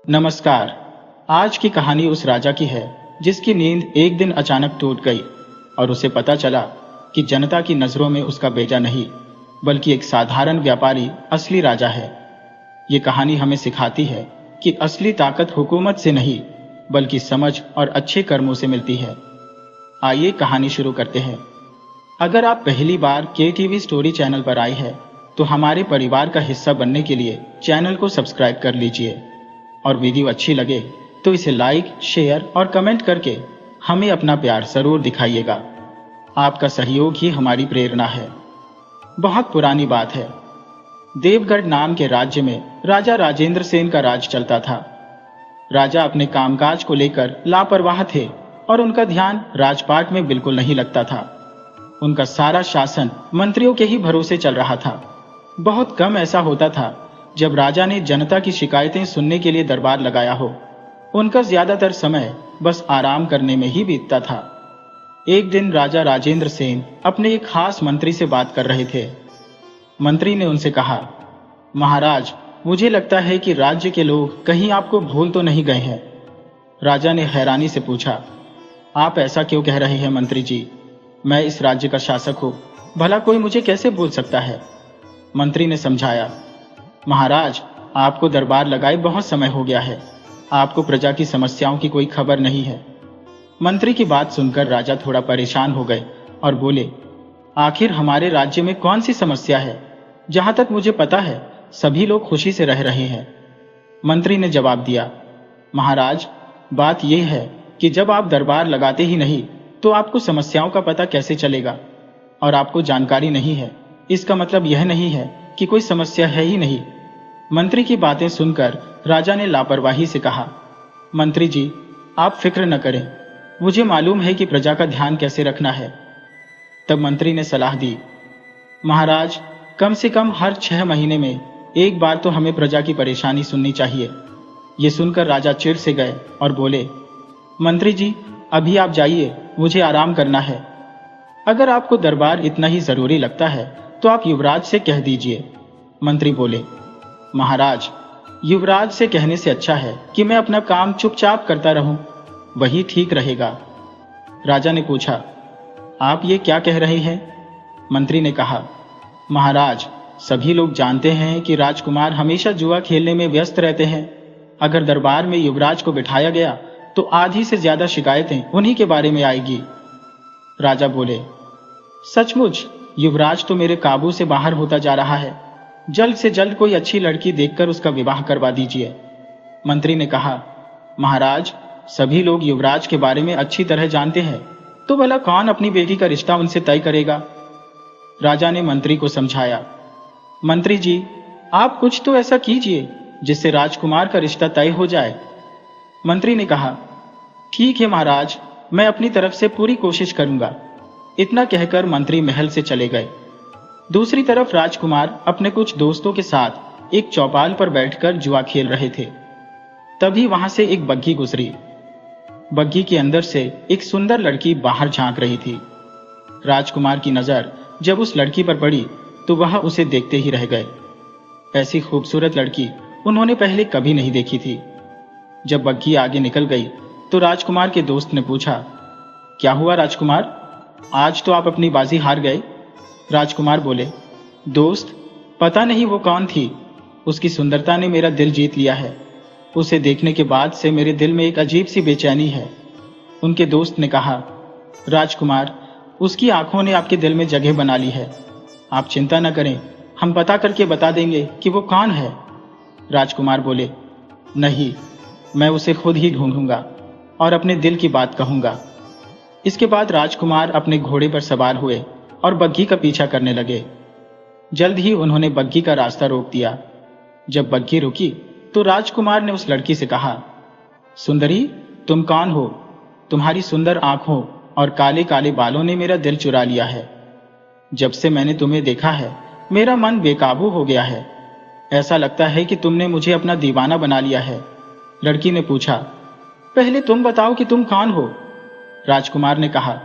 नमस्कार। आज की कहानी उस राजा की है जिसकी नींद एक दिन अचानक टूट गई और उसे पता चला कि जनता की नजरों में उसका बेटा नहीं बल्कि एक साधारण व्यापारी असली राजा है। ये कहानी हमें सिखाती है कि असली ताकत हुकूमत से नहीं बल्कि समझ और अच्छे कर्मों से मिलती है। आइए कहानी शुरू करते हैं। अगर आप पहली बार KTV स्टोरी चैनल पर आए हैं तो हमारे परिवार का हिस्सा बनने के लिए चैनल को सब्सक्राइब कर लीजिए और वीडियो अच्छी लगे तो इसे लाइक, शेयर और कमेंट करके हमें अपना प्यार जरूर दिखाइएगा। आपका सहयोग ही हमारी प्रेरणा है। बहुत पुरानी बात है। देवगढ़ नाम के राज्य में राजा राजेंद्र सेन का राज चलता था। राजा अपने कामकाज को लेकर लापरवाह थे और उनका ध्यान राजपाट में बिल्कुल नहीं लगता था। उनका सारा शासन मंत्रियों के ही भरोसे चल रहा था। बहुत कम ऐसा होता था जब राजा ने जनता की शिकायतें सुनने के लिए दरबार लगाया हो। उनका ज्यादातर समय बस आराम करने में ही बीतता था। एक दिन राजा राजेंद्र सेन अपने एक खास मंत्री से बात कर रहे थे। मंत्री ने उनसे कहा, महाराज, मुझे लगता है कि राज्य के लोग कहीं आपको भूल तो नहीं गए हैं। राजा ने हैरानी से पूछा, आप ऐसा क्यों कह रहे हैं मंत्री जी? मैं इस राज्य का शासक हूं, भला कोई मुझे कैसे भूल सकता है? मंत्री ने समझाया, महाराज, आपको दरबार लगाए बहुत समय हो गया है। आपको प्रजा की समस्याओं की कोई खबर नहीं है। मंत्री की बात सुनकर राजा थोड़ा परेशान हो गए और बोले, आखिर हमारे राज्य में कौन सी समस्या है? जहां तक मुझे पता है सभी लोग खुशी से रह रहे हैं। मंत्री ने जवाब दिया, महाराज, बात यह है कि जब आप दरबार लगाते ही नहीं तो आपको समस्याओं का पता कैसे चलेगा? और आपको जानकारी नहीं है इसका मतलब यह नहीं है कि कोई समस्या है ही नहीं। मंत्री की बातें सुनकर राजा ने लापरवाही से कहा, मंत्री जी, आप फिक्र न करें, मुझे मालूम है कि प्रजा का ध्यान कैसे रखना है। तब मंत्री ने सलाह दी, महाराज, कम से कम हर 6 महीने में एक बार तो हमें प्रजा की परेशानी सुननी चाहिए। ये सुनकर राजा चिढ़ से गए और बोले, मंत्री जी, अभी आप जाइए, मुझे आराम करना है। अगर आपको दरबार इतना ही जरूरी लगता है तो आप युवराज से कह दीजिए। मंत्री बोले, महाराज, युवराज से कहने से अच्छा है कि मैं अपना काम चुपचाप करता रहूं, वही ठीक रहेगा। राजा ने पूछा, आप ये क्या कह रहे हैं? मंत्री ने कहा, महाराज, सभी लोग जानते हैं कि राजकुमार हमेशा जुआ खेलने में व्यस्त रहते हैं। अगर दरबार में युवराज को बिठाया गया तो आधी से ज्यादा शिकायतें उन्हीं के बारे में आएगी। राजा बोले, सचमुच युवराज तो मेरे काबू से बाहर होता जा रहा है। जल्द से जल्द कोई अच्छी लड़की देखकर उसका विवाह करवा दीजिए। मंत्री ने कहा, महाराज, सभी लोग युवराज के बारे में अच्छी तरह जानते हैं, तो भला कौन अपनी बेटी का रिश्ता उनसे तय करेगा? राजा ने मंत्री को समझाया, मंत्री जी, आप कुछ तो ऐसा कीजिए जिससे राजकुमार का रिश्ता तय हो जाए। मंत्री ने कहा, ठीक है महाराज, मैं अपनी तरफ से पूरी कोशिश करूंगा। इतना कहकर मंत्री महल से चले गए। दूसरी तरफ राजकुमार अपने कुछ दोस्तों के साथ एक चौपाल पर बैठकर जुआ खेल रहे थे। तभी वहां से एक बग्घी गुजरी। बग्घी के अंदर से एक सुंदर लड़की बाहर झांक रही थी। राजकुमार की नजर जब उस लड़की पर पड़ी तो वह उसे देखते ही रह गए। ऐसी खूबसूरत लड़की उन्होंने पहले कभी नहीं देखी थी। जब बग्घी आगे निकल गई तो राजकुमार के दोस्त ने पूछा, क्या हुआ राजकुमार, आज तो आप अपनी बाजी हार गए? राजकुमार बोले, दोस्त, पता नहीं वो कौन थी, उसकी सुंदरता ने मेरा दिल जीत लिया है। उसे देखने के बाद से मेरे दिल में एक अजीब सी बेचैनी है। उनके दोस्त ने कहा, राजकुमार, उसकी आंखों ने आपके दिल में जगह बना ली है। आप चिंता न करें, हम पता करके बता देंगे कि वो कौन है। राजकुमार बोले, नहीं, मैं उसे खुद ही ढूंढूंगा और अपने दिल की बात कहूंगा। इसके बाद राजकुमार अपने घोड़े पर सवार हुए और बग्घी का पीछा करने लगे। जल्द ही उन्होंने बग्घी का रास्ता रोक दिया। जब बग्घी रुकी तो राजकुमार ने उस लड़की से कहा, सुंदरी, तुम कौन हो? तुम्हारी सुंदर आंखों और काले काले बालों ने मेरा दिल चुरा लिया है। जब से मैंने तुम्हें देखा है मेरा मन बेकाबू हो गया है। ऐसा लगता है कि तुमने मुझे अपना दीवाना बना लिया है। लड़की ने पूछा, पहले तुम बताओ कि तुम कौन हो? राजकुमार ने कहा,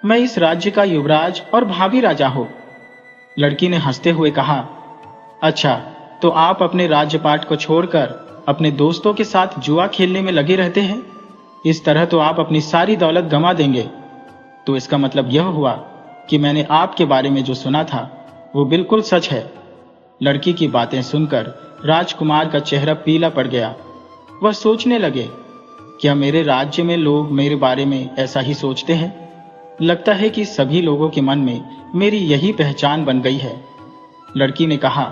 मैं इस राज्य का युवराज और भावी राजा हूं। लड़की ने हंसते हुए कहा, अच्छा, तो आप अपने राज्यपाट को छोड़कर अपने दोस्तों के साथ जुआ खेलने में लगे रहते हैं? इस तरह तो आप अपनी सारी दौलत गंवा देंगे। तो इसका मतलब यह हुआ कि मैंने आपके बारे में जो सुना था वो बिल्कुल सच है। लड़की की बातें सुनकर राजकुमार का चेहरा पीला पड़ गया। वह सोचने लगे, क्या मेरे राज्य में लोग मेरे बारे में ऐसा ही सोचते हैं? लगता है कि सभी लोगों के मन में मेरी यही पहचान बन गई है। लड़की ने कहा,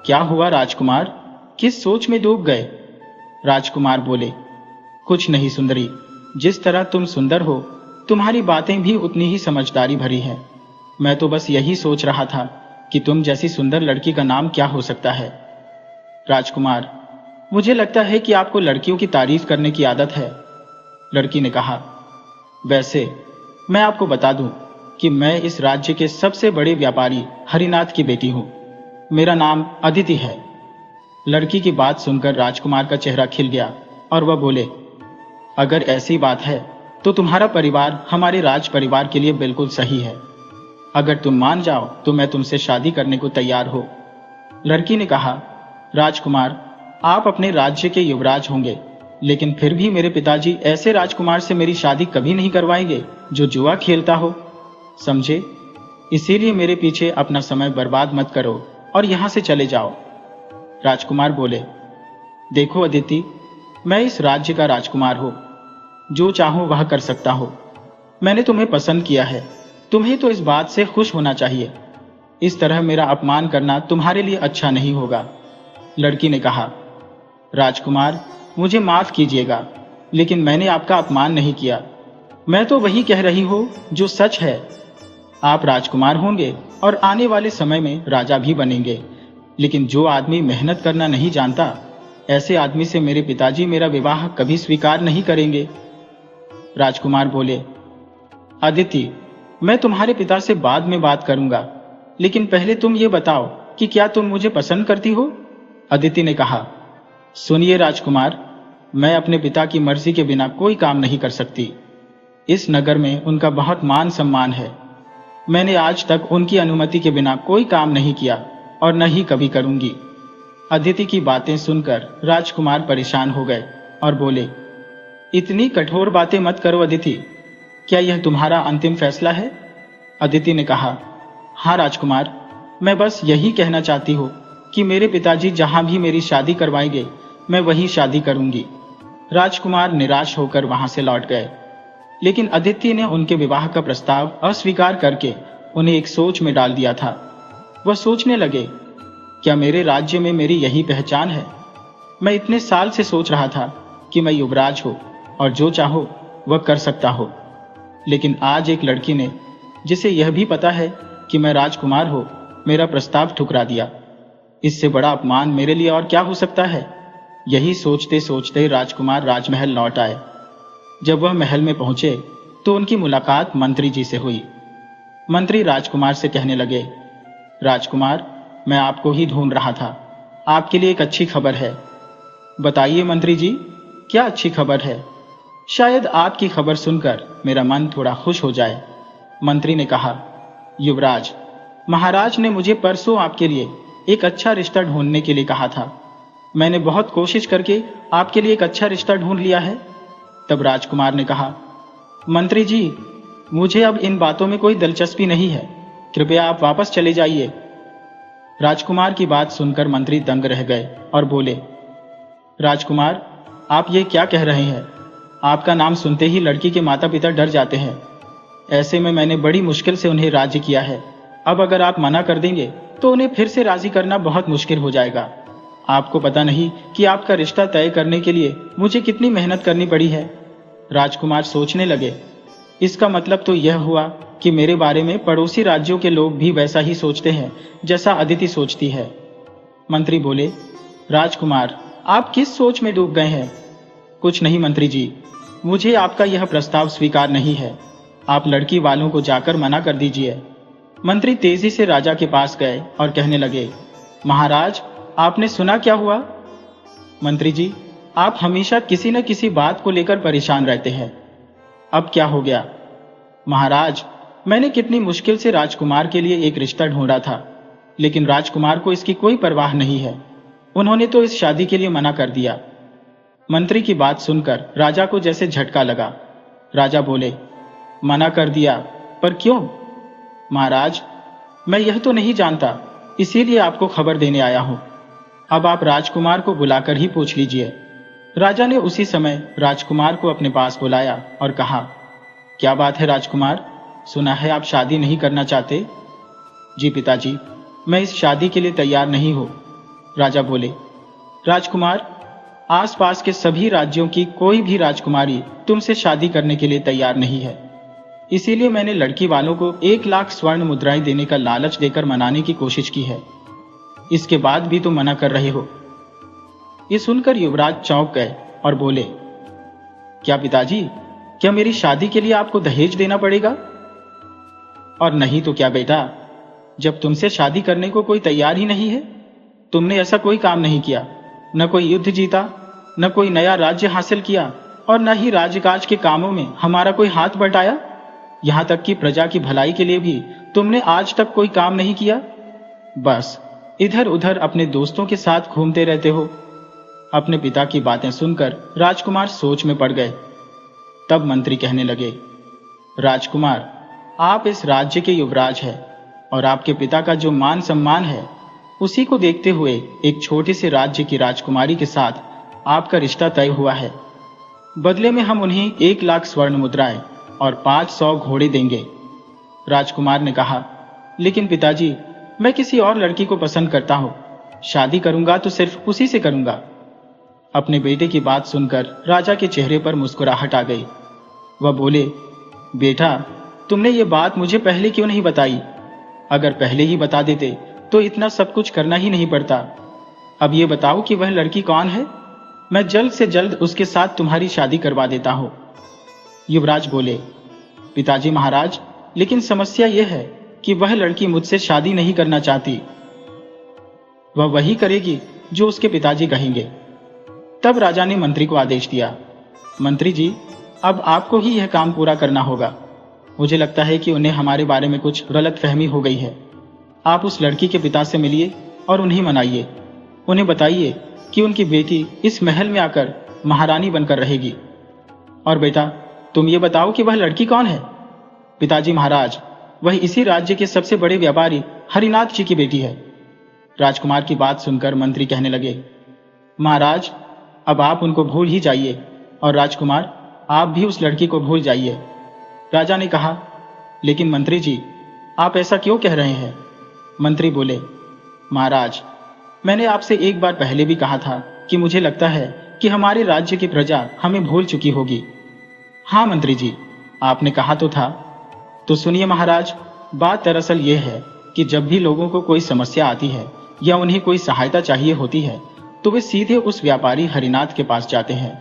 क्या हुआ राजकुमार, किस सोच में डूब गए? राजकुमार बोले, कुछ नहीं सुंदरी, जिस तरह तुम सुंदर हो तुम्हारी बातें भी उतनी ही समझदारी भरी है। मैं तो बस यही सोच रहा था कि तुम जैसी सुंदर लड़की का नाम क्या हो सकता है। राजकुमार, मुझे लगता है कि आपको लड़कियों की तारीफ करने की आदत है। लड़की ने कहा, वैसे मैं आपको बता दूं कि मैं इस राज्य के सबसे बड़े व्यापारी हरिनाथ की बेटी हूं। मेरा नाम अदिति है। लड़की की बात सुनकर राजकुमार का चेहरा खिल गया और वह बोले, अगर ऐसी बात है तो तुम्हारा परिवार हमारे राज परिवार के लिए बिल्कुल सही है। अगर तुम मान जाओ तो मैं तुमसे शादी करने को तैयार हो। लड़की ने कहा, राजकुमार, आप अपने राज्य के युवराज होंगे, लेकिन फिर भी मेरे पिताजी ऐसे राजकुमार से मेरी शादी कभी नहीं करवाएंगे जो जुआ खेलता हो, समझे? इसीलिए मेरे पीछे अपना समय बर्बाद मत करो और यहां से चले जाओ। राजकुमार बोले, देखो अदिति, मैं इस राज्य का राजकुमार हूं, जो चाहूं वह कर सकता हूं। मैंने तुम्हें पसंद किया है, तुम्हें तो इस बात से खुश होना चाहिए। इस तरह मेरा अपमान करना तुम्हारे लिए अच्छा नहीं होगा। लड़की ने कहा, राजकुमार, मुझे माफ कीजिएगा, लेकिन मैंने आपका अपमान नहीं किया। मैं तो वही कह रही हूं जो सच है। आप राजकुमार होंगे और आने वाले समय में राजा भी बनेंगे, लेकिन जो आदमी मेहनत करना नहीं जानता, ऐसे आदमी से मेरे पिताजी मेरा विवाह कभी स्वीकार नहीं करेंगे। राजकुमार बोले, अदिति, मैं तुम्हारे पिता से बाद में बात करूंगा, लेकिन पहले तुम ये बताओ कि क्या तुम मुझे पसंद करती हो? अदिति ने कहा, सुनिए राजकुमार, मैं अपने पिता की मर्जी के बिना कोई काम नहीं कर सकती। इस नगर में उनका बहुत मान सम्मान है। मैंने आज तक उनकी अनुमति के बिना कोई काम नहीं किया और न ही कभी करूंगी। अदिति की बातें सुनकर राजकुमार परेशान हो गए और बोले, इतनी कठोर बातें मत करो अदिति, क्या यह तुम्हारा अंतिम फैसला है? अदिति ने कहा, हाँ राजकुमार, मैं बस यही कहना चाहती हूँ कि मेरे पिताजी जहां भी मेरी शादी करवाएंगे मैं वहीं शादी करूंगी। राजकुमार निराश होकर वहां से लौट गए, लेकिन अदिति ने उनके विवाह का प्रस्ताव अस्वीकार करके उन्हें एक सोच में डाल दिया था। वह सोचने लगे, क्या मेरे राज्य में मेरी यही पहचान है? मैं इतने साल से सोच रहा था कि मैं युवराज हो और जो चाहो वह कर सकता हो, लेकिन आज एक लड़की ने, जिसे यह भी पता है कि मैं राजकुमार हो, मेरा प्रस्ताव ठुकरा दिया। इससे बड़ा अपमान मेरे लिए और क्या हो सकता है? यही सोचते सोचते राजकुमार राजमहल लौट आए। जब वह महल में पहुंचे तो उनकी मुलाकात मंत्री जी से हुई। मंत्री राजकुमार से कहने लगे, राजकुमार, मैं आपको ही ढूंढ रहा था। आपके लिए एक अच्छी खबर है। बताइए मंत्री जी, क्या अच्छी खबर है? शायद आपकी खबर सुनकर मेरा मन थोड़ा खुश हो जाए। मंत्री ने कहा, युवराज, महाराज ने मुझे परसों आपके लिए एक अच्छा रिश्ता ढूंढने के लिए कहा था। मैंने बहुत कोशिश करके आपके लिए एक अच्छा रिश्ता ढूंढ लिया है। तब राजकुमार ने कहा, मंत्री जी, मुझे अब इन बातों में कोई दिलचस्पी नहीं है, कृपया आप वापस चले जाइए। राजकुमार की बात सुनकर मंत्री दंग रह गए और बोले, राजकुमार, आप ये क्या कह रहे हैं? आपका नाम सुनते ही लड़की के माता पिता डर जाते हैं। ऐसे में मैंने बड़ी मुश्किल से उन्हें राजी किया है। अब अगर आप मना कर देंगे तो उन्हें फिर से राजी करना बहुत मुश्किल हो जाएगा। आपको पता नहीं कि आपका रिश्ता तय करने के लिए मुझे कितनी मेहनत करनी पड़ी है। राजकुमार सोचने लगे, इसका मतलब तो यह हुआ कि मेरे बारे में पड़ोसी राज्यों के लोग भी वैसा ही सोचते हैं जैसा अदिति सोचती है। मंत्री बोले, राजकुमार, आप किस सोच में डूब गए हैं? कुछ नहीं मंत्री जी, मुझे आपका यह प्रस्ताव स्वीकार नहीं है। आप लड़की वालों को जाकर मना कर दीजिए। मंत्री तेजी से राजा के पास गए और कहने लगे, महाराज, आपने सुना क्या हुआ? मंत्री जी, आप हमेशा किसी न किसी बात को लेकर परेशान रहते हैं। अब क्या हो गया? महाराज, मैंने कितनी मुश्किल से राजकुमार के लिए एक रिश्ता ढूंढा था, लेकिन राजकुमार को इसकी कोई परवाह नहीं है। उन्होंने तो इस शादी के लिए मना कर दिया। मंत्री की बात सुनकर राजा को जैसे झटका लगा। राजा बोले, मना कर दिया? पर क्यों? महाराज, मैं यह तो नहीं जानता, इसीलिए आपको खबर देने आया हूं। अब आप राजकुमार को बुलाकर ही पूछ लीजिए। राजा ने उसी समय राजकुमार को अपने पास बुलाया और कहा, क्या बात है राजकुमार, सुना है आप शादी नहीं करना चाहते? जी पिताजी, मैं इस शादी के लिए तैयार नहीं हूं। राजा बोले, राजकुमार, आसपास के सभी राज्यों की कोई भी राजकुमारी तुमसे शादी करने के लिए तैयार नहीं है। इसीलिए मैंने लड़की वालों को 1,00,000 स्वर्ण मुद्राएं देने का लालच देकर मनाने की कोशिश की है। इसके बाद भी तुम मना कर रहे हो। ये सुनकर युवराज चौंक गए और बोले, क्या पिताजी, क्या मेरी शादी के लिए आपको दहेज देना पड़ेगा? और नहीं तो क्या बेटा, जब तुमसे शादी करने को कोई तैयार ही नहीं है, तुमने ऐसा कोई काम नहीं किया, न कोई युद्ध जीता, न कोई नया राज्य हासिल किया और न ही राजकाज के कामों में हमारा कोई हाथ बटाया। यहां तक कि प्रजा की भलाई के लिए भी तुमने आज तक कोई काम नहीं किया। बस इधर उधर अपने दोस्तों के साथ घूमते रहते हो। अपने पिता की बातें सुनकर राजकुमार सोच में पड़ गए। तब मंत्री कहने लगे, राजकुमार, आप इस राज्य के युवराज हैं और आपके पिता का जो मान सम्मान है, उसी को देखते हुए एक छोटे से राज्य की राजकुमारी के साथ आपका रिश्ता तय हुआ है। बदले में हम उन्हें 1,00,000 स्वर्ण मुद्राएं और 500 घोड़े देंगे। राजकुमार ने कहा, लेकिन पिताजी, मैं किसी और लड़की को पसंद करता हूं। शादी करूंगा तो सिर्फ उसी से करूंगा। अपने बेटे की बात सुनकर राजा के चेहरे पर मुस्कुराहट आ गई। वह बोले, बेटा, तुमने ये बात मुझे पहले क्यों नहीं बताई? अगर पहले ही बता देते तो इतना सब कुछ करना ही नहीं पड़ता। अब ये बताओ कि वह लड़की कौन है? मैं जल्द से जल्द उसके साथ तुम्हारी शादी करवा देता हूं। युवराज बोले, पिताजी महाराज, लेकिन समस्या यह है कि वह लड़की मुझसे शादी नहीं करना चाहती। वह वही करेगी जो उसके पिताजी कहेंगे। तब राजा ने मंत्री को आदेश दिया, मंत्री जी, अब आपको ही यह काम पूरा करना होगा। मुझे लगता है कि उन्हें हमारे बारे में कुछ गलतफहमी हो गई है। आप उस लड़की के पिता से मिलिए और उन्हें मनाइए। उन्हें बताइए कि उनकी बेटी इस महल में आकर महारानी बनकर रहेगी। और बेटा, तुम ये बताओ कि वह लड़की कौन है? पिताजी महाराज, वह इसी राज्य के सबसे बड़े व्यापारी हरिनाथ जी की बेटी है। राजकुमार की बात सुनकर मंत्री कहने लगे, महाराज, अब आप उनको भूल ही जाइए और राजकुमार, आप भी उस लड़की को भूल जाइए। राजा ने कहा, लेकिन मंत्री जी, आप ऐसा क्यों कह रहे हैं? मंत्री बोले, महाराज, मैंने आपसे एक बार पहले भी कहा था कि मुझे लगता है कि हमारे राज्य की प्रजा हमें भूल चुकी होगी। हाँ मंत्री जी, आपने कहा तो था। तो सुनिए महाराज, बात दरअसल ये है कि जब भी लोगों को कोई समस्या आती है या उन्हें कोई सहायता चाहिए होती है तो वे सीधे उस व्यापारी हरिनाथ के पास जाते हैं।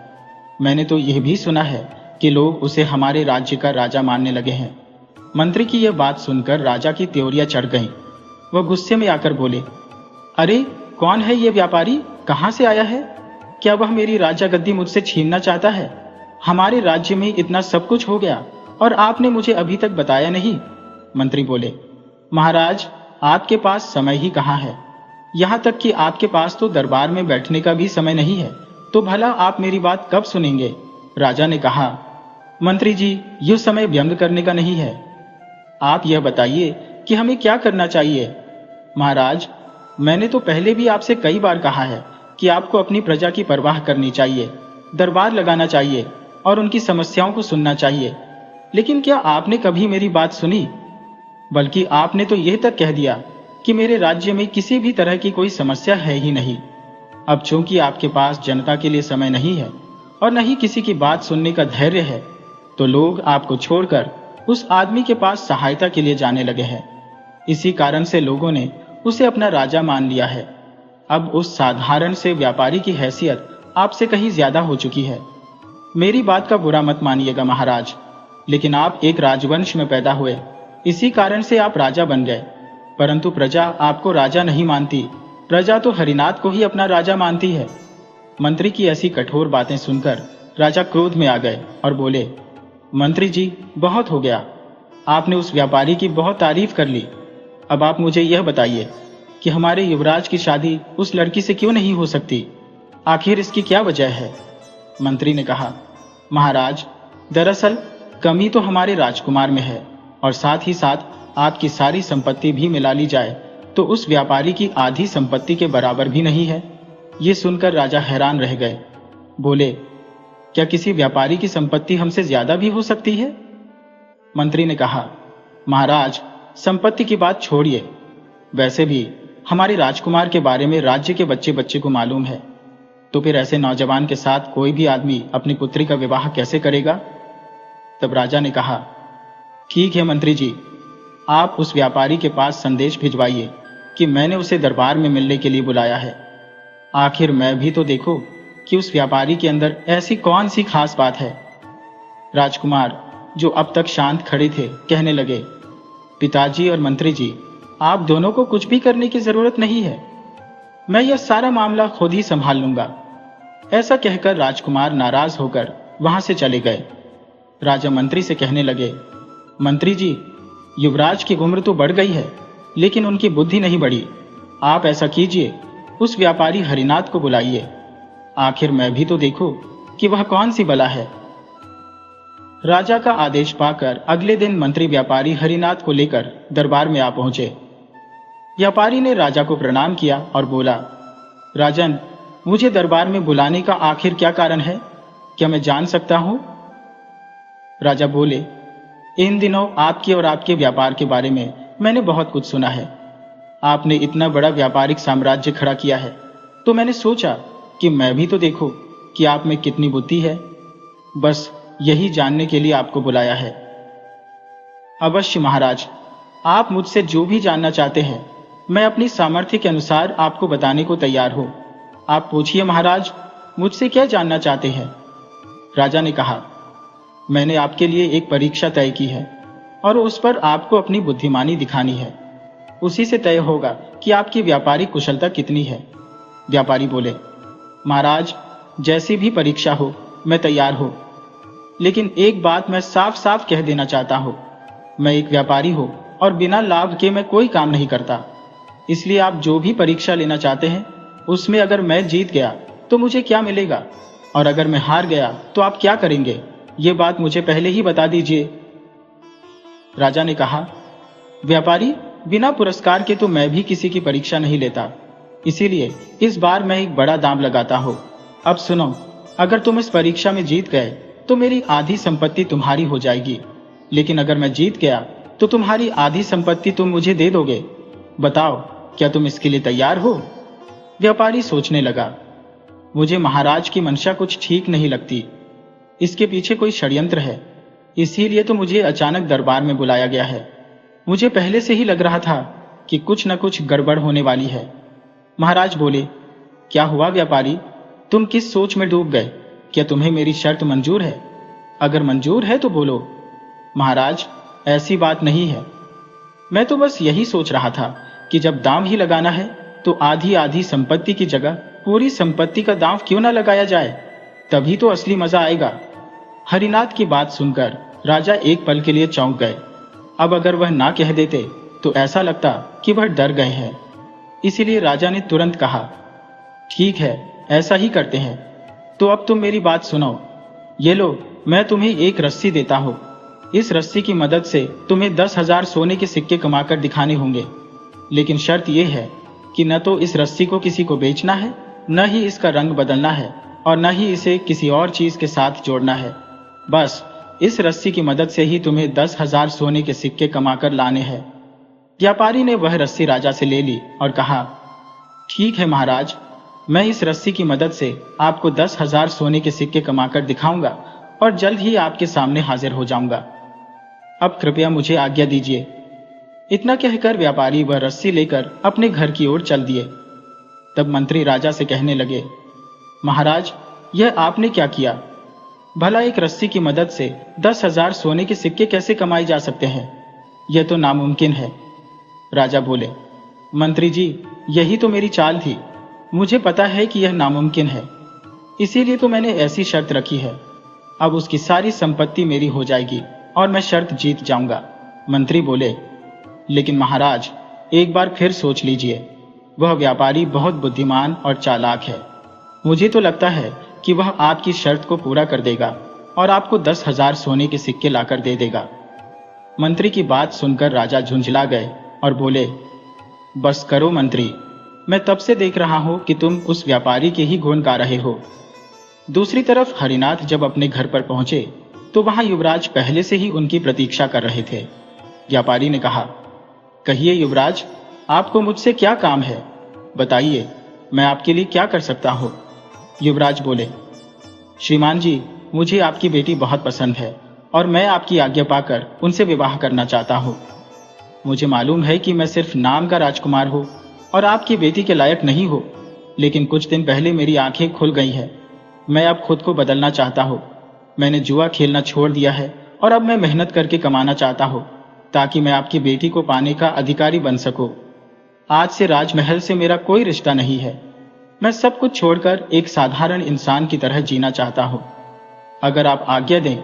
मैंने तो यह भी सुना है कि लोग उसे हमारे राज्य का राजा मानने लगे हैं। मंत्री की यह बात सुनकर राजा की त्योरियां चढ़ गईं। वह गुस्से में आकर बोले, अरे कौन है ये व्यापारी? कहां से आया है? क्या वह मेरी राजा गद्दी मुझसे छीनना चाहता है? हमारे राज्य में इतना सब कुछ हो गया और आपने मुझे अभी तक बताया नहीं। मंत्री बोले, महाराज, आपके पास समय ही कहाँ है। यहां तक कि आपके पास तो दरबार में बैठने का भी समय नहीं है, तो भला आप मेरी बात कब सुनेंगे? राजा ने कहा, मंत्री जी, यह समय व्यंग करने का नहीं है। आप यह बताइए कि हमें क्या करना चाहिए। महाराज, मैंने तो पहले भी आपसे कई बार कहा है कि आपको अपनी प्रजा की परवाह करनी चाहिए, दरबार लगाना चाहिए और उनकी समस्याओं को सुनना चाहिए। लेकिन क्या आपने कभी मेरी बात सुनी? बल्कि आपने तो यह तक कह दिया कि मेरे राज्य में किसी भी तरह की कोई समस्या है ही नहीं। अब चूंकि आपके पास जनता के लिए समय नहीं है और न ही किसी की बात सुनने का धैर्य है, तो लोग आपको छोड़कर उस आदमी के पास सहायता के लिए जाने लगे हैं। इसी कारण से लोगों ने उसे अपना राजा मान लिया है। अब उस साधारण से व्यापारी की हैसियत आपसे कहीं ज्यादा हो चुकी है। मेरी बात का बुरा मत मानिएगा महाराज, लेकिन आप एक राजवंश में पैदा हुए, इसी कारण से आप राजा बन गए। परंतु प्रजा आपको राजा नहीं मानती, प्रजा तो हरिनाथ को ही अपना राजा मानती है। मंत्री की ऐसी कठोर बातें सुनकर राजा क्रोध में आ गए और बोले, मंत्री जी, बहुत हो गया। आपने उस व्यापारी की बहुत तारीफ कर ली। अब आप मुझे यह बताइए कि हमारे युवराज की शादी उस लड़की से क्यों नहीं हो सकती? आखिर इसकी क्या वजह है? मंत्री ने कहा, महाराज, दरअसल कमी तो हमारे राजकुमार में है, और साथ ही साथ आपकी सारी संपत्ति भी मिला ली जाए तो उस व्यापारी की आधी संपत्ति के बराबर भी नहीं है। ये सुनकर राजा हैरान रह गए। बोले, क्या किसी व्यापारी की संपत्ति हमसे ज्यादा भी हो सकती है? मंत्री ने कहा, महाराज, संपत्ति की बात छोड़िए, वैसे भी हमारे राजकुमार के बारे में राज्य के बच्चे बच्चे को मालूम है, तो फिर ऐसे नौजवान के साथ कोई भी आदमी अपनी पुत्री का विवाह कैसे करेगा? तब राजा ने कहा, ठीक है मंत्री जी, आप उस व्यापारी के पास संदेश भिजवाइए कि मैंने उसे दरबार में मिलने के लिए बुलाया है। आखिर मैं भी तो देखो कि उस व्यापारी के अंदर ऐसी कौन सी खास बात है। राजकुमार, जो अब तक शांत खड़े थे, कहने लगे, पिताजी और मंत्री जी, आप दोनों को कुछ भी करने की जरूरत नहीं है, मैं यह सारा मामला खुद ही संभाल लूंगा। ऐसा कहकर राजकुमार नाराज होकर वहां से चले गए। राजा मंत्री से कहने लगे, मंत्री जी, युवराज की उम्र तो बढ़ गई है, लेकिन उनकी बुद्धि नहीं बढ़ी। आप ऐसा कीजिए, उस व्यापारी हरिनाथ को बुलाइए, आखिर मैं भी तो देखूं कि वह कौन सी बला है। राजा का आदेश पाकर अगले दिन मंत्री व्यापारी हरिनाथ को लेकर दरबार में आ पहुंचे। व्यापारी ने राजा को प्रणाम किया और बोला, राजन, मुझे दरबार में बुलाने का आखिर क्या कारण है? क्या मैं जान सकता हूं? राजा बोले, इन दिनों आपके और आपके व्यापार के बारे में मैंने बहुत कुछ सुना है। आपने इतना बड़ा व्यापारिक साम्राज्य खड़ा किया है, तो मैंने सोचा कि मैं भी तो देखूं कि आप में कितनी बुद्धि है। बस यही जानने के लिए आपको बुलाया है। अवश्य महाराज, आप मुझसे जो भी जानना चाहते हैं, मैं अपनी सामर्थ्य के अनुसार आपको बताने को तैयार हूं। आप पूछिए महाराज, मुझसे क्या जानना चाहते हैं? राजा ने कहा, मैंने आपके लिए एक परीक्षा तय की है और उस पर आपको अपनी बुद्धिमानी दिखानी है। उसी से तय होगा कि आपकी व्यापारिक कुशलता कितनी है। व्यापारी बोले, महाराज, जैसी भी परीक्षा हो मैं तैयार हूं, लेकिन एक बात मैं साफ साफ कह देना चाहता हूं, मैं एक व्यापारी हूं और बिना लाभ के मैं कोई काम नहीं करता। इसलिए आप जो भी परीक्षा लेना चाहते हैं, उसमें अगर मैं जीत गया तो मुझे क्या मिलेगा, और अगर मैं हार गया तो आप क्या करेंगे, ये बात मुझे पहले ही बता दीजिए। राजा ने कहा, व्यापारी, बिना पुरस्कार के तो मैं भी किसी की परीक्षा नहीं लेता, इसीलिए इस बार मैं एक बड़ा दाम लगाता हूं। अब सुनो, अगर तुम इस परीक्षा में जीत गए तो मेरी आधी संपत्ति तुम्हारी हो जाएगी, लेकिन अगर मैं जीत गया तो तुम्हारी आधी संपत्ति तुम मुझे दे दोगे। बताओ, क्या तुम इसके लिए तैयार हो? व्यापारी सोचने लगा, मुझे महाराज की मंशा कुछ ठीक नहीं लगती, इसके पीछे कोई षड्यंत्र है, इसीलिए तो मुझे अचानक दरबार में बुलाया गया है। मुझे पहले से ही लग रहा था कि कुछ न कुछ गड़बड़ होने वाली है। महाराज बोले, क्या हुआ व्यापारी, तुम किस सोच में डूब गए? क्या तुम्हें मेरी शर्त मंजूर है? अगर मंजूर है तो बोलो। महाराज, ऐसी बात नहीं है, मैं तो बस यही सोच रहा था कि जब दाम ही लगाना है तो आधी आधी संपत्ति की जगह पूरी संपत्ति का दाम क्यों ना लगाया जाए, तभी तो असली मजा आएगा। हरिनाथ की बात सुनकर राजा एक पल के लिए चौंक गए। अब अगर वह ना कह देते तो ऐसा लगता कि वह डर गए हैं। इसीलिए राजा ने तुरंत कहा, ठीक है, ऐसा ही करते हैं। तो अब तुम मेरी बात सुनो। ये लो, मैं तुम्हें एक रस्सी देता हूं। इस रस्सी की मदद से तुम्हें 10,000 सोने के सिक्के कमाकर दिखाने होंगे, लेकिन शर्त यह है कि न तो इस रस्सी को किसी को बेचना है, न ही इसका रंग बदलना है, और न ही इसे किसी और चीज के साथ जोड़ना है। बस इस रस्सी की मदद से ही तुम्हें 10,000 सोने के सिक्के कमाकर लाने हैं। व्यापारी ने वह रस्सी राजा से ले ली और कहा, ठीक है महाराज, मैं इस रस्सी की मदद से आपको 10,000 सोने के सिक्के कमाकर दिखाऊंगा और जल्द ही आपके सामने हाजिर हो जाऊंगा। अब कृपया मुझे आज्ञा दीजिए। इतना कहकर व्यापारी वह रस्सी लेकर अपने घर की ओर चल दिए। तब मंत्री राजा से कहने लगे, महाराज, यह आपने क्या किया? भला एक रस्सी की मदद से 10,000 सोने के सिक्के कैसे कमाए जा सकते हैं? यह तो नामुमकिन है। राजा बोले, मंत्री जी, यही तो मेरी चाल थी। मुझे पता है कि यह नामुमकिन है, इसीलिए तो मैंने ऐसी शर्त रखी है। अब उसकी सारी संपत्ति मेरी हो जाएगी और मैं शर्त जीत जाऊंगा। मंत्री बोले, लेकिन महाराज, एक बार फिर सोच लीजिए। वह व्यापारी बहुत बुद्धिमान और चालाक है। मुझे तो लगता है कि वह आपकी शर्त को पूरा कर देगा और आपको 10,000 सोने के सिक्के लाकर दे देगा। मंत्री की बात सुनकर राजा झुंझला गए और बोले, बस करो मंत्री, मैं तब से देख रहा हूं कि तुम उस व्यापारी के ही गुण गा रहे हो। दूसरी तरफ हरिनाथ जब अपने घर पर पहुंचे तो वहां युवराज पहले से ही उनकी प्रतीक्षा कर रहे थे। व्यापारी ने कहा, कहिए युवराज, आपको मुझसे क्या काम है? बताइए, मैं आपके लिए क्या कर सकता हूं? युवराज बोले, श्रीमान जी, मुझे आपकी बेटी बहुत पसंद है और मैं आपकी आज्ञा पाकर उनसे विवाह करना चाहता हूं। मुझे मालूम है कि मैं सिर्फ नाम का राजकुमार हूं और आपकी बेटी के लायक नहीं हो, लेकिन कुछ दिन पहले मेरी आंखें खुल गई हैं। मैं अब खुद को बदलना चाहता हूं। मैंने जुआ खेलना छोड़ दिया है और अब मैं मेहनत करके कमाना चाहता हूं ताकि मैं आपकी बेटी को पाने का अधिकारी बन सकूं। आज से राजमहल से मेरा कोई रिश्ता नहीं है। मैं सब कुछ छोड़कर एक साधारण इंसान की तरह जीना चाहता हूं। अगर आप आज्ञा दें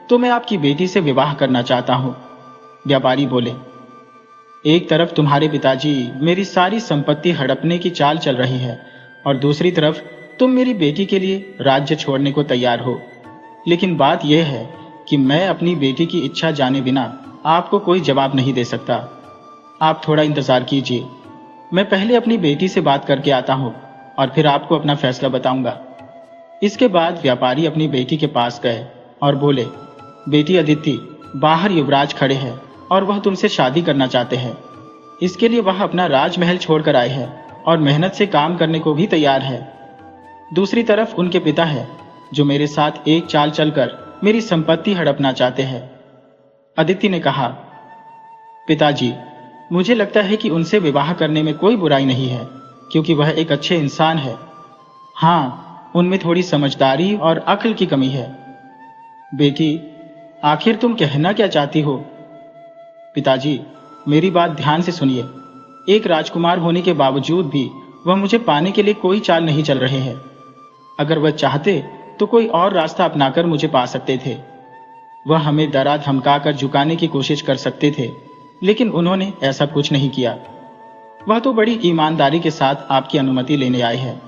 तो मैं आपकी बेटी से विवाह करना चाहता हूं। व्यापारी बोले, एक तरफ तुम्हारे पिताजी मेरी सारी संपत्ति हड़पने की चाल चल रही है और दूसरी तरफ तुम मेरी बेटी के लिए राज्य छोड़ने को तैयार हो। लेकिन बात यह है कि मैं अपनी बेटी की इच्छा जाने बिना आपको कोई जवाब नहीं दे सकता। आप थोड़ा इंतजार कीजिए। मैं पहले अपनी बेटी से बात करके आता हूं और फिर आपको अपना फैसला बताऊंगा। इसके बाद व्यापारी अपनी बेटी के पास गए और बोले, बेटी अदिति, बाहर युवराज खड़े हैं और वह तुमसे शादी करना चाहते हैं। इसके लिए वह अपना राजमहल छोड़कर आए हैं और मेहनत से काम करने को भी तैयार है। दूसरी तरफ उनके पिता हैं जो मेरे साथ एक चाल चलकर मेरी संपत्ति हड़पना चाहते हैं। अदिति ने कहा, पिताजी, मुझे लगता है कि उनसे विवाह करने में कोई बुराई नहीं है क्योंकि वह एक अच्छे इंसान है। हाँ, उनमें थोड़ी समझदारी और अक्ल की कमी है। बेटी, आखिर तुम कहना क्या चाहती हो? पिताजी, मेरी बात ध्यान से सुनिए। एक राजकुमार होने के बावजूद भी वह मुझे पाने के लिए कोई चाल नहीं चल रहे हैं। अगर वह चाहते तो कोई और रास्ता अपनाकर मुझे पा सकते थे। वह हमें डरा धमकाकर झुकाने की कोशिश कर सकते थे, लेकिन उन्होंने ऐसा कुछ नहीं किया। वह तो बड़ी ईमानदारी के साथ आपकी अनुमति लेने आए हैं।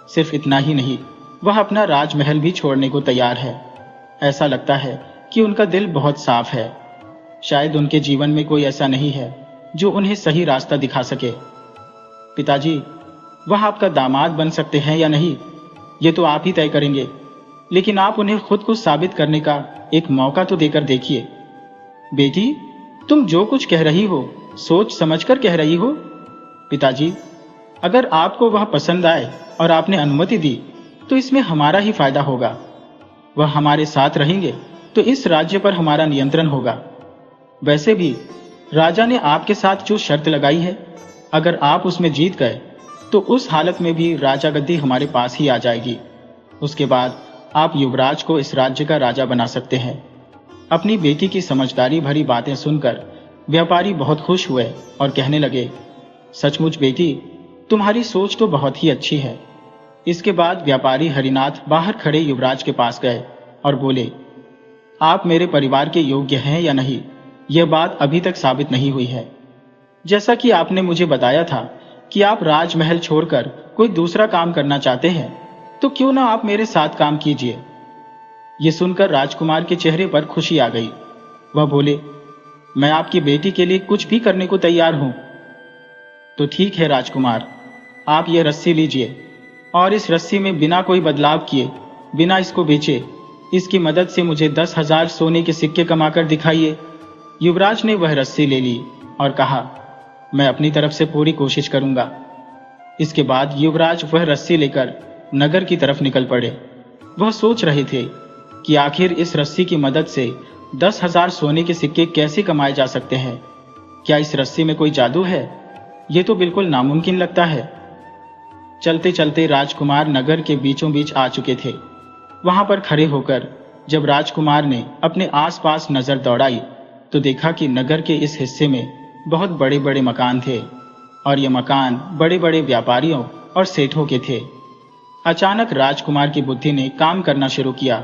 सिर्फ इतना ही नहीं, वह अपना राजमहल भी छोड़ने को तैयार है। ऐसा लगता है कि उनका दिल बहुत साफ है। शायद उनके जीवन में कोई ऐसा नहीं है जो उन्हें सही रास्ता दिखा सके। पिताजी, वह आपका दामाद बन सकते हैं या नहीं, ये तो आप ही तय करेंगे, लेकिन आप उन्हें खुद को साबित करने का एक मौका तो देकर देखिए। बेटी, तुम जो कुछ कह रही हो सोच समझकर कह रही हो। पिताजी, अगर आपको वह पसंद आए और आपने अनुमति दी तो इसमें हमारा ही फायदा होगा। वह हमारे साथ रहेंगे तो इस राज्य पर हमारा नियंत्रण होगा। वैसे भी राजा ने आपके साथ जो शर्त लगाई है, अगर आप उसमें जीत गए तो उस हालत में भी राजा गद्दी हमारे पास ही आ जाएगी। उसके बाद आप युवराज को इस राज्य का राजा बना सकते हैं। अपनी बेटी की समझदारी भरी बातें सुनकर व्यापारी बहुत खुश हुए और कहने लगे, सचमुच बेटी, तुम्हारी सोच तो बहुत ही अच्छी है। इसके बाद व्यापारी हरिनाथ बाहर खड़े युवराज के पास गए और बोले, आप मेरे परिवार के योग्य हैं या नहीं, यह बात अभी तक साबित नहीं हुई है। जैसा कि आपने मुझे बताया था कि आप राजमहल छोड़कर कोई दूसरा काम करना चाहते हैं, तो क्यों ना आप मेरे साथ काम कीजिए। ये सुनकर राजकुमार के चेहरे पर खुशी आ गई। वह बोले, मैं आपकी बेटी के लिए कुछ भी करने को तैयार हूं। तो ठीक है राजकुमार, आप ये रस्सी लीजिए और इस रस्सी में बिना कोई बदलाव किए, बिना इसको बेचे, इसकी मदद से मुझे 10,000 सोने के सिक्के कमाकर दिखाइए। युवराज ने वह रस्सी ले ली और कहा, मैं अपनी तरफ से पूरी कोशिश करूंगा। इसके बाद युवराज वह रस्सी लेकर नगर की तरफ निकल पड़े। वह सोच रहे थे कि आखिर इस रस्सी की मदद से 10,000 सोने के सिक्के कैसे कमाए जा सकते हैं। क्या इस रस्सी में कोई जादू है? ये तो बिल्कुल नामुमकिन लगता है। चलते चलते राजकुमार नगर के बीचों बीच आ चुके थे। वहां पर खड़े होकर जब राजकुमार ने अपने आसपास नजर दौड़ाई तो देखा कि नगर के इस हिस्से में बहुत बड़े बड़े मकान थे और ये मकान बड़े बड़े व्यापारियों और सेठों के थे। अचानक राजकुमार की बुद्धि ने काम करना शुरू किया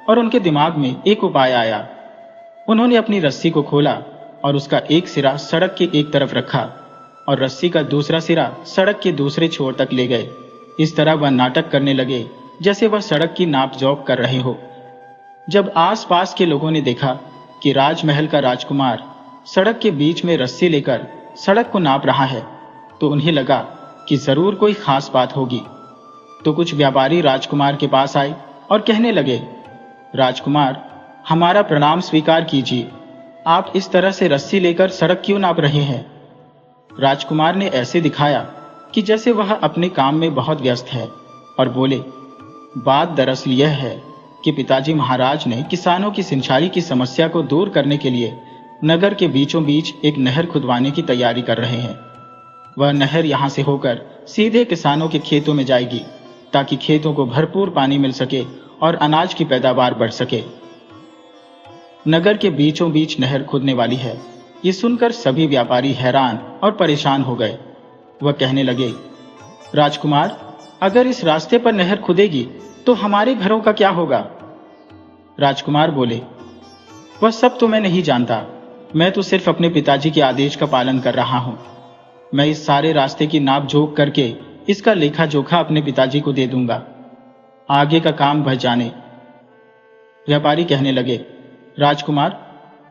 और उनके दिमाग में एक उपाय आया। उन्होंने अपनी रस्सी को खोला और उसका एक सिरा सड़क के एक तरफ रखा और रस्सी का दूसरा सिरा सड़क के दूसरे छोर तक ले गए। इस तरह वह नाटक करने लगे जैसे वह सड़क की नाप जोख कर रहे हो। जब आसपास के लोगों ने देखा कि राजमहल का राजकुमार सड़क के बीच में रस्सी लेकर सड़क को नाप रहा है, तो उन्हें लगा कि जरूर कोई खास बात होगी। तो कुछ व्यापारी राजकुमार के पास आए और कहने लगे, राजकुमार, हमारा प्रणाम स्वीकार कीजिए। आप इस तरह से रस्सी लेकर सड़क क्यों नाप रहे हैं? राजकुमार ने ऐसे दिखाया कि जैसे वह अपने काम में बहुत व्यस्त है और बोले, बात दरअसल यह है कि पिताजी महाराज ने किसानों की सिंचाई की समस्या को दूर करने के लिए नगर के बीचों बीच एक नहर खुदवाने की तैयारी कर रहे हैं। वह नहर यहां से होकर सीधे किसानों के खेतों में जाएगी ताकि खेतों को भरपूर पानी मिल सके और अनाज की पैदावार बढ़ सके। नगर के बीचों बीच नहर खुदने वाली है। ये सुनकर सभी व्यापारी हैरान और परेशान हो गए। वह कहने लगे, राजकुमार, अगर इस रास्ते पर नहर खुदेगी तो हमारे घरों का क्या होगा? राजकुमार बोले, वह सब तो मैं नहीं जानता। मैं तो सिर्फ अपने पिताजी के आदेश का पालन कर रहा हूं। मैं इस सारे रास्ते की नाप जोख करके इसका लेखा जोखा अपने पिताजी को दे दूंगा। आगे का काम वह जाने। व्यापारी कहने लगे, राजकुमार,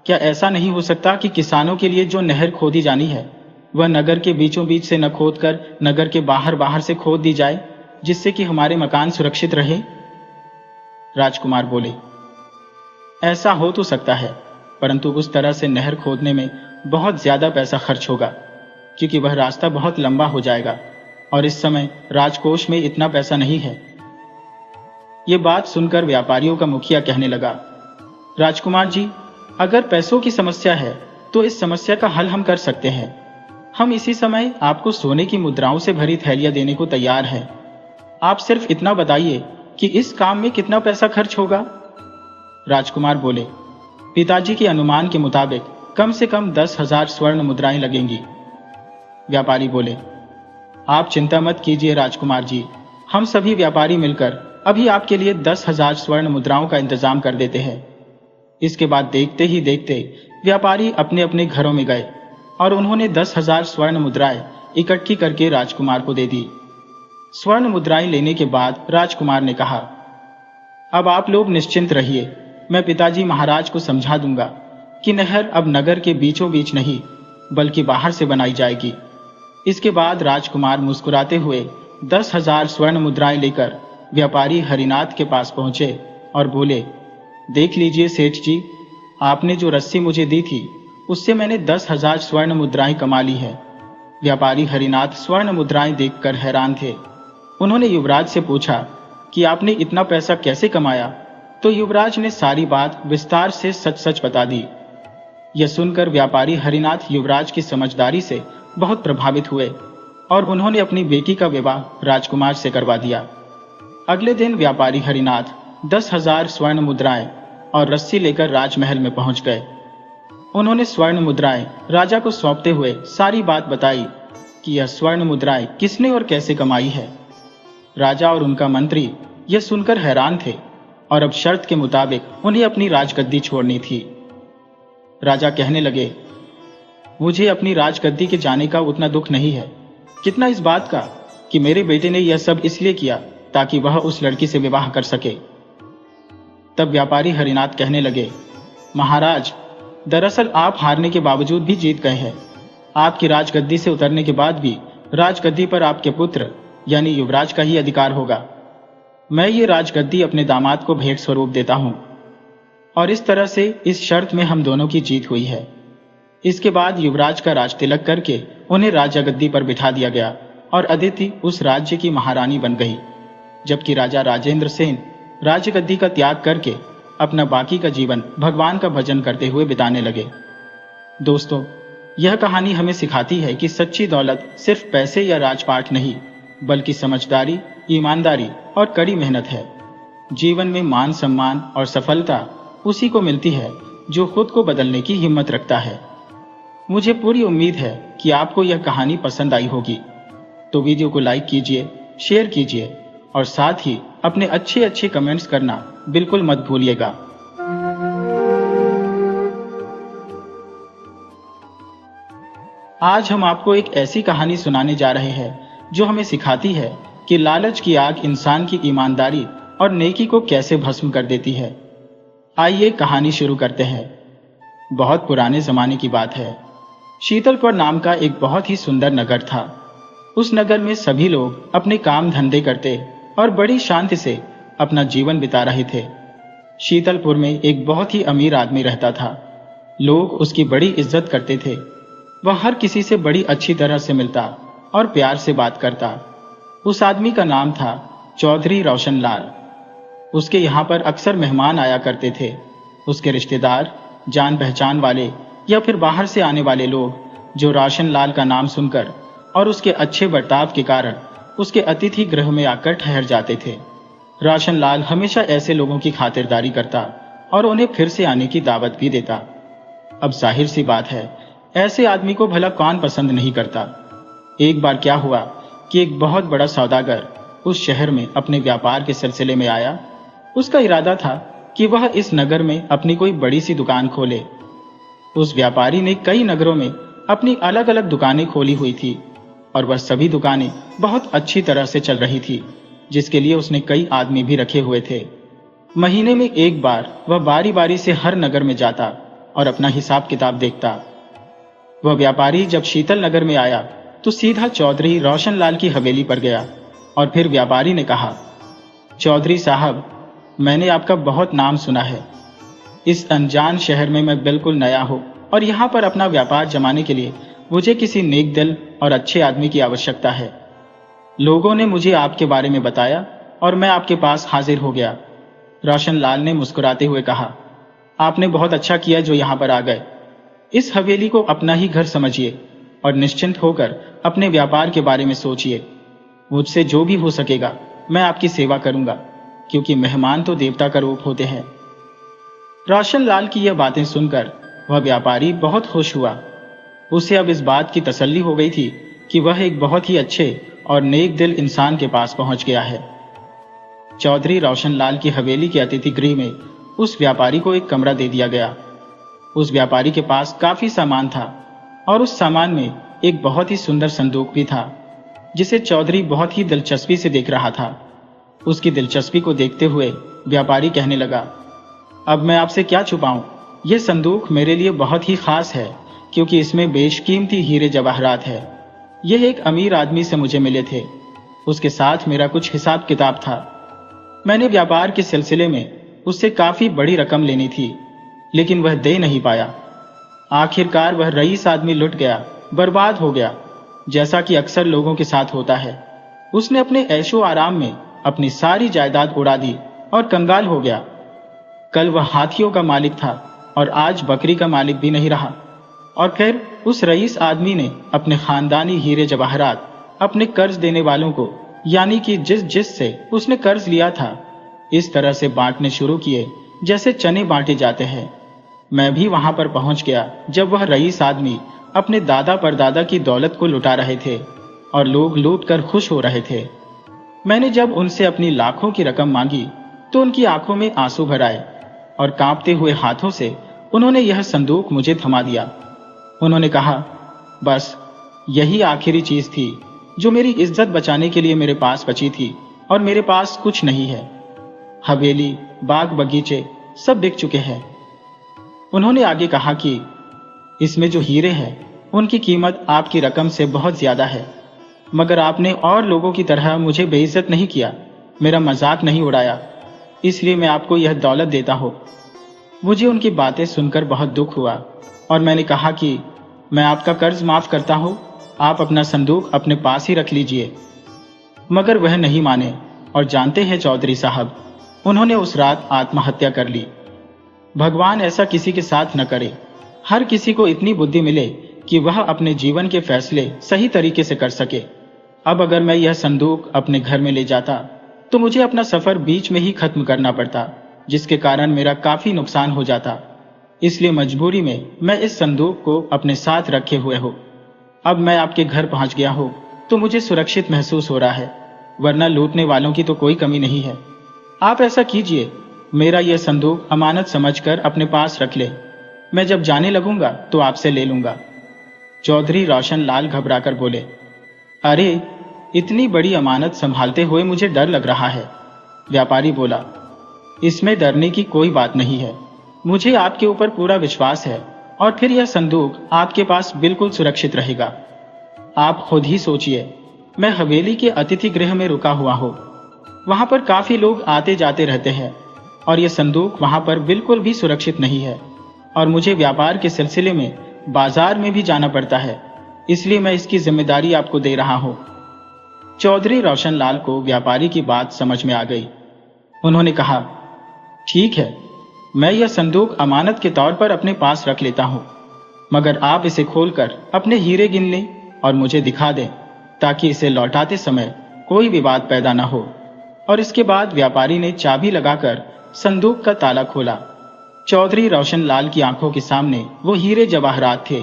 क्या ऐसा नहीं हो सकता कि किसानों के लिए जो नहर खोदी जानी है वह नगर के बीचों बीच से न खोदकर नगर के बाहर बाहर से खोद दी जाए, जिससे कि हमारे मकान सुरक्षित रहे? राजकुमार बोले, ऐसा हो तो सकता है, परंतु उस तरह से नहर खोदने में बहुत ज्यादा पैसा खर्च होगा, क्योंकि वह रास्ता बहुत लंबा हो जाएगा और इस समय राजकोष में इतना पैसा नहीं है। ये बात सुनकर व्यापारियों का मुखिया कहने लगा, राजकुमार जी, अगर पैसों की समस्या है तो इस समस्या का हल हम कर सकते हैं। हम इसी समय आपको सोने की मुद्राओं से भरी थैलियां देने को तैयार हैं। आप सिर्फ इतना बताइए कि इस काम में कितना पैसा खर्च होगा? राजकुमार बोले, पिताजी के अनुमान के मुताबिक कम से कम 10,000 स्वर्ण मुद्राएं लगेंगी। व्यापारी बोले, आप चिंता मत कीजिए राजकुमार जी, हम सभी व्यापारी मिलकर अभी आपके लिए 10,000 स्वर्ण मुद्राओं का इंतजाम कर देते हैं। इसके बाद देखते ही देखते व्यापारी अपने अपने घरों में गए और उन्होंने 10,000 स्वर्ण मुद्राएं इकट्ठी करके राजकुमार को दे दी। स्वर्ण मुद्राएं लेने के बाद राजकुमार ने कहा, अब आप लोग निश्चिंत रहिए, मैं पिताजी महाराज को समझा दूंगा कि नहर अब नगर के बीचों बीच नहीं बल्कि बाहर से बनाई जाएगी। इसके बाद राजकुमार मुस्कुराते हुए 10,000 स्वर्ण मुद्राएं लेकर व्यापारी हरिनाथ के पास पहुंचे और बोले, देख लीजिए सेठ जी, आपने जो रस्सी मुझे दी थी उससे मैंने 10,000 स्वर्ण मुद्राएं कमा ली है। व्यापारी हरिनाथ स्वर्ण मुद्राएं देखकर हैरान थे। उन्होंने युवराज से पूछा कि आपने इतना पैसा कैसे कमाया? तो युवराज ने सारी बात विस्तार से सच सच बता दी। यह सुनकर व्यापारी हरिनाथ युवराज की समझदारी से बहुत प्रभावित हुए और उन्होंने अपनी बेटी का विवाह राजकुमार से करवा दिया। अगले दिन व्यापारी हरिनाथ 10,000 स्वर्ण मुद्राएं और रस्सी लेकर राजमहल में पहुंच गए। उन्होंने स्वर्ण मुद्राएं राजा को सौंपते हुए सारी बात बताई कि यह स्वर्ण मुद्राएं किसने और कैसे कमाई है। राजा और उनका मंत्री यह सुनकर हैरान थे और अब शर्त के मुताबिक उन्हें अपनी राजगद्दी छोड़नी थी। राजा कहने लगे, मुझे अपनी राजगद्दी के जाने का उतना दुख नहीं है, कितना इस बात का कि मेरे बेटे ने यह सब इसलिए किया ताकि वह उस लड़की से विवाह कर सके। तब व्यापारी हरिनाथ कहने लगे, महाराज, दरअसल आप हारने के बावजूद भी जीत गए हैं। आपकी राजगद्दी से उतरने के बाद भी राजगद्दी पर आपके पुत्र यानी युवराज का ही अधिकार होगा। मैं ये राजगद्दी अपने दामाद को भेंट स्वरूप देता हूं और इस तरह से इस शर्त में हम दोनों की जीत हुई है। इसके बाद युवराज का राज तिलक करके उन्हें राजगद्दी पर बिठा दिया गया और अदिति उस राज्य की महारानी बन गई, जबकि राजा राजेंद्र सेन राजगद्दी का त्याग करके अपना बाकी का जीवन भगवान का भजन करते हुए बिताने लगे। दोस्तों, यह कहानी हमें सिखाती है कि सच्ची दौलत सिर्फ पैसे या राजपाट नहीं बल्कि समझदारी, ईमानदारी और कड़ी मेहनत है। जीवन में मान सम्मान और सफलता उसी को मिलती है जो खुद को बदलने की हिम्मत रखता है। मुझे पूरी उम्मीद है कि आपको यह कहानी पसंद आई होगी। तो वीडियो को लाइक कीजिए, शेयर कीजिए और साथ ही अपने अच्छे कमेंट्स करना बिल्कुल मत भूलिएगा। आज हम आपको एक ऐसी कहानी सुनाने जा रहे हैं जो हमें सिखाती है कि लालच की आग इंसान की ईमानदारी और नेकी को कैसे भस्म कर देती है। आइए कहानी शुरू करते हैं। बहुत पुराने जमाने की बात है। शीतलपुर नाम का एक बहुत ही सुंदर नगर था। उस नगर में सभी लोग अपने काम धंधे करते और बड़ी शांति से अपना जीवन बिता रहे थे। शीतलपुर में एक बहुत ही अमीर आदमी रहता था। लोग उसकी बड़ी इज्जत करते थे। वह हर किसी से बड़ी अच्छी तरह से मिलता और प्यार से बात करता। उस आदमी का नाम था चौधरी रोशनलाल। उसके यहाँ पर अक्सर मेहमान आया करते थे। उसके रिश्तेदार, जान पहचान वाले या फिर बाहर से आने वाले लोग जो रोशनलाल का नाम सुनकर और उसके अच्छे बर्ताव के कारण उसके अतिथि गृह में आकर ठहर जाते थे। रोशनलाल हमेशा ऐसे लोगों की खातिरदारी करता और उन्हें फिर से आने की दावत भी देता। अब जाहिर सी बात है, ऐसे आदमी को भला कौन पसंद नहीं करता। एक बार क्या हुआ कि एक बहुत बड़ा सौदागर उस शहर में अपने व्यापार के सिलसिले में आया। उसका इरादा था कि वह इस नगर में अपनी कोई बड़ी सी दुकान खोले। उस व्यापारी ने कई नगरों में अपनी अलग अलग दुकानें खोली हुई थी और वह सभी दुकानें बहुत अच्छी तरह से चल रही थी, जिसके लिए उसने कई आदमी भी रखे हुए थे। महीने में एक बार वह बारी बारी से हर नगर में जाता और अपना हिसाब किताब देखता। वह व्यापारी जब शीतल नगर में आया तो सीधा चौधरी रोशनलाल की हवेली पर गया और फिर व्यापारी ने कहा, चौधरी साहब, मैंने आपका बहुत नाम सुना है। इस अनजान शहर में मैं बिल्कुल नया हूँ और यहाँ पर अपना व्यापार जमाने के लिए मुझे किसी नेक दिल और अच्छे आदमी की आवश्यकता है। लोगों ने मुझे आपके बारे में बताया और मैं आपके पास हाजिर हो गया। रोशनलाल ने मुस्कुराते हुए कहा, आपने बहुत अच्छा किया जो यहाँ पर आ गए। इस हवेली को अपना ही घर समझिए और निश्चिंत होकर अपने व्यापार के बारे में सोचिए। मुझसे जो भी हो सकेगा मैं आपकी सेवा करूंगा, क्योंकि मेहमान तो देवता का रूप होते हैं। रोशनलाल की यह बातें सुनकर वह व्यापारी बहुत खुश हुआ। उसे अब इस बात की तसल्ली हो गई थी कि वह एक बहुत ही अच्छे और नेक दिल इंसान के पास पहुंच गया है। चौधरी रोशनलाल की हवेली के अतिथि गृह में उस व्यापारी को एक कमरा दे दिया गया। उस व्यापारी के पास काफी सामान था और उस सामान में एक बहुत ही सुंदर संदूक भी था, जिसे चौधरी बहुत ही दिलचस्पी से देख रहा था। उसकी दिलचस्पी को देखते हुए व्यापारी कहने लगा, अब मैं आपसे क्या छुपाऊं, यह संदूक मेरे लिए बहुत ही खास है, क्योंकि इसमें बेशकीमती हीरे जवाहरात है। यह एक अमीर आदमी से मुझे मिले थे। उसके साथ मेरा कुछ हिसाब किताब था। मैंने व्यापार के सिलसिले में उससे काफी बड़ी रकम लेनी थी, लेकिन वह दे नहीं पाया। आखिरकार वह रईस आदमी लुट गया, बर्बाद हो गया, जैसा कि अक्सर लोगों के साथ होता है। उसने अपने ऐशो आराम में अपनी सारी जायदाद उड़ा दी और कंगाल हो गया। कल वह हाथियों का मालिक था और आज बकरी का मालिक भी नहीं रहा। और फिर उस रईस आदमी ने अपने खानदानी हीरे जवाहरात अपने कर्ज देने वालों को, यानी कि जिस से उसने कर्ज लिया था, इस तरह से बांटने शुरू किए जैसे चने बांटे जाते हैं। मैं भी वहां पर पहुंच गया जब वह रईस आदमी अपने दादा परदादा की दौलत को लुटा रहे थे और लोग लूट कर खुश हो रहे थे। मैंने जब उनसे अपनी लाखों की रकम मांगी तो उनकी आंखों में आंसू भर आए और कांपते हुए हाथों से उन्होंने यह संदूक मुझे थमा दिया। उन्होंने कहा, बस यही आखिरी चीज थी जो मेरी इज्जत बचाने के लिए मेरे पास बची थी और मेरे पास कुछ नहीं है। हवेली, बाग बगीचे सब बिक चुके हैं। उन्होंने आगे कहा कि इसमें जो हीरे हैं उनकी कीमत आपकी रकम से बहुत ज्यादा है, मगर आपने और लोगों की तरह मुझे बेइज्जत नहीं किया, मेरा मजाक नहीं उड़ाया, इसलिए मैं आपको यह दौलत देता हूं। मुझे उनकी बातें सुनकर बहुत दुख हुआ और मैंने कहा कि मैं आपका कर्ज माफ करता हूं, आप अपना संदूक अपने पास ही रख लीजिए। मगर वह नहीं माने और जानते हैं चौधरी साहब, उन्होंने उस रात आत्महत्या कर ली। भगवान ऐसा किसी के साथ न करे। हर किसी को इतनी बुद्धि मिले कि वह अपने जीवन के फैसले सही तरीके से कर सके। अब अगर मैं यह संदूक अपने घर में ले जाता तो मुझे अपना सफर बीच में ही खत्म करना पड़ता, जिसके कारण मेरा काफी नुकसान हो जाता। इसलिए मजबूरी में मैं इस संदूक को अपने साथ रखे हुए हूँ। अब मैं आपके घर पहुंच गया हूँ तो मुझे सुरक्षित महसूस हो रहा है, वरना लूटने वालों की तो कोई कमी नहीं है। आप ऐसा कीजिए, मेरा यह संदूक अमानत समझकर अपने पास रख ले। मैं जब जाने लगूंगा तो आपसे ले लूंगा। चौधरी रोशन लाल घबराकर बोले, अरे, इतनी बड़ी अमानत संभालते हुए मुझे डर लग रहा है। व्यापारी बोला, इसमें डरने की कोई बात नहीं है, मुझे आपके ऊपर पूरा विश्वास है और फिर यह संदूक आपके पास बिल्कुल सुरक्षित रहेगा। आप खुद ही सोचिए, मैं हवेली के अतिथि गृह में रुका हुआ हूँ, वहां पर काफी लोग आते जाते रहते हैं और यह संदूक वहां पर बिल्कुल भी सुरक्षित नहीं है और मुझे व्यापार के सिलसिले में बाजार में भी जाना पड़ता है, इसलिए मैं इसकी जिम्मेदारी आपको दे रहा हूं। चौधरी रोशन लाल को व्यापारी की बात समझ में आ गई। उन्होंने कहा, ठीक है, मैं यह संदूक अमानत के तौर पर अपने पास रख लेता हूं, मगर आप इसे खोलकर अपने हीरे गिन लें और मुझे दिखा दें, ताकि इसे लौटाते समय कोई विवाद पैदा न हो। और इसके बाद व्यापारी ने चाबी लगाकर संदूक का ताला खोला। चौधरी रोशन लाल की आंखों के सामने वो हीरे जवाहरात थे,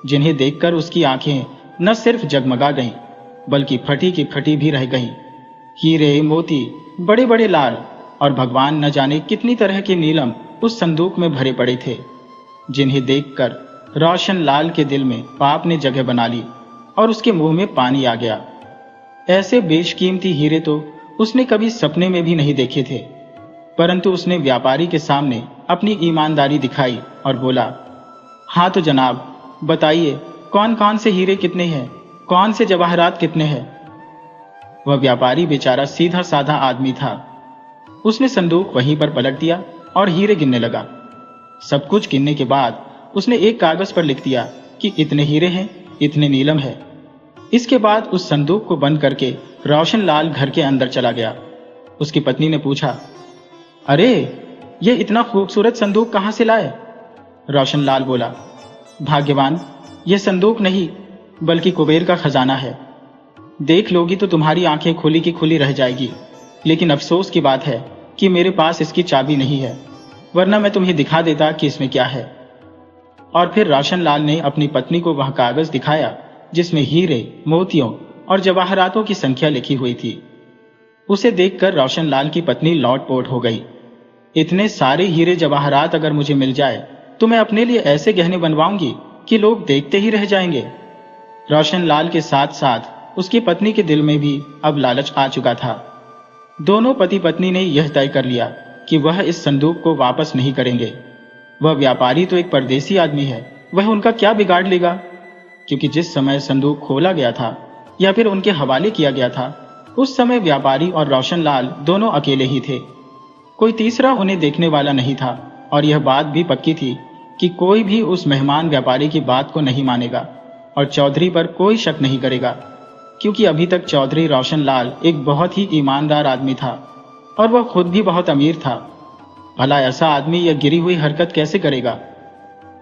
जिन्हें देखकर उसकी आंखें न सिर्फ जगमगा गईं, बल्कि फटी की फटी भी रह गईं। हीरे, मोती, बड़े बड़े लाल और भगवान न जाने कितनी तरह के नीलम उस संदूक में भरे पड़े थे, जिन्हें देखकर रोशन लाल के दिल में पाप ने जगह बना ली और उसके मुंह में पानी आ गया। ऐसे बेशकीमती हीरे तो उसने कभी सपने में भी नहीं देखे थे, परंतु उसने व्यापारी के सामने अपनी ईमानदारी दिखाई और बोला, हाँ तो जनाब, बताइए कौन कौन से हीरे कितने हैं, कौन से जवाहरात कितने हैं। वह व्यापारी बेचारा सीधा साधा आदमी था। उसने संदूक वहीं पर पलट दिया और हीरे गिनने लगा। सब कुछ गिनने के बाद उसने एक कागज पर लिख दिया कि इतने हीरे हैं, इतने नीलम है। इसके बाद उस संदूक को बंद करके रोशन लाल घर के अंदर चला गया। उसकी पत्नी ने पूछा, अरे, ये इतना खूबसूरत संदूक कहां से लाए? रोशन लाल बोला, भाग्यवान, यह संदूक नहीं बल्कि कुबेर का खजाना है। देख लोगी तो तुम्हारी आंखें खुली की खुली रह जाएगी, लेकिन अफसोस की बात है कि मेरे पास इसकी चाबी नहीं है, वरना मैं तुम्हें दिखा देता कि इसमें क्या है। और फिर रोशन लाल ने अपनी पत्नी को वह कागज दिखाया जिसमें हीरे, मोतियों और जवाहरातों की संख्या लिखी हुई थी। उसे देखकर रोशन लाल की पत्नी लौटपोट हो गई। इतने सारे हीरे जवाहरात अगर मुझे मिल जाए तो मैं अपने लिए ऐसे गहने बनवाऊंगी कि लोग देखते ही रह जाएंगे। रोशन लाल के साथ साथ उसकी पत्नी के दिल में भी अब लालच आ चुका था। दोनों पति पत्नी ने यह तय कर लिया कि वह इस संदूक को वापस नहीं करेंगे। वह व्यापारी तो एक परदेसी आदमी है, वह उनका क्या बिगाड़ लेगा? क्योंकि जिस समय संदूक खोला गया था या फिर उनके हवाले किया गया था, उस समय व्यापारी और रोशन लाल दोनों अकेले ही थे। कोई तीसरा उन्हें देखने वाला नहीं था और यह बात भी पक्की थी कि कोई भी उस मेहमान व्यापारी की बात को नहीं मानेगा और चौधरी पर कोई शक नहीं करेगा, क्योंकि अभी तक चौधरी रोशन लाल एक बहुत ही ईमानदार आदमी था और वह खुद भी बहुत अमीर था। भला ऐसा आदमी यह गिरी हुई हरकत कैसे करेगा?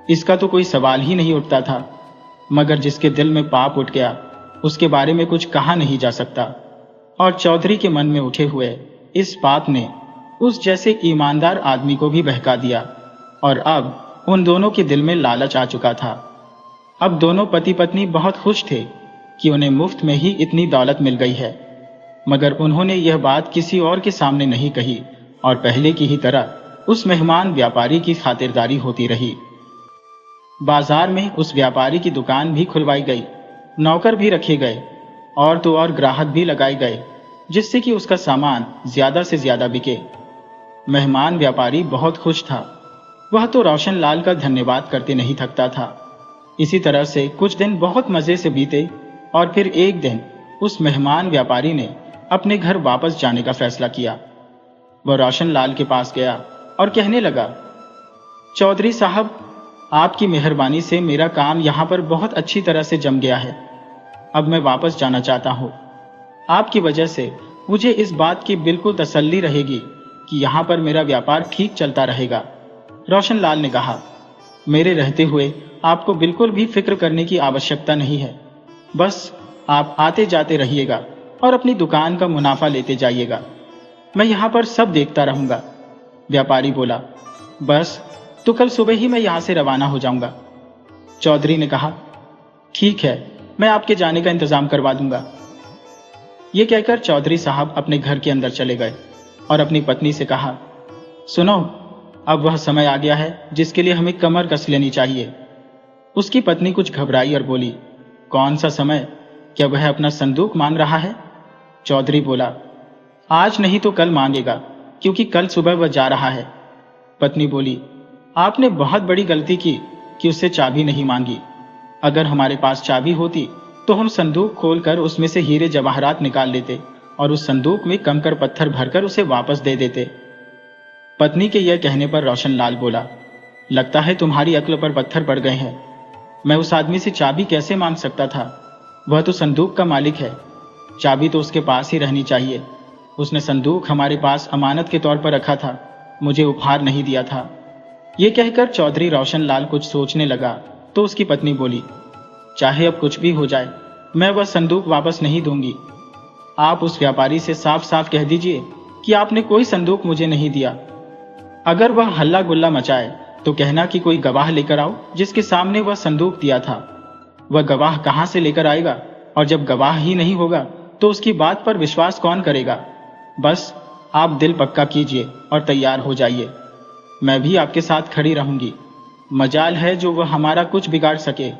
इसका तो कोई सवाल ही नहीं उठता था, मगर जिसके दिल में पाप उठ गया उसके बारे में कुछ कहा नहीं जा सकता। और चौधरी के मन में उठे हुए इस पाप ने उस जैसे ईमानदार आदमी को भी बहका दिया और अब उन दोनों के दिल में लालच आ चुका था। अब दोनों पति पत्नी बहुत खुश थे कि उन्हें मुफ्त में ही इतनी दौलत मिल गई है, मगर उन्होंने यह बात किसी और के सामने नहीं कही और पहले की ही तरह उस मेहमान व्यापारी की खातिरदारी होती रही। बाजार में उस व्यापारी की दुकान भी खुलवाई गई, नौकर भी रखे गए और तो और ग्राहक भी लगाए गए, जिससे कि उसका सामान ज्यादा से ज्यादा बिके। मेहमान व्यापारी बहुत खुश था। वह तो रोशन लाल का धन्यवाद करते नहीं थकता था। इसी तरह से कुछ दिन बहुत मजे से बीते और फिर एक दिन उस मेहमान व्यापारी ने अपने घर वापस जाने का फैसला किया। वह रोशन लाल के पास गया और कहने लगा, चौधरी साहब, आपकी मेहरबानी से मेरा काम यहाँ पर बहुत अच्छी तरह से जम गया है। अब मैं वापस जाना चाहता हूँ। आपकी वजह से मुझे इस बात की बिल्कुल तसल्ली रहेगी कि यहाँ पर मेरा व्यापार ठीक चलता रहेगा। रोशन लाल ने कहा, मेरे रहते हुए आपको बिल्कुल भी फिक्र करने की आवश्यकता नहीं है। बस आप आते जाते रहिएगा और अपनी दुकान का मुनाफा लेते जाइएगा। मैं यहाँ पर सब देखता रहूंगा। व्यापारी बोला, बस तो कल सुबह ही मैं यहाँ से रवाना हो जाऊंगा। चौधरी ने कहा, ठीक है, मैं आपके जाने का इंतजाम करवा दूंगा। ये कहकर चौधरी साहब अपने घर के अंदर चले गए और अपनी पत्नी से कहा, सुनो, अब वह समय आ गया है जिसके लिए हमें कमर कस लेनी चाहिए। उसकी पत्नी कुछ घबराई और बोली, कौन सा समय? क्या वह अपना संदूक मांग रहा है? चौधरी बोला, आज नहीं तो कल मांगेगा, क्योंकि कल सुबह वह जा रहा है। पत्नी बोली, आपने बहुत बड़ी गलती की कि उससे चाबी नहीं मांगी। अगर हमारे पास चाबी होती तो हम संदूक खोलकर उसमें से हीरे जवाहरात निकाल लेते और उस संदूक में कंकड़ पत्थर भरकर उसे वापस दे देते। पत्नी के यह कहने पर रोशनलाल बोला, लगता है तुम्हारी अक्ल पर पत्थर पड़ गए हैं। मैं उस आदमी से चाबी कैसे मांग सकता था? वह तो संदूक का मालिक है, चाबी तो उसके पास ही रहनी चाहिए। उसने संदूक हमारे पास अमानत के तौर पर रखा था, मुझे उपहार नहीं दिया था। ये कहकर चौधरी रोशनलाल कुछ सोचने लगा तो उसकी पत्नी बोली, चाहे अब कुछ भी हो जाए, मैं वह संदूक वापस नहीं दूंगी। आप उस व्यापारी से साफ साफ कह दीजिए कि आपने कोई संदूक मुझे नहीं दिया। अगर वह हल्ला गुल्ला मचाए तो कहना कि कोई गवाह लेकर आओ जिसके सामने वह संदूक दिया था। वह गवाह कहां से लेकर आएगा? और जब गवाह ही नहीं होगा तो उसकी बात पर विश्वास कौन करेगा? बस आप दिल पक्का कीजिए और तैयार हो जाइए, मैं भी आपके साथ खड़ी रहूंगी। मजाल है जो वह हमारा कुछ बिगाड़ सके।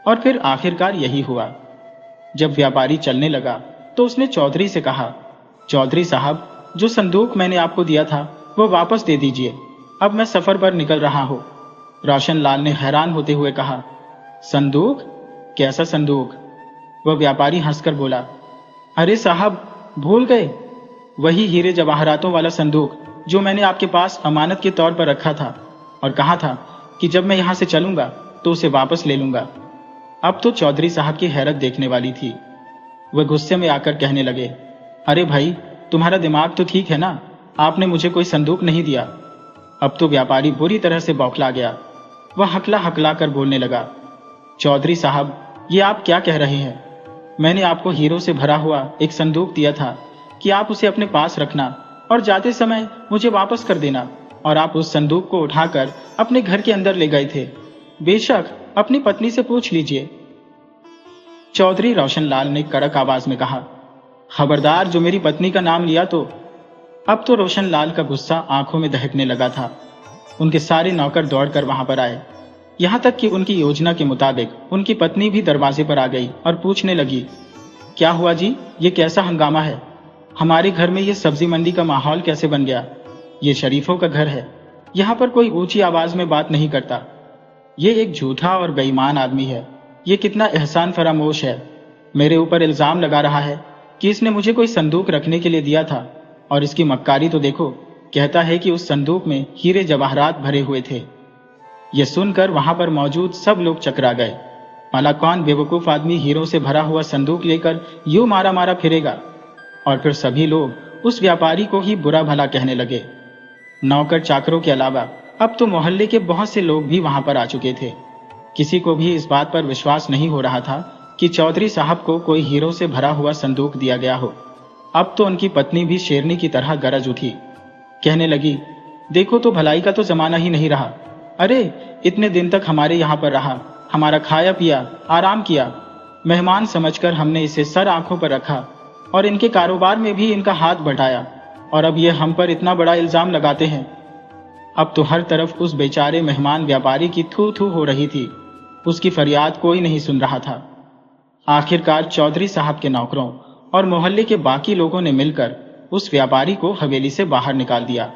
और फिर आखिरकार यही हुआ। जब व्यापारी चलने लगा तो उसने चौधरी से कहा, चौधरी साहब, जो संदूक मैंने आपको दिया था वह वापस दे दीजिए, अब मैं सफर पर निकल रहा हूं। रोशनलाल ने हैरान होते हुए कहा, संदूक? कैसा संदूक? वह व्यापारी हंसकर बोला, अरे साहब, भूल गए, वही हीरे जवाहरातों वाला संदूक जो मैंने आपके पास अमानत के तौर पर रखा था और कहा था कि जब मैं यहां से चलूंगा तो उसे वापस ले लूंगा। अब तो चौधरी साहब की हैरत देखने वाली थी। वह गुस्से में आकर कहने लगे, अरे भाई, तुम्हारा दिमाग तो ठीक है ना? आपने मुझे कोई संदूक नहीं दिया। अब तो व्यापारी बुरी तरह से बौखला गया। वह हकला हकला कर बोलने लगा, चौधरी साहब, ये आप क्या कह रहे हैं? मैंने आपको हीरों से भरा हुआ एक संदूक दिया था कि आप उसे अपने पास रखना और जाते समय मुझे वापस कर देना, और आप उस संदूक को उठाकर अपने घर के अंदर ले गए थे। बेशक अपनी पत्नी से पूछ लीजिए। चौधरी रोशनलाल ने कड़क आवाज में कहा, खबरदार, जो मेरी पत्नी का नाम लिया तो। अब तो रोशनलाल का गुस्सा आंखों में दहकने लगा था। उनके सारे नौकर दौड़कर वहां पर आए, यहां तक कि उनकी योजना के मुताबिक उनकी पत्नी भी दरवाजे पर आ गई और पूछने लगी, क्या हुआ जी, ये कैसा हंगामा है? हमारे घर में ये सब्जी मंडी का माहौल कैसे बन गया? ये शरीफों का घर है, यहाँ पर कोई ऊंची आवाज में बात नहीं करता। ये एक झूठा और बेईमान आदमी है। ये कितना एहसान फरामोश है। मेरे ऊपर इल्जाम लगा रहा है कि इसने मुझे कोई संदूक रखने के लिए दिया था, और इसकी मक्कारी तो देखो, कहता है कि उस संदूक में हीरे जवाहरात भरे हुए थे। यह सुनकर वहां पर मौजूद सब लोग चकरा गए। भला कौन बेवकूफ आदमी हीरों से भरा हुआ संदूक लेकर यूं मारा मारा फिरेगा? और फिर सभी लोग उस व्यापारी को ही बुरा भला कहने लगे। नौकर चाकरों के अलावा अब तो मोहल्ले के बहुत से लोग भी वहां पर आ चुके थे। किसी को भी इस बात पर विश्वास नहीं हो रहा था कि चौधरी साहब को कोई हीरो से भरा हुआ संदूक दिया गया हो। अब तो उनकी पत्नी भी शेरनी की तरह गरज उठी, कहने लगी, देखो तो, भलाई का तो जमाना ही नहीं रहा। अरे, इतने दिन तक हमारे यहाँ पर रहा, हमारा खाया पिया, आराम किया, मेहमान समझकर हमने इसे सर आंखों पर रखा और इनके कारोबार में भी इनका हाथ बटाया, और अब ये हम पर इतना बड़ा इल्जाम लगाते हैं। अब तो हर तरफ उस बेचारे मेहमान व्यापारी की थू थू हो रही थी। उसकी फरियाद कोई नहीं सुन रहा था। आखिरकार चौधरी साहब के नौकरों और मोहल्ले के बाकी लोगों ने मिलकर उस व्यापारी को हवेली से बाहर निकाल दिया।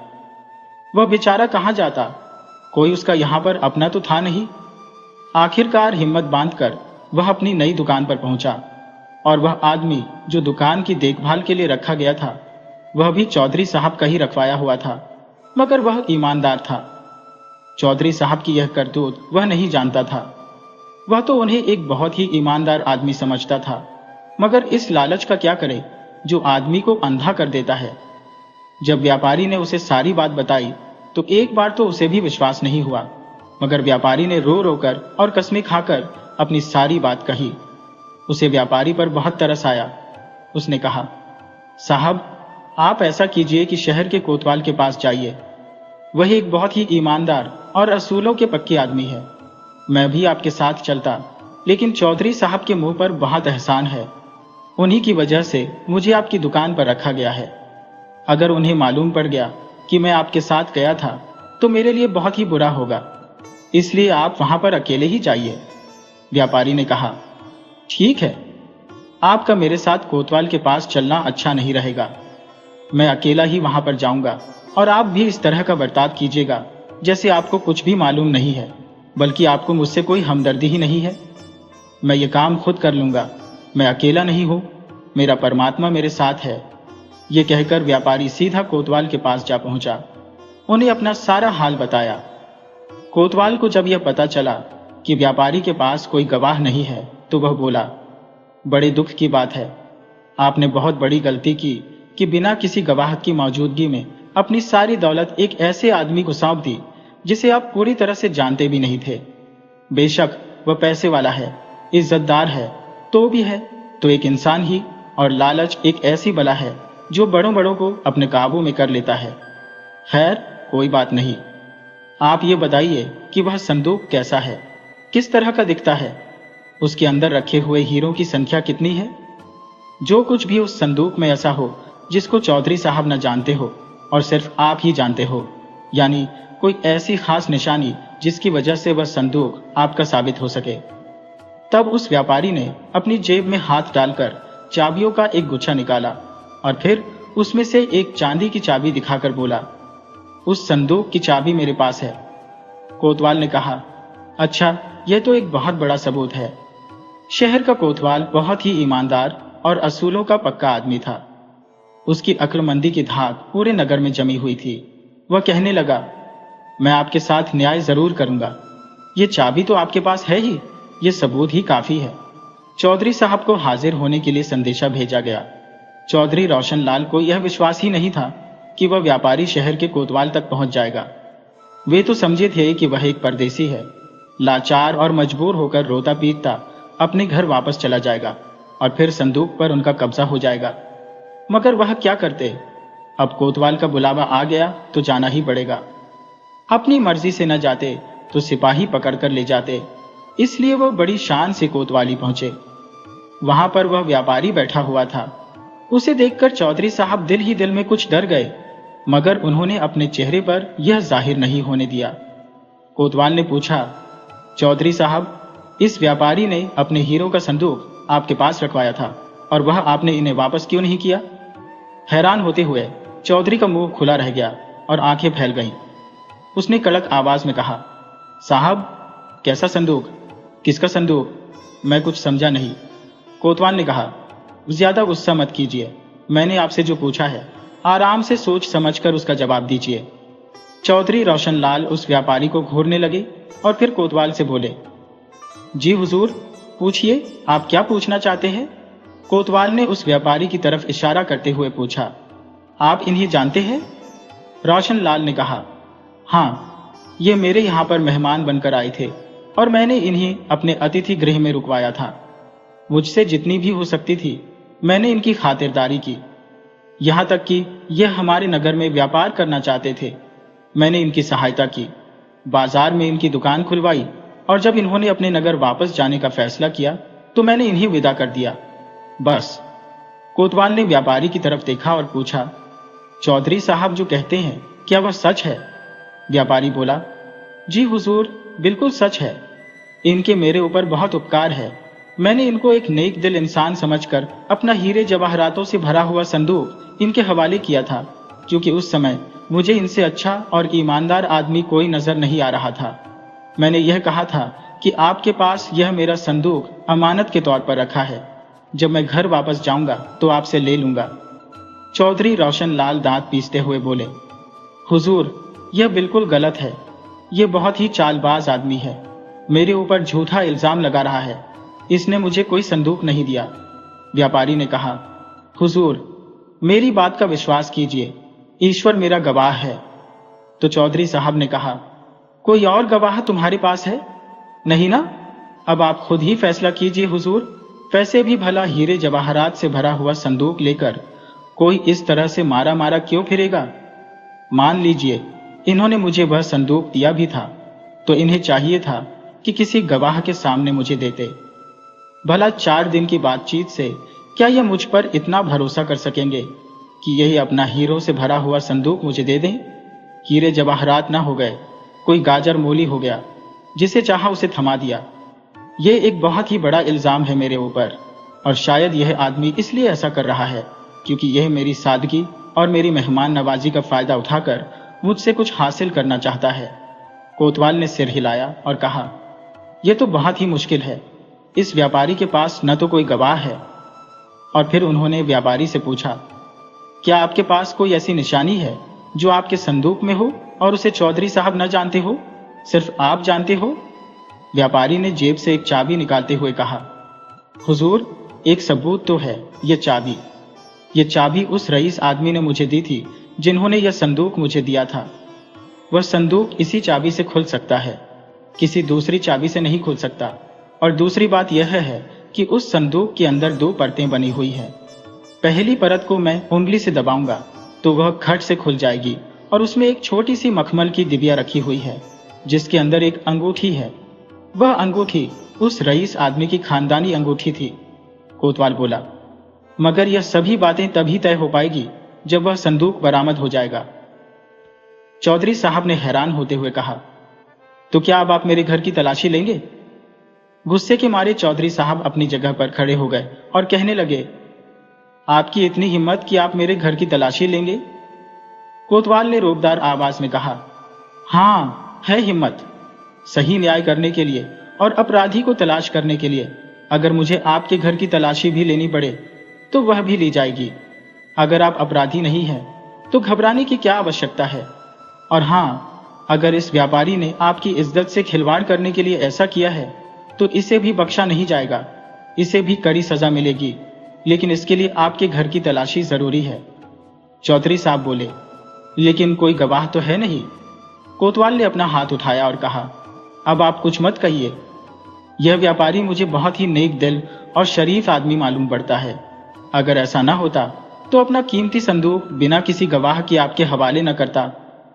वह बेचारा कहाँ जाता? कोई उसका यहाँ पर अपना तो था नहीं। आखिरकार हिम्मत बांधकर वह अपनी नई दुकान पर पहुंचा, और वह आदमी जो दुकान की देखभाल के लिए रखा गया था, वह भी चौधरी साहब का ही रखवाया हुआ था, मगर वह ईमानदार था। चौधरी साहब की यह करतूत वह नहीं जानता था। वह तो उन्हें एक बहुत ही ईमानदार आदमी समझता था, मगर इस लालच का क्या करे जो आदमी को अंधा कर देता है। जब व्यापारी ने उसे सारी बात बताई तो एक बार तो उसे भी विश्वास नहीं हुआ, मगर व्यापारी ने रो रो कर और कसमें खाकर अपनी सारी बात कही। उसे व्यापारी पर बहुत तरस आया। उसने कहा, साहब, आप ऐसा कीजिए कि शहर के कोतवाल के पास जाइए। वह एक बहुत ही ईमानदार और असूलों के पक्के आदमी है। मैं भी आपके साथ चलता, लेकिन चौधरी साहब के मुंह पर बहुत एहसान है। उन्हीं की वजह से मुझे आपकी दुकान पर रखा गया है। अगर उन्हें मालूम पड़ गया कि मैं आपके साथ गया था तो मेरे लिए बहुत ही बुरा होगा। इसलिए आप वहां पर अकेले ही जाइए। व्यापारी ने कहा, ठीक है, आपका मेरे साथ कोतवाल के पास चलना अच्छा नहीं रहेगा। मैं अकेला ही वहां पर जाऊंगा और आप भी इस तरह का बर्ताव कीजिएगा जैसे आपको कुछ भी मालूम नहीं है, बल्कि आपको मुझसे कोई हमदर्दी ही नहीं है। मैं ये काम खुद कर लूंगा, मैं अकेला नहीं हूं, मेरा परमात्मा मेरे साथ है। ये कहकर व्यापारी सीधा कोतवाल के पास जा पहुंचा। उन्हें अपना सारा हाल बताया। कोतवाल को जब यह पता चला कि व्यापारी के पास कोई गवाह नहीं है तो वह बोला, बड़े दुख की बात है, आपने बहुत बड़ी गलती की कि बिना किसी गवाह की मौजूदगी में अपनी सारी दौलत एक ऐसे आदमी को सौंप दी जिसे आप पूरी तरह से जानते भी नहीं थे। बेशक वह पैसे वाला है, इज्जतदार है, तो भी है तो एक इंसान ही, और लालच एक ऐसी बला है जो बड़ों बड़ों को अपने काबू में कर लेता है। खैर, कोई बात नहीं, आप ये बताइए कि वह संदूक कैसा है, किस तरह का दिखता है, उसके अंदर रखे हुए हीरों की संख्या कितनी है। जो कुछ भी उस संदूक में ऐसा हो जिसको चौधरी साहब न जानते हो और सिर्फ आप ही जानते हो, यानी कोई ऐसी खास निशानी जिसकी वजह से वह संदूक आपका साबित हो सके। तब उस व्यापारी ने अपनी जेब में हाथ डालकर चाबियों का एक गुच्छा निकाला और फिर उसमें से एक चांदी की चाबी दिखाकर बोला, उस संदूक की चाबी मेरे पास है। कोतवाल ने कहा, अच्छा, यह तो एक बहुत बड़ा सबूत है। शहर का कोतवाल बहुत ही ईमानदार और असूलों का पक्का आदमी था। उसकी अक्लमंदी की धाक पूरे नगर में जमी हुई थी। वह कहने लगा, मैं आपके साथ न्याय जरूर करूंगा। ये चाबी तो आपके पास है ही, ये सबूत ही काफी है। चौधरी साहब को हाजिर होने के लिए संदेशा भेजा गया। चौधरी रोशनलाल को यह विश्वास ही नहीं था कि वह व्यापारी शहर के कोतवाल तक पहुंच जाएगा। वे तो समझे थे कि वह एक परदेसी है, लाचार और मजबूर होकर रोता पीटता अपने घर वापस चला जाएगा और फिर संदूक पर उनका कब्जा हो जाएगा। मगर वह क्या करते? अब कोतवाल का बुलावा आ गया तो जाना ही पड़ेगा। अपनी मर्जी से न जाते तो सिपाही पकड़कर ले जाते, इसलिए वह बड़ी शान से कोतवाली पहुंचे। वहां पर वह व्यापारी बैठा हुआ था। उसे देखकर चौधरी साहब दिल ही दिल में कुछ डर गए, मगर उन्होंने अपने चेहरे पर यह जाहिर नहीं होने दिया। कोतवाल ने पूछा, चौधरी साहब, इस व्यापारी ने अपने हीरो का संदूक आपके पास रखवाया था और वह आपने इन्हें वापस क्यों नहीं किया? हैरान होते हुए चौधरी का मुंह खुला रह गया और आंखें फैल गईं। उसने कड़क आवाज में कहा, साहब, कैसा संदूक? किसका संदूक? मैं कुछ समझा नहीं। कोतवाल ने कहा, ज्यादा गुस्सा मत कीजिए, मैंने आपसे जो पूछा है आराम से सोच समझकर उसका जवाब दीजिए। चौधरी रोशनलाल उस व्यापारी को घूरने लगे और फिर कोतवाल से बोले, जी हुजूर, पूछिए, आप क्या पूछना चाहते हैं? कोतवाल ने उस व्यापारी की तरफ इशारा करते हुए पूछा, आप इन्हें जानते हैं? रोशनलाल ने कहा, हाँ, ये मेरे यहाँ पर मेहमान बनकर आए थे और मैंने इन्हें अपने अतिथि गृह में रुकवाया था। मुझसे जितनी भी हो सकती थी मैंने इनकी खातिरदारी की। यहाँ तक कि यह हमारे नगर में व्यापार करना चाहते थे, मैंने इनकी सहायता की। बाजार में इनकी दुकान खुलवाई और जब इन्होंने अपने नगर वापस जाने का फैसला किया तो मैंने इन्हें विदा कर दिया, बस। कोतवाल ने व्यापारी की तरफ देखा और पूछा, चौधरी साहब जो कहते हैं क्या वह सच है? व्यापारी बोला, जी हुजूर, बिल्कुल सच है। इनके मेरे ऊपर बहुत उपकार है। मैंने इनको एक नेक दिल इंसान समझकर अपना हीरे जवाहरातों से भरा हुआ संदूक इनके हवाले किया था, क्योंकि उस समय मुझे इनसे अच्छा और ईमानदार आदमी कोई नजर नहीं आ रहा था। मैंने यह कहा था कि आपके पास यह मेरा संदूक अमानत के तौर पर रखा है, जब मैं घर वापस जाऊंगा तो आपसे ले लूंगा। चौधरी रोशनलाल दांत पीसते हुए बोले, हुजूर, यह बिल्कुल गलत है। यह बहुत ही चालबाज आदमी है, मेरे ऊपर झूठा इल्जाम लगा रहा है। इसने मुझे कोई संदूक नहीं दिया। व्यापारी ने कहा, हुजूर, मेरी बात का विश्वास कीजिए, ईश्वर मेरा गवाह है। तो चौधरी साहब ने कहा, कोई और गवाह तुम्हारे पास है? नहीं ना? अब आप खुद ही फैसला कीजिए हुजूर। वैसे भी भला हीरे जवाहरात से भरा हुआ संदूक लेकर कोई इस तरह से मारा मारा क्यों फिरेगा? मान लीजिए इन्होंने मुझे वह संदूक दिया भी था, तो इन्हें चाहिए था कि किसी गवाह के सामने मुझे देते। भला 4 दिन की बातचीत से क्या यह मुझ पर इतना भरोसा कर सकेंगे कि यही अपना हीरो से भरा हुआ संदूक मुझे दे दें? हीरे जवाहरात ना हो गए, कोई गाजर मोली हो गया, जिसे चाहा उसे थमा दिया। ये एक बहुत ही बड़ा इल्जाम है मेरे ऊपर, और शायद यह आदमी इसलिए ऐसा कर रहा है क्योंकि यह मेरी सादगी और मेरी मेहमान नवाजी का फायदा उठाकर मुझसे कुछ हासिल करना चाहता है। कोतवाल ने सिर हिलाया और कहा, यह तो बहुत ही मुश्किल है। इस व्यापारी के पास न तो कोई गवाह है। और फिर उन्होंने व्यापारी से पूछा, क्या आपके पास कोई ऐसी निशानी है जो आपके संदूक में हो और उसे चौधरी साहब न जानते हो, सिर्फ आप जानते हो? व्यापारी ने जेब से एक चाबी निकालते हुए कहा, हुजूर, एक सबूत तो है, ये चाबी उस रईस आदमी ने मुझे दी थी जिन्होंने यह संदूक मुझे दिया था। वह संदूक इसी चाबी से खुल सकता है, किसी दूसरी चाबी से नहीं खुल सकता। और दूसरी बात यह है कि उस संदूक के अंदर 2 परतें बनी हुई है। पहली परत को मैं उंगली से दबाऊंगा तो वह खट से खुल जाएगी और उसमें एक छोटी सी मखमल की डिबिया रखी हुई है जिसके अंदर एक अंगूठी है। वह अंगूठी उस रईस आदमी की खानदानी अंगूठी थी। कोतवाल बोला, मगर यह सभी बातें तभी तय हो पाएगी जब वह संदूक बरामद हो जाएगा। चौधरी साहब ने हैरान होते हुए कहा, तो क्या अब आप मेरे घर की तलाशी लेंगे? गुस्से के मारे चौधरी साहब अपनी जगह पर खड़े हो गए और कहने लगे, आपकी इतनी हिम्मत कि आप मेरे घर की तलाशी लेंगे? कोतवाल ने रोबदार आवाज में कहा, हाँ, है हिम्मत। सही न्याय करने के लिए और अपराधी को तलाश करने के लिए अगर मुझे आपके घर की तलाशी भी लेनी पड़े तो वह भी ली जाएगी। अगर आप अपराधी नहीं हैं तो घबराने की क्या आवश्यकता है। और हाँ, अगर इस व्यापारी ने आपकी इज्जत से खिलवाड़ करने के लिए ऐसा किया है तो इसे भी बख्शा नहीं जाएगा, इसे भी कड़ी सजा मिलेगी, लेकिन इसके लिए आपके घर की तलाशी जरूरी है। चौधरी साहब बोले, लेकिन कोई गवाह तो है नहीं। कोतवाल ने अपना हाथ उठाया और कहा, अब आप कुछ मत कहिए। यह व्यापारी मुझे बहुत ही नेक दिल और शरीफ आदमी मालूम पड़ता है। अगर ऐसा ना होता तो अपना कीमती संदूक बिना किसी गवाह के आपके हवाले न करता।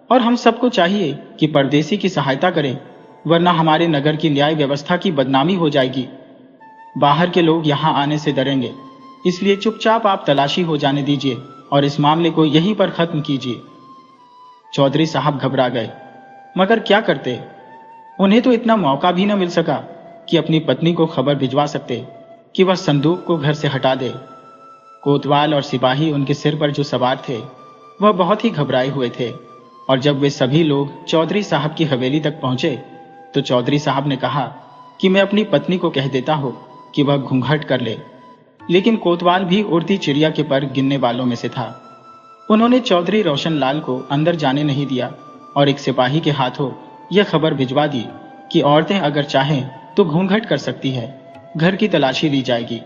और हम सबको चाहिए कि परदेसी की सहायता करें, वरना हमारे नगर की न्याय व्यवस्था की बदनामी हो जाएगी। बाहर के लोग यहाँ आने से डरेंगे, इसलिए चुपचाप आप तलाशी हो जाने दीजिए और इस मामले को यहीं पर खत्म कीजिए। चौधरी साहब घबरा गए, मगर क्या करते? उन्हें तो इतना मौका भी न मिल सका कि अपनी पत्नी को खबर भिजवा सकते कि वह संदूक को घर से हटा दे। कोतवाल और सिपाही उनके सिर पर जो सवार थे वह बहुत ही घबराए हुए थे। और जब वे सभी लोग चौधरी साहब की हवेली तक पहुंचे तो चौधरी साहब ने कहा कि मैं अपनी पत्नी को कह देता हूं कि वह घूंघट कर ले। लेकिन कोतवाल भी उड़ती चिड़िया के पर गिनने वालों में से था। उन्होंने चौधरी रोशनलाल को अंदर जाने नहीं दिया और एक सिपाही के हाथों यह खबर भिजवा दी कि औरतें अगर चाहें तो घूंघट कर सकती है, घर की तलाशी ली जाएगी।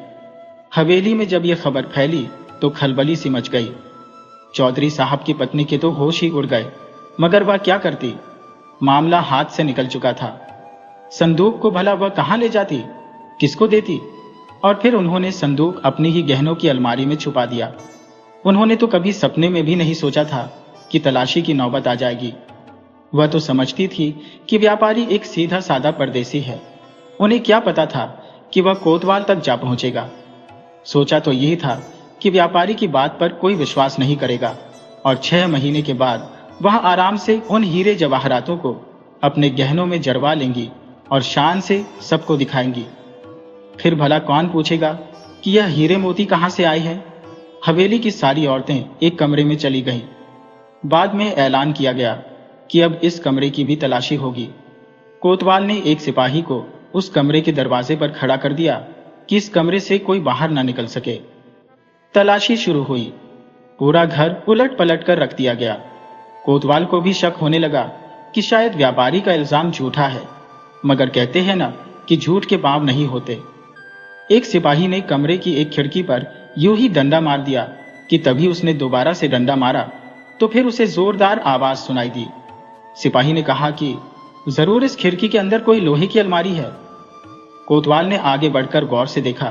हवेली में जब यह खबर फैली तो खलबली सी मच गई। चौधरी साहब की पत्नी के तो होश ही उड़ गए, मगर वह क्या करती? मामला हाथ से निकल चुका था। संदूक को भला वह कहां ले जाती, किसको देती? और फिर उन्होंने संदूक अपनी ही गहनों की अलमारी में छुपा दिया। उन्होंने तो कभी सपने में भी नहीं सोचा था कि तलाशी की नौबत आ जाएगी। वह तो समझती थी कि व्यापारी एक सीधा साधा परदेसी है। उन्हें क्या पता था कि वह कोतवाल तक जा पहुंचेगा। सोचा तो यही था कि व्यापारी की बात पर कोई विश्वास नहीं करेगा और 6 महीने के बाद वह आराम से उन हीरे जवाहरातों को अपने गहनों में जरवा लेंगी और शान से सबको दिखाएंगी। फिर भला कौन पूछेगा कि यह हीरे मोती कहां से आए हैं। हवेली की सारी औरतें एक कमरे में चली गईं। बाद में ऐलान किया गया कि अब इस कमरे की भी तलाशी होगी। कोतवाल ने एक सिपाही को उस कमरे के दरवाजे पर खड़ा कर दिया कि इस कमरे से कोई बाहर ना निकल सके। तलाशी शुरू हुई। पूरा घर उलट पलट कर रख दिया गया। कोतवाल को भी शक होने लगा कि शायद व्यापारी का इल्जाम झूठा है, मगर कहते हैं ना कि झूठ के पांव नहीं होते। एक सिपाही ने कमरे की एक खिड़की पर यूं ही डंडा मार दिया कि तभी उसने दोबारा से डंडा मारा तो फिर उसे जोरदार आवाज सुनाई दी। सिपाही ने कहा कि जरूर इस खिड़की के अंदर कोई लोहे की अलमारी है। कोतवाल ने आगे बढ़कर गौर से देखा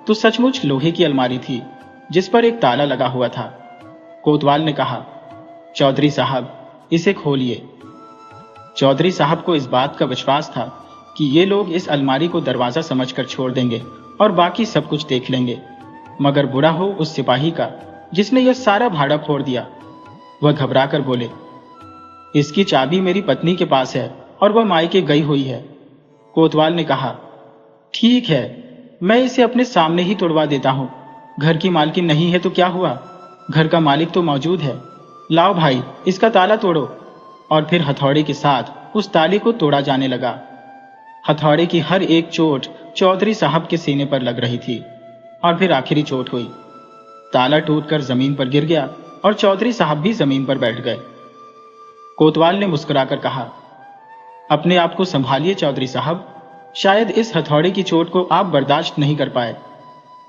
तो सचमुच लोहे की अलमारी थी जिस पर एक ताला लगा हुआ था। कोतवाल ने कहा, चौधरी साहब, इसे खोलिए। चौधरी साहब को इस बात का विश्वास था कि ये लोग इस अलमारी को दरवाजा समझकर छोड़ देंगे और बाकी सब कुछ देख लेंगे, मगर बुरा हो उस सिपाही का जिसने यह सारा भाड़ा फोड़ दिया। वह घबरा कर बोले, इसकी चाबी मेरी पत्नी के पास है और वह मायके गई हुई है। कोतवाल ने कहा, ठीक है, मैं इसे अपने सामने ही तोड़वा देता हूँ। घर की मालकिन नहीं है तो क्या हुआ, घर का मालिक तो मौजूद है। लाओ भाई, इसका ताला तोड़ो। और फिर हथौड़े के साथ उस ताले को तोड़ा जाने लगा। हथौड़े की हर एक चोट चौधरी साहब के सीने पर लग रही थी और फिर आखिरी चोट हुई। ताला टूटकर जमीन पर गिर गया और चौधरी साहब भी जमीन पर बैठ गए। कोतवाल ने मुस्कुराकर कहा, अपने आप को संभालिए चौधरी साहब, शायद इस हथौड़े की चोट को आप बर्दाश्त नहीं कर पाए।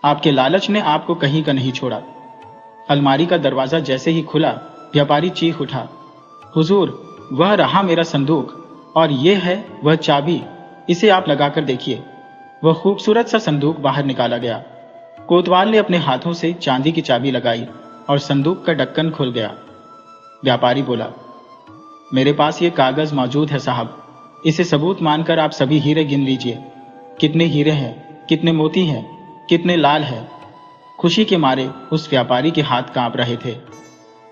आपके लालच ने आपको कहीं का नहीं छोड़ा। अलमारी का दरवाजा जैसे ही खुला, व्यापारी चीख उठा, हुजूर, वह रहा मेरा संदूक और ये है वह चाबी, इसे आप लगाकर देखिए। वह खूबसूरत सा संदूक बाहर निकाला गया। कोतवाल ने अपने हाथों से चांदी की चाबी लगाई और संदूक का ढक्कन खुल गया। व्यापारी बोला, मेरे पास ये कागज मौजूद है साहब, इसे सबूत मानकर आप सभी हीरे गिन लीजिए। कितने हीरे हैं, कितने मोती हैं, कितने लाल हैं। खुशी के मारे उस व्यापारी के हाथ कांप रहे थे।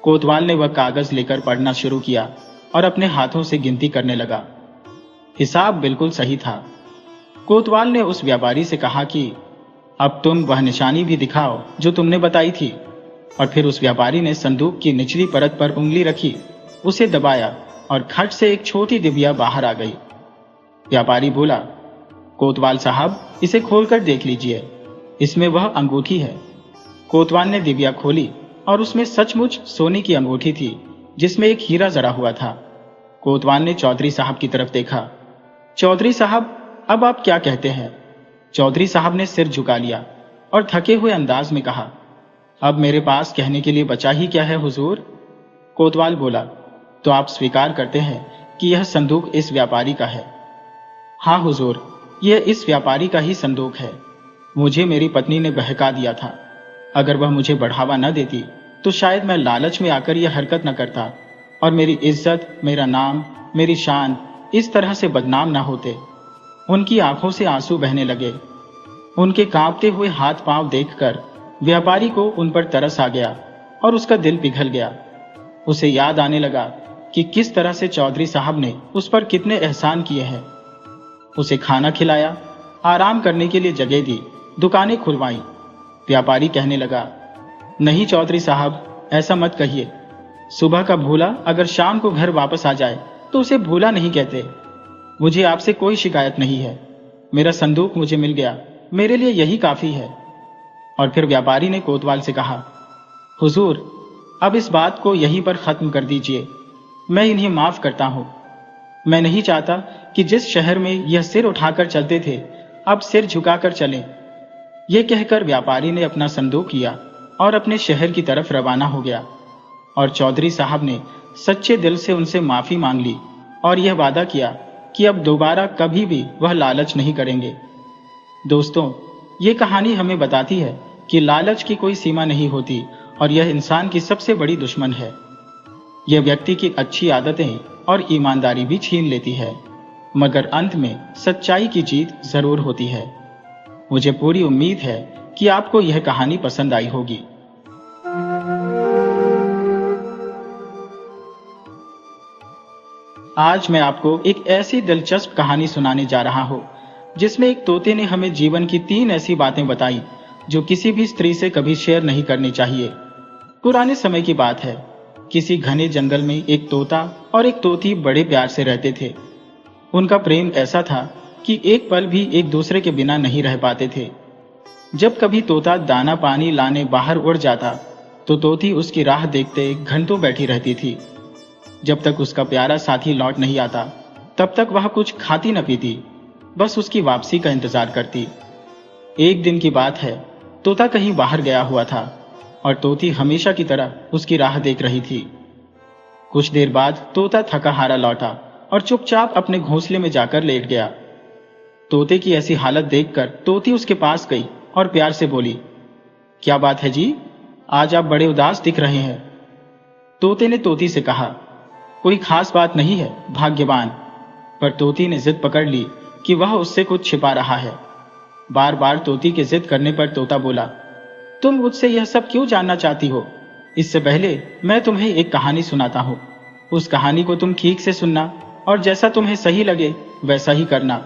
कोतवाल ने वह कागज लेकर पढ़ना शुरू किया और अपने हाथों से गिनती करने लगा। हिसाब बिल्कुल सही था। कोतवाल ने उस व्यापारी से कहा कि अब तुम वह निशानी भी दिखाओ जो तुमने बताई थी। और फिर उस व्यापारी ने संदूक की निचली परत पर उंगली रखी, उसे दबाया और खट से एक छोटी डिबिया बाहर आ गई। व्यापारी बोला, कोतवाल साहब, इसे खोलकर देख लीजिए, इसमें वह अंगूठी है। कोतवाल ने डिबिया खोली और उसमें सचमुच सोने की अंगूठी थी जिसमें एक हीरा जड़ा हुआ था। कोतवाल ने चौधरी साहब की तरफ देखा। चौधरी साहब, अब आप क्या कहते हैं? चौधरी साहब ने सिर झुका लिया और थके हुए अंदाज में कहा, अब मेरे पास कहने के लिए बचा ही क्या है हुजूर। कोतवाल बोला, तो आप स्वीकार करते हैं कि यह संदूक इस व्यापारी का है? हाँ हुजूर, यह इस व्यापारी का ही संदूक है। मुझे मेरी पत्नी ने बहका दिया था। अगर वह मुझे बढ़ावा न देती तो शायद मैं लालच में आकर यह हरकत न करता और मेरी इज्जत, मेरा नाम, मेरी शान इस तरह से बदनाम न होते। उनकी आंखों से आंसू बहने लगे। उनके कांपते हुए हाथ पांव देखकर व्यापारी को उन पर तरस आ गया और उसका दिल पिघल गया। उसे याद आने लगा कि किस तरह से चौधरी साहब ने उस पर कितने एहसान किए हैं। उसे खाना खिलाया, आराम करने के लिए जगह दी, दुकानें खुलवाई। व्यापारी कहने लगा, नहीं चौधरी साहब, ऐसा मत कहिए। सुबह का भूला अगर शाम को घर वापस आ जाए तो उसे भूला नहीं कहते। मुझे आपसे कोई शिकायत नहीं है। मेरा संदूक मुझे मिल गया, मेरे लिए यही काफी है। और फिर व्यापारी ने कोतवाल से कहा, हुजूर, अब इस बात को यहीं पर खत्म कर दीजिए। मैं इन्हें माफ करता हूं। मैं नहीं चाहता कि जिस शहर में यह सिर उठाकर चलते थे अब सिर झुकाकर चलें। यह कहकर व्यापारी ने अपना संदूक लिया और अपने शहर की तरफ रवाना हो गया। और चौधरी साहब ने सच्चे दिल से उनसे माफी मांग ली और यह वादा किया कि अब दोबारा कभी भी वह लालच नहीं करेंगे। दोस्तों, ये कहानी हमें बताती है कि लालच की कोई सीमा नहीं होती और यह इंसान की सबसे बड़ी दुश्मन है। यह व्यक्ति की अच्छी आदतें और ईमानदारी भी छीन लेती है, मगर अंत में सच्चाई की जीत जरूर होती है। मुझे पूरी उम्मीद है कि आपको यह कहानी पसंद आई होगी। आज मैं आपको एक ऐसी दिलचस्प कहानी सुनाने जा रहा हूं जिसमें एक तोते ने हमें जीवन की 3 ऐसी बातें बताई जो किसी भी स्त्री से कभी शेयर नहीं करनी चाहिए। पुराने समय की बात है। किसी घने जंगल में एक तोता और एक तोती बड़े प्यार से रहते थे। उनका प्रेम ऐसा था कि एक पल भी एक दूसरे के बिना नहीं रह पाते थे। जब कभी तोता दाना पानी लाने बाहर उड़ जाता तो तोती उसकी राह देखते घंटों बैठी रहती थी। जब तक उसका प्यारा साथी लौट नहीं आता तब तक वह कुछ खाती न पीती, बस उसकी वापसी का इंतजार करती। एक दिन की बात है, तोता कहीं बाहर गया हुआ था और तोती हमेशा की तरह उसकी राह देख रही थी। कुछ देर बाद तोता थका हारा लौटा और चुपचाप अपने घोंसले में जाकर लेट गया। तोते की ऐसी हालत देखकर तोती उसके पास गई और प्यार से बोली, क्या बात है जी, आज आप बड़े उदास दिख रहे हैं। तोते ने तोती से कहा, कोई खास बात नहीं है भाग्यवान। पर तोती ने जिद पकड़ ली कि वह उससे कुछ छिपा रहा है। बार बार तोती के जिद करने पर तोता बोला, तुम मुझसे यह सब क्यों जानना चाहती हो? इससे पहले मैं तुम्हें एक कहानी सुनाता हूँ। उस कहानी को तुम ठीक से सुनना और जैसा तुम्हें सही लगे वैसा ही करना।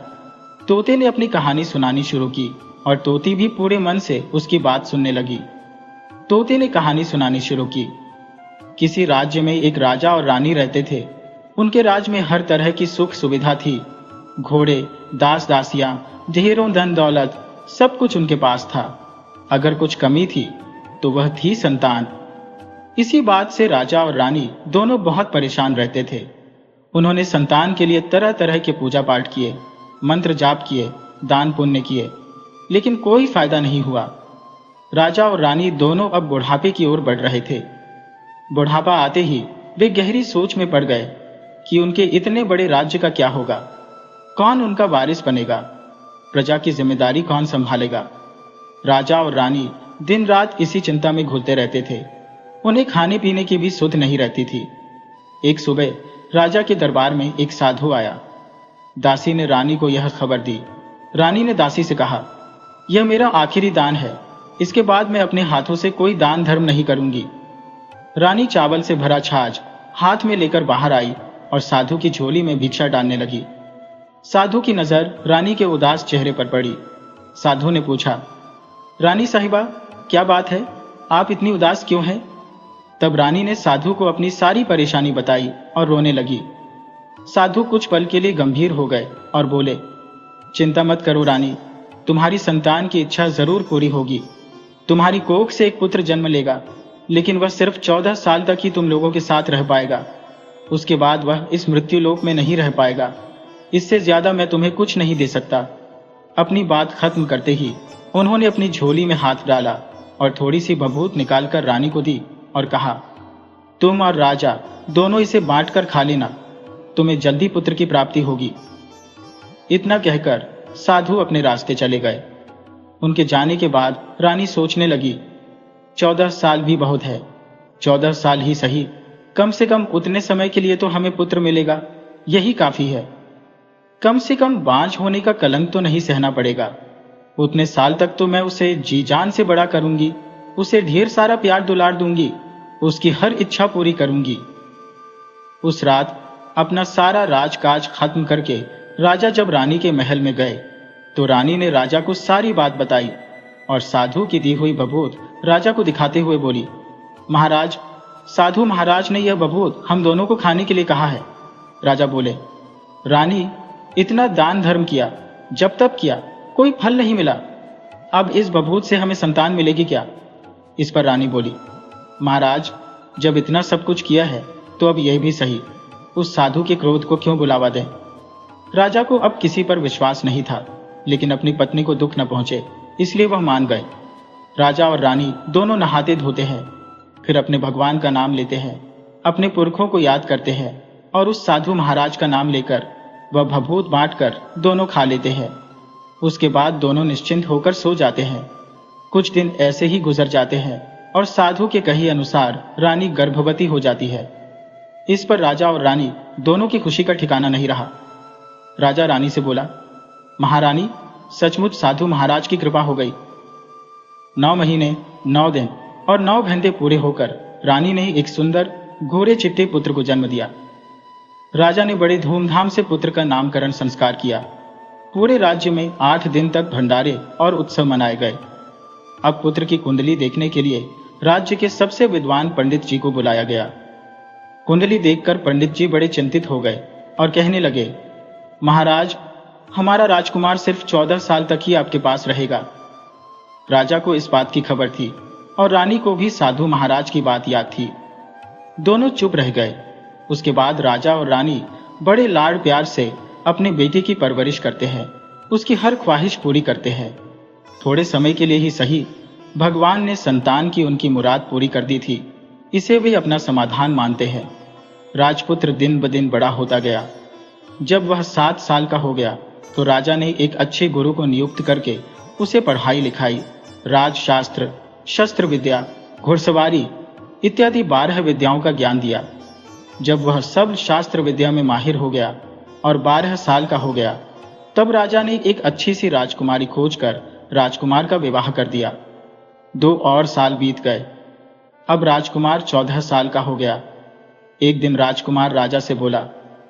तोते ने अपनी कहानी सुनानी शुरू की और तोती भी पूरे मन से उसकी बात सुनने लगी। तोते ने कहानी सुनानी शुरू की। किसी राज्य में एक राजा और रानी रहते थे। उनके राज्य में हर तरह की सुख सुविधा थी। घोड़े, दास दासियां, ढेरों धन दौलत, सब कुछ उनके पास था। अगर कुछ कमी थी तो वह थी संतान। इसी बात से राजा और रानी दोनों बहुत परेशान रहते थे। उन्होंने संतान के लिए तरह तरह के पूजा पाठ किए, मंत्र जाप किए, दान पुण्य किए, लेकिन कोई फायदा नहीं हुआ। राजा और रानी दोनों अब बुढ़ापे की ओर बढ़ रहे थे। बुढ़ापा आते ही वे गहरी सोच में पड़ गए कि उनके इतने बड़े राज्य का क्या होगा, कौन उनका वारिस बनेगा, प्रजा की जिम्मेदारी कौन संभालेगा। राजा और रानी दिन रात इसी चिंता में घुलते रहते थे। उन्हें खाने पीने की भी सुध नहीं रहती थी। एक सुबह राजा के दरबार में एक साधु आया। दासी ने रानी को यह खबर दी। रानी ने दासी से कहा, यह मेरा आखिरी दान है, इसके बाद मैं अपने हाथों से कोई दान धर्म नहीं करूंगी। रानी चावल से भरा छाछ हाथ में लेकर बाहर आई और साधु की झोली में भिक्षा डालने लगी। साधु की नजर रानी के उदास चेहरे पर पड़ी। साधु ने पूछा, रानी साहिबा, क्या बात है, आप इतनी उदास क्यों हैं? तब रानी ने साधु को अपनी सारी परेशानी बताई और रोने लगी। साधु कुछ पल के लिए गंभीर हो गए और बोले, चिंता मत करो रानी, तुम्हारी संतान की इच्छा जरूर पूरी होगी। तुम्हारी कोख से एक पुत्र जन्म लेगा, लेकिन वह सिर्फ 14 साल तक ही तुम लोगों के साथ रह पाएगा। उसके बाद वह इस मृत्यु लोक में नहीं रह पाएगा। इससे ज्यादा मैं तुम्हें कुछ नहीं दे सकता। अपनी बात खत्म करते ही उन्होंने अपनी झोली में हाथ डाला और थोड़ी सी भभूत निकालकर रानी को दी और कहा, तुम और राजा दोनों इसे बांटकर खा लेना, तुम्हें जल्दी पुत्र की प्राप्ति होगी। इतना कहकर साधु अपने रास्ते चले गए। उनके जाने के बाद रानी सोचने लगी, 14 साल भी बहुत है। 14 साल ही सही, कम से कम उतने समय के लिए तो हमें पुत्र मिलेगा, यही काफी है। कम से कम बांझ होने का कलंक तो नहीं सहना पड़ेगा। उतने साल तक तो मैं उसे जी जान से बड़ा करूंगी, उसे ढेर सारा प्यार दुलार दूंगी, उसकी हर इच्छा पूरी करूंगी। उस रात अपना सारा राजकाज खत्म करके राजा जब रानी के महल में गए तो रानी ने राजा को सारी बात बताई और साधु की दी हुई बभूत राजा को दिखाते हुए बोली, महाराज, साधु महाराज ने यह बभूत हम दोनों को खाने के लिए कहा है। राजा बोले, रानी, इतना दान धर्म किया, जब तब किया, कोई फल नहीं मिला, अब इस बभूत से हमें संतान मिलेगी क्या? इस पर रानी बोली, महाराज, जब इतना सब कुछ किया है तो अब यह भी सही, उस साधु के क्रोध को क्यों बुलावा दें। राजा को अब किसी पर विश्वास नहीं था, लेकिन अपनी पत्नी को दुख न पहुंचे इसलिए वह मान गए। राजा और रानी दोनों नहाते धोते हैं, फिर अपने भगवान का नाम लेते हैं, अपने पुरखों को याद करते हैं और उस साधु महाराज का नाम लेकर वह भभूत बांटकर दोनों खा लेते हैं। उसके बाद दोनों निश्चिंत होकर सो जाते हैं। कुछ दिन ऐसे ही गुजर जाते हैं और साधु के कहे अनुसार रानी गर्भवती हो जाती है। इस पर राजा और रानी दोनों की खुशी का ठिकाना नहीं रहा। राजा रानी से बोला, महारानी, सचमुच साधु महाराज की कृपा हो गई। 9 महीने, 9 दिन और 9 घंटे पूरे होकर रानी ने एक सुंदर गोरे चिट्टे पुत्र को जन्म दिया। राजा ने बड़े धूमधाम से पुत्र का नामकरण संस्कार किया। पूरे राज्य में 8 दिन तक भंडारे और उत्सव मनाए गए। अब पुत्र की कुंडली देखने के लिए राज्य के सबसे विद्वान पंडित जी को बुलाया गया। कुंडली देखकर पंडित जी बड़े चिंतित हो गए और कहने लगे, महाराज, हमारा राजकुमार सिर्फ 14 साल तक ही आपके पास रहेगा। राजा को इस बात की खबर थी और रानी को भी साधु महाराज की बात याद थी। दोनों चुप रह गए। उसके बाद राजा और रानी बड़े लाड़ प्यार से अपने बेटे की परवरिश करते हैं, उसकी हर ख्वाहिश पूरी करते हैं। थोड़े समय के लिए ही सही, भगवान ने संतान की उनकी मुराद पूरी कर दी थी, इसे वे अपना समाधान मानते हैं। राजपुत्र दिन ब दिन बड़ा होता गया। जब वह 7 साल का हो गया तो राजा ने एक अच्छे गुरु को नियुक्त करके उसे पढ़ाई लिखाई, राजशास्त्र, शस्त्र विद्या, घुड़सवारी इत्यादि 12 विद्याओं का ज्ञान दिया। जब वह सब शास्त्र विद्या में माहिर हो गया और 12 साल का हो गया, तब राजा ने एक अच्छी सी राजकुमारी खोजकर राजकुमार का विवाह कर दिया। 2 और साल बीत गए। अब राजकुमार 14 साल का हो गया। एक दिन राजकुमार राजा से बोला,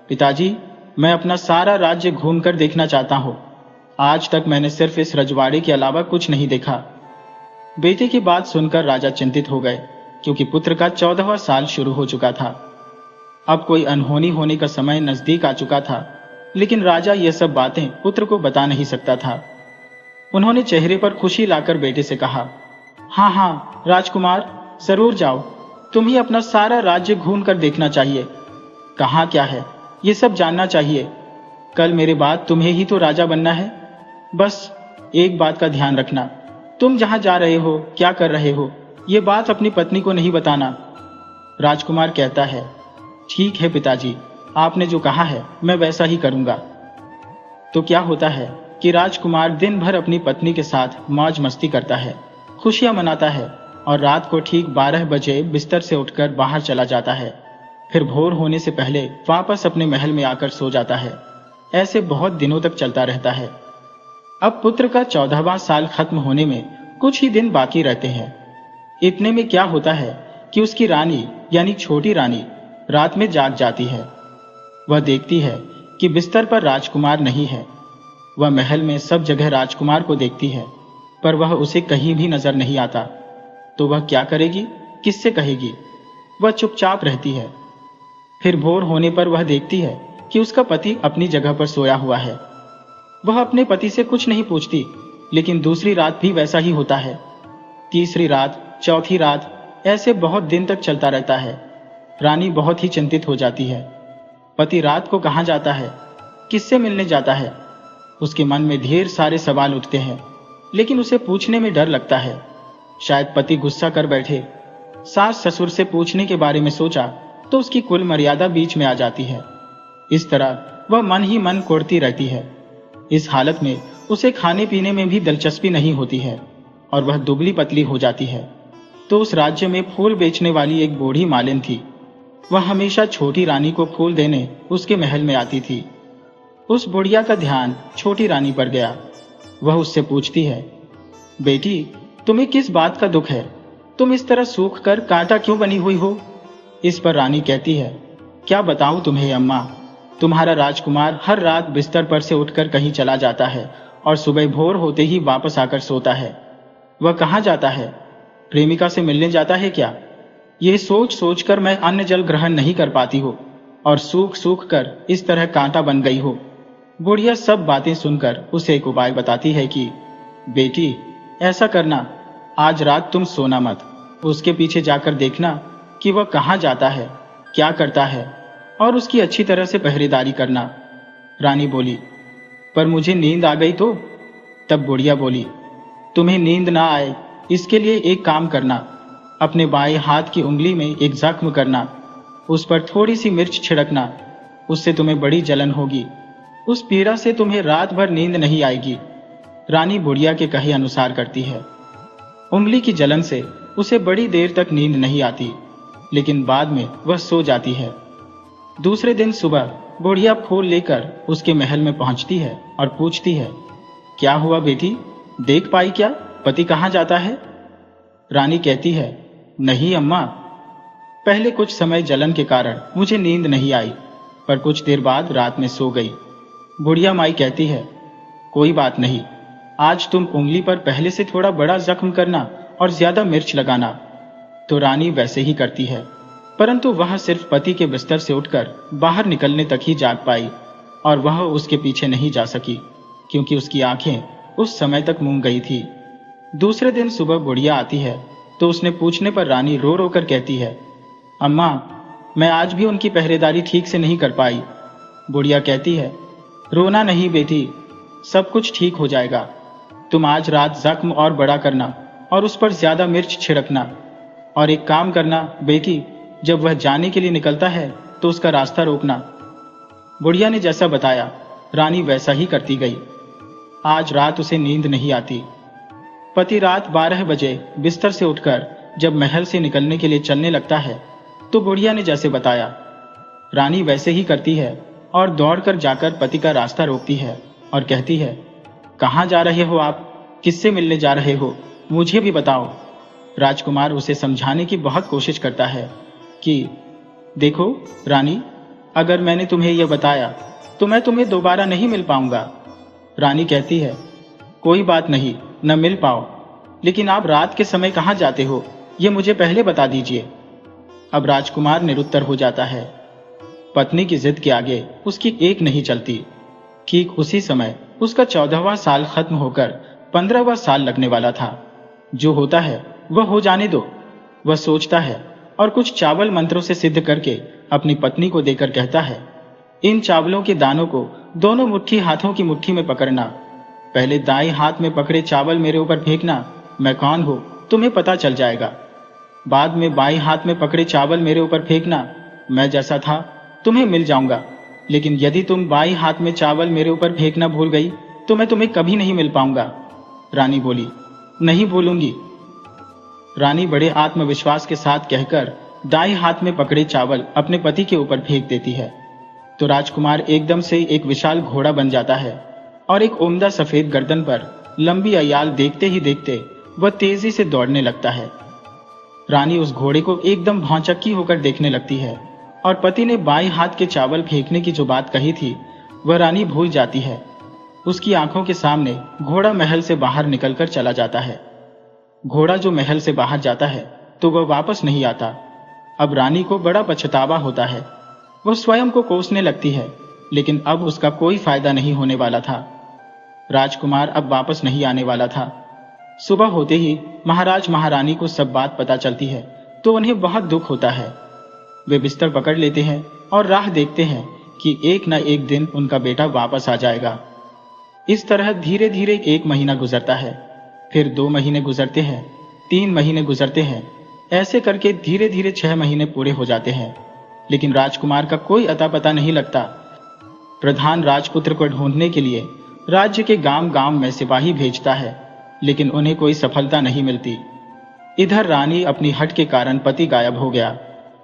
पिताजी, मैं अपना सारा राज्य घूमकर देखना चाहता हूँ। आज तक मैंने सिर्फ इस रजवाड़े के अलावा कुछ नहीं देखा। बेटे की बात सुनकर राजा चिंतित हो गए, क्योंकि पुत्र का 14वां साल शुरू हो चुका था। अब कोई अनहोनी होने का समय नजदीक आ चुका था, लेकिन राजा ये सब बातें पुत्र को बता नहीं सकता था। उन्होंने चेहरे पर खुशी लाकर बेटे से कहा, हाँ हाँ राजकुमार, जरूर जाओ। तुम्हें अपना सारा राज्य घूम कर देखना चाहिए। कहाँ क्या है ये सब जानना चाहिए। कल मेरे बाद तुम्हें ही तो राजा बनना है। बस एक बात का ध्यान रखना, तुम जहां जा रहे हो, क्या कर रहे हो, ये बात अपनी पत्नी को नहीं बताना। राजकुमार कहता है, ठीक है पिताजी, आपने जो कहा है मैं वैसा ही करूंगा। तो क्या होता है कि राजकुमार दिन भर अपनी पत्नी के साथ मौज मस्ती करता है, खुशियां मनाता है और रात को ठीक 12 बजे बिस्तर से उठकर बाहर चला जाता है। फिर भोर होने से पहले वापस अपने महल में आकर सो जाता है। ऐसे बहुत दिनों तक चलता रहता है। अब पुत्र का 14वां साल खत्म होने में कुछ ही दिन बाकी रहते हैं। इतने में क्या होता है कि उसकी रानी यानी छोटी रानी रात में जाग जाती है। वह देखती है कि बिस्तर पर राजकुमार नहीं है। वह महल में सब जगह राजकुमार को देखती है, पर वह उसे कहीं भी नजर नहीं आता। तो वह क्या करेगी, किससे कहेगी? वह चुपचाप रहती है। फिर भोर होने पर वह देखती है कि उसका पति अपनी जगह पर सोया हुआ है। वह अपने पति से कुछ नहीं पूछती, लेकिन दूसरी रात भी वैसा ही होता है। तीसरी रात, चौथी रात, ऐसे बहुत दिन तक चलता रहता है। रानी बहुत ही चिंतित हो जाती है। पति रात को कहाँ जाता है, किससे मिलने जाता है? उसके मन में ढेर सारे सवाल उठते हैं, लेकिन उसे पूछने में डर लगता है। शायद पति गुस्सा कर बैठे। सास ससुर से पूछने के बारे में सोचा तो उसकी कुल मर्यादा बीच में आ जाती है। इस तरह वह मन ही मन कोड़ती रहती है। इस हालत में उसे खाने पीने में भी दिलचस्पी नहीं होती है और वह दुबली पतली हो जाती है। तो उस राज्य में फूल बेचने वाली एक बूढ़ी मालिन थी। वह हमेशा छोटी रानी को फूल देने उसके महल में आती थी। उस बुढ़िया का ध्यान छोटी रानी पर गया। वह उससे पूछती है, बेटी, तुम्हें किस बात का दुख है? तुम इस तरह सूख कर कांटा क्यों बनी हुई हो? इस पर रानी कहती है, क्या बताऊं तुम्हें अम्मा, तुम्हारा राजकुमार हर रात बिस्तर पर से उठकर कहीं चला जाता है और सुबह भोर होते ही वापस आकर सोता है। वह कहाँ जाता है? प्रेमिका से मिलने जाता है क्या? यह सोच सोच कर मैं अन्न जल ग्रहण नहीं कर पाती हूँ और सूख सूख कर इस तरह कांटा बन गई हो। बुढ़िया सब बातें सुनकर उसे एक उपाय बताती है कि बेटी, ऐसा करना, आज रात तुम सोना मत। उसके पीछे जाकर देखना कि वह कहाँ जाता है, क्या करता है, और उसकी अच्छी तरह से पहरेदारी करना। रानी बोली, पर मुझे नींद आ गई तो? तब बुढ़िया बोली, तुम्हें नींद ना आए इसके लिए एक काम करना, अपने बाएं हाथ की उंगली में एक जख्म करना, उस पर थोड़ी सी मिर्च छिड़कना, उससे तुम्हें बड़ी जलन होगी। उस पीड़ा से तुम्हें रात भर नींद नहीं आएगी। रानी बुढ़िया के कहे अनुसार करती है। उंगली की जलन से उसे बड़ी देर तक नींद नहीं आती, लेकिन बाद में वह सो जाती है। दूसरे दिन सुबह बुढ़िया फूल लेकर उसके महल में पहुंचती है और पूछती है, क्या हुआ बेटी, देख पाई क्या, पति कहाँ जाता है? रानी कहती है, नहीं अम्मा, पहले कुछ समय जलन के कारण मुझे नींद नहीं आई, पर कुछ देर बाद रात में सो गई। बुढ़िया माई कहती है, कोई बात नहीं, आज तुम उंगली पर पहले से थोड़ा बड़ा जख्म करना और ज्यादा मिर्च लगाना। तो रानी वैसे ही करती है, परंतु वह सिर्फ पति के बिस्तर से उठकर बाहर निकलने तक ही जाग पाई और वह उसके पीछे नहीं जा सकी, क्योंकि उसकी आंखें उस समय तक मूंग गई थी। दूसरे दिन सुबह बुढ़िया आती है तो उसने पूछने पर रानी रो रो कर कहती है, अम्मा, मैं आज भी उनकी पहरेदारी ठीक से नहीं कर पाई। बुढ़िया कहती है, रोना नहीं बेटी, सब कुछ ठीक हो जाएगा। तुम आज रात जख्म और बड़ा करना और उस पर ज्यादा मिर्च छिड़कना, और एक काम करना बेटी, जब वह जाने के लिए निकलता है तो उसका रास्ता रोकना। बुढ़िया ने जैसा बताया रानी वैसा ही करती गई। आज रात उसे नींद नहीं आती। पति रात 12 बजे बिस्तर से उठकर जब महल से निकलने के लिए चलने लगता है तो बुढ़िया ने जैसे बताया रानी वैसे ही करती है और दौड़कर जाकर पति का रास्ता रोकती है और कहती है, कहाँ जा रहे हो आप, किससे मिलने जा रहे हो, मुझे भी बताओ। राजकुमार उसे समझाने की बहुत कोशिश करता है कि देखो रानी, अगर मैंने तुम्हें यह बताया तो मैं तुम्हें दोबारा नहीं मिल पाऊंगा। रानी कहती है, कोई बात नहीं, न मिल पाओ, लेकिन आप रात के समय कहाँ जाते हो, ये मुझे पहले बता दीजिए। अब राजकुमार निरुत्तर हो जाता है। पत्नी की जिद के आगे उसकी एक नहीं चलती। ठीक उसी समय उसका 14वां साल खत्म होकर 15वां साल लगने वाला था। जो होता है वह हो जाने दो, वह सोचता है और कुछ चावल मंत्रों से सिद्ध करके अपनी पत्नी को देकर कहता है, इन चावलों के दानों को दोनों मुट्ठी हाथों की मुट्ठी में पकड़ना। पहले दाएं हाथ में पकड़े चावल मेरे ऊपर फेंकना, मैं कौन हूं तुम्हें पता चल जाएगा। बाद में बाएं हाथ में पकड़े चावल मेरे ऊपर फेंकना, मैं जैसा था तुम्हें मिल जाऊंगा। लेकिन यदि तुम बाएं हाथ में चावल मेरे ऊपर फेंकना भूल गई तो मैं तुम्हें कभी नहीं मिल पाऊंगा। रानी बोली, नहीं भूलूंगी। रानी बड़े आत्मविश्वास के साथ कहकर दाएं हाथ में पकड़े चावल अपने पति के ऊपर फेंक देती है। तो राजकुमार एकदम से एक विशाल घोड़ा बन जाता है और एक उम्दा सफेद गर्दन पर लंबी अयाल देखते ही देखते वह तेजी से दौड़ने लगता है। रानी उस घोड़े को एकदम भौचक्की होकर देखने लगती है और पति ने बाएं हाथ के चावल फेंकने की जो बात कही थी वह रानी भूल जाती है। उसकी आंखों के सामने घोड़ा महल से बाहर निकलकर चला जाता है। घोड़ा जो महल से बाहर जाता है तो वह वापस नहीं आता। अब रानी को बड़ा पछतावा होता है। वह स्वयं को कोसने लगती है, लेकिन अब उसका कोई फायदा नहीं होने वाला था। राजकुमार अब वापस नहीं आने वाला था। सुबह होते ही महाराज महारानी को सब बात पता चलती है तो उन्हें बहुत दुख होता है। वे बिस्तर पकड़ लेते हैं और राह देखते हैं कि एक न एक दिन उनका बेटा वापस आ जाएगा। इस तरह धीरे धीरे 1 महीना गुजरता है, फिर 2 महीने गुजरते हैं, 3 महीने गुजरते हैं। ऐसे करके धीरे धीरे 6 महीने पूरे हो जाते हैं, लेकिन राजकुमार का कोई अता पता नहीं लगता। प्रधान राजपुत्र को ढूंढने के लिए राज्य के गांव गांव में सिपाही भेजता है, लेकिन उन्हें कोई सफलता नहीं मिलती। इधर रानी अपनी हट के कारण पति गायब हो गया,